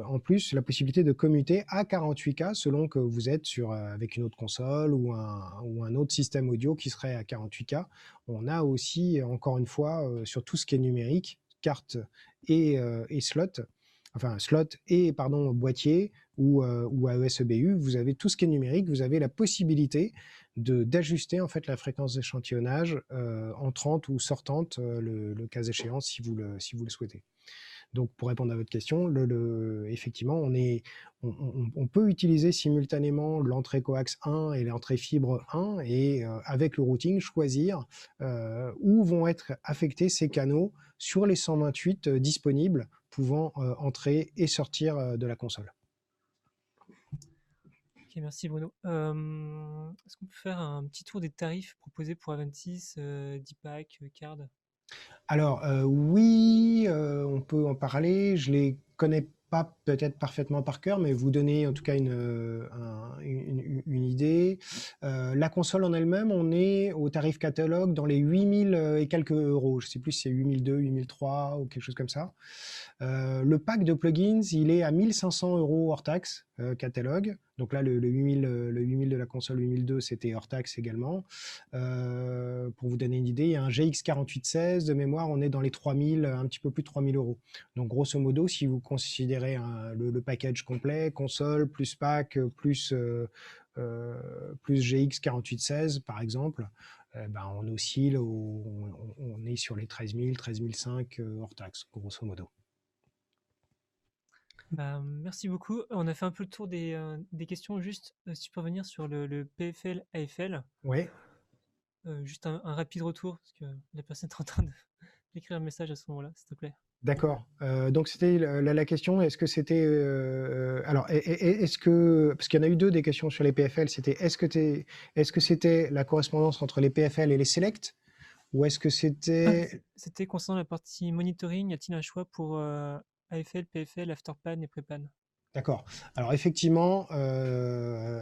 en plus, la possibilité de commuter à 48K selon que vous êtes avec une autre console ou un autre système audio qui serait à 48K. On a aussi, encore une fois, sur tout ce qui est numérique, carte et slot, enfin slot et pardon, boîtier ou AES-EBU, vous avez tout ce qui est numérique, vous avez la possibilité d'ajuster en fait la fréquence d'échantillonnage entrante ou sortante, le cas échéant, si vous le souhaitez. Donc, pour répondre à votre question, effectivement, on peut utiliser simultanément l'entrée coax 1 et l'entrée fibre 1 et avec le routing, choisir où vont être affectés ces canaux sur les 128 disponibles pouvant entrer et sortir de la console. Ok, merci Bruno. Est-ce qu'on peut faire un petit tour des tarifs proposés pour Aventis, Deepak, Card? Alors, oui, on peut en parler. Je les connais pas peut-être parfaitement par cœur, mais vous donner en tout cas une idée. La console en elle-même, on est au tarif catalogue dans les 8000 et quelques euros. Je sais plus si c'est 8002, 8003 ou quelque chose comme ça. Le pack de plugins, il est à 1500 euros hors taxe, catalogue. Donc là, le 8000, le 8000 de la console 8002, c'était hors taxe également. Pour vous donner une idée, il y a un GX 4816 de mémoire, on est dans les 3000, un petit peu plus de 3000 euros. Donc grosso modo, si vous considérez le package complet, console, plus pack, plus GX 4816 par exemple, ben on oscille, on est sur les 13 000, 13 500 hors taxe, grosso modo. Bah, merci beaucoup. On a fait un peu le tour des questions. Juste, si tu peux revenir sur le PFL, AFL. Ouais, Juste un rapide retour, parce que la personne est en train d'écrire un message à ce moment-là, s'il te plaît. d'accord. Donc c'était la question, est-ce que c'était... alors, est-ce que... Parce qu'il y en a eu deux des questions sur les PFL, c'était est-ce que c'était la correspondance entre les PFL et les Select, ou est-ce que c'était... C'était concernant la partie monitoring. Y a-t-il un choix pour AFL, PFL, Afterpan et Prepan? D'accord. Alors effectivement,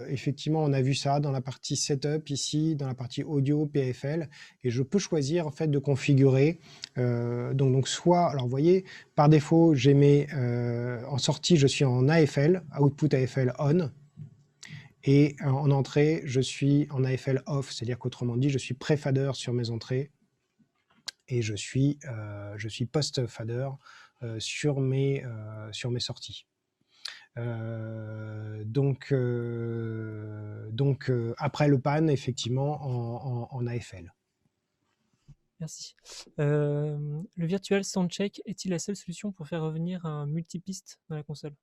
effectivement, on a vu ça dans la partie setup ici, dans la partie audio PFL, et je peux choisir en fait de configurer. Donc soit, alors vous voyez, par défaut, j'ai mis en sortie, je suis en AFL, output AFL on, et en entrée, je suis en AFL off, c'est-à-dire qu'autrement dit, je suis pré-fader sur mes entrées et je suis post-fader sur mes sorties. Après le pan, effectivement, en AFL. Merci. Le Virtual Soundcheck est-il la seule solution pour faire revenir un multipiste dans la console?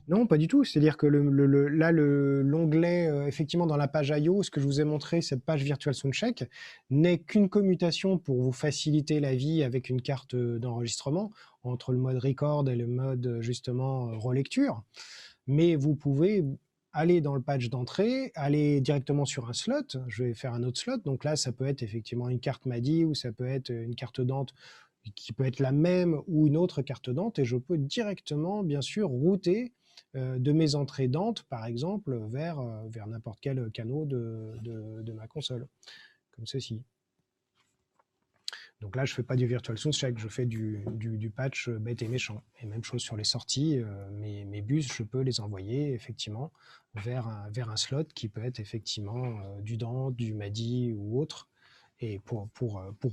Non, pas du tout. C'est-à-dire que là, l'onglet, effectivement, dans la page I/O, ce que je vous ai montré, cette page Virtual Soundcheck, n'est qu'une commutation pour vous faciliter la vie avec une carte d'enregistrement entre le mode record et le mode, justement, relecture. Mais vous pouvez aller dans le patch d'entrée, aller directement sur un slot. Je vais faire un autre slot. Donc là, ça peut être effectivement une carte MADI ou ça peut être une carte Dante qui peut être la même ou une autre carte Dante. Et je peux directement, bien sûr, router de mes entrées Dante, par exemple, vers n'importe quel canal de ma console, comme ceci. Donc là, je ne fais pas du Virtual Soundcheck, je fais du patch bête et méchant. Et même chose sur les sorties, mes bus, je peux les envoyer effectivement vers un slot qui peut être effectivement du Dante, du MADI ou autre, et pour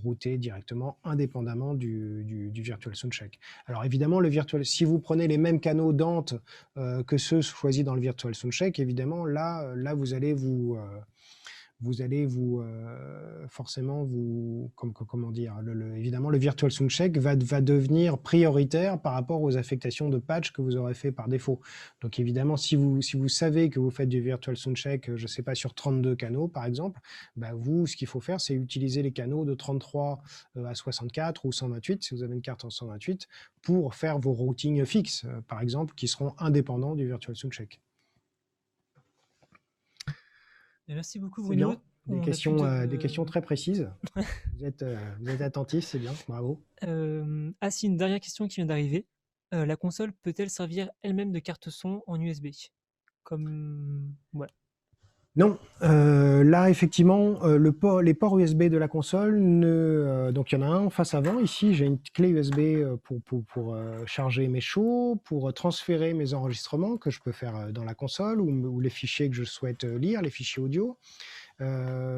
router directement indépendamment du Virtual Soundcheck. Alors évidemment, si vous prenez les mêmes canaux Dante que ceux choisis dans le Virtual Soundcheck, évidemment, là vous allez forcément comment dire, évidemment le Virtual Soundcheck va devenir prioritaire par rapport aux affectations de patch que vous aurez fait par défaut. Donc évidemment, si vous savez que vous faites du Virtual Soundcheck, je ne sais pas, sur 32 canaux par exemple, bah vous, ce qu'il faut faire, c'est utiliser les canaux de 33 à 64 ou 128, si vous avez une carte en 128, pour faire vos routings fixes, par exemple, qui seront indépendants du Virtual Soundcheck. Merci beaucoup, C'est Bruno. bien. Des questions très précises. Ouais. Vous êtes attentif, c'est bien, bravo. Ah si, une dernière question qui vient d'arriver. La console peut-elle servir elle-même de carte son en USB? Comme... Voilà. Non, là effectivement, les ports USB de la console, donc il y en a un face avant. Ici, j'ai une clé USB pour charger mes shows, pour transférer mes enregistrements que je peux faire dans la console ou les fichiers que je souhaite lire, les fichiers audio.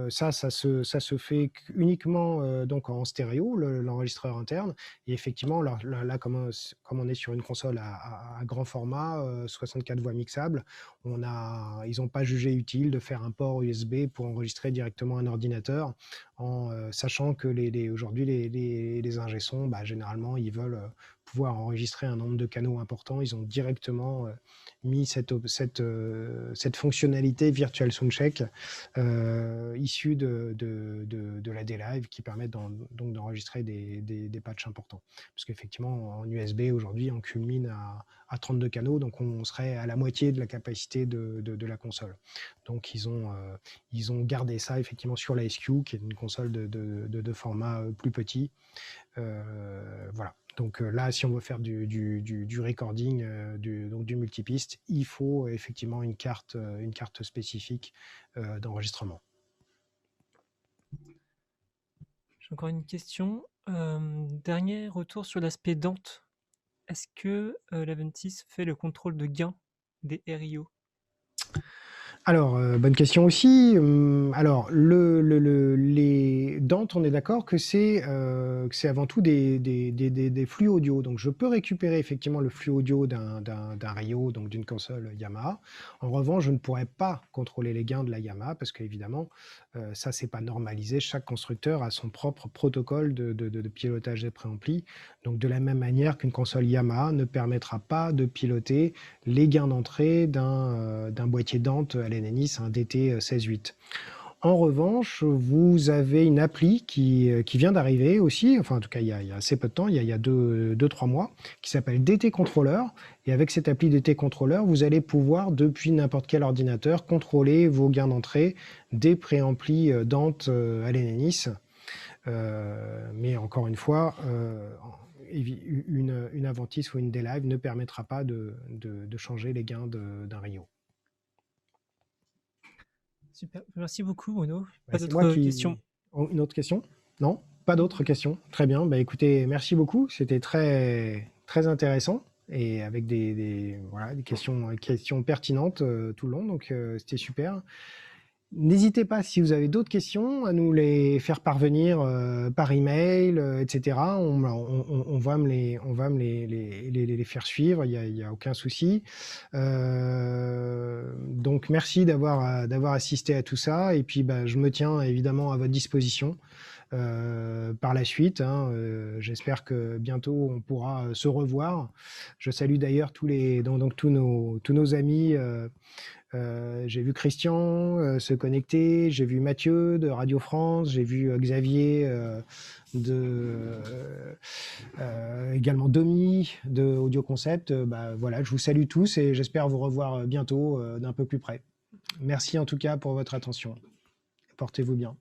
Ça se fait uniquement donc en stéréo, l'enregistreur interne. Et effectivement, là comme on est sur une console à grand format, 64 voix mixables, ils n'ont pas jugé utile de faire un port USB pour enregistrer directement un ordinateur, en sachant que aujourd'hui les ingé son, bah, généralement, ils veulent pouvoir enregistrer un nombre de canaux important, ils ont directement mis cette fonctionnalité Virtual Soundcheck issue de la D-Live qui permet donc d'enregistrer des patchs importants. Parce qu'effectivement, en USB, aujourd'hui, on culmine à 32 canaux, donc on serait à la moitié de la capacité de la console. Donc, ils ont gardé ça effectivement sur la SQ, qui est une console de format plus petit. Voilà. Donc là, si on veut faire du recording, donc du multipiste, il faut effectivement une carte spécifique d'enregistrement. J'ai encore une question. Dernier retour sur l'aspect Dante. Est-ce que l'Aventis fait le contrôle de gain des RIO? Alors, bonne question aussi. Alors, les Dante, on est d'accord que c'est avant tout des flux audio. Donc, je peux récupérer effectivement le flux audio d'un Rio, donc d'une console Yamaha. En revanche, je ne pourrais pas contrôler les gains de la Yamaha parce qu'évidemment, ça, c'est pas normalisé. Chaque constructeur a son propre protocole de pilotage des préamplis. Donc, de la même manière qu'une console Yamaha ne permettra pas de piloter les gains d'entrée d'un boîtier Dante à l'Ennenis, un DT 16.8. En revanche, vous avez une appli qui vient d'arriver aussi, enfin en tout cas il y a assez peu de temps, il y a 2-3 mois, qui s'appelle DT Controller. Et avec cette appli DT Controller, vous allez pouvoir, depuis n'importe quel ordinateur, contrôler vos gains d'entrée des préamplis Dante à l'Ennenis. Mais encore une fois, une Aventis ou une D-Live ne permettra pas de changer les gains d'un Rio. Super, merci beaucoup Bruno. Pas C'est moi d'autres qui... questions? Oh, une autre question? Non? Pas d'autres questions? Très bien. Bah, écoutez, merci beaucoup. C'était très, très intéressant et avec des questions pertinentes tout le long. Donc, c'était super. N'hésitez pas, si vous avez d'autres questions, à nous les faire parvenir par email, etc. On va me les faire suivre, il y a aucun souci. Donc, merci d'avoir assisté à tout ça. Et puis, bah, je me tiens évidemment à votre disposition par la suite. J'espère que bientôt, on pourra se revoir. Je salue d'ailleurs tous nos amis. J'ai vu Christian se connecter, j'ai vu Mathieu de Radio France, j'ai vu Xavier également Domi de Audio Concept. Voilà, je vous salue tous et j'espère vous revoir bientôt d'un peu plus près. Merci en tout cas pour votre attention. Portez-vous bien.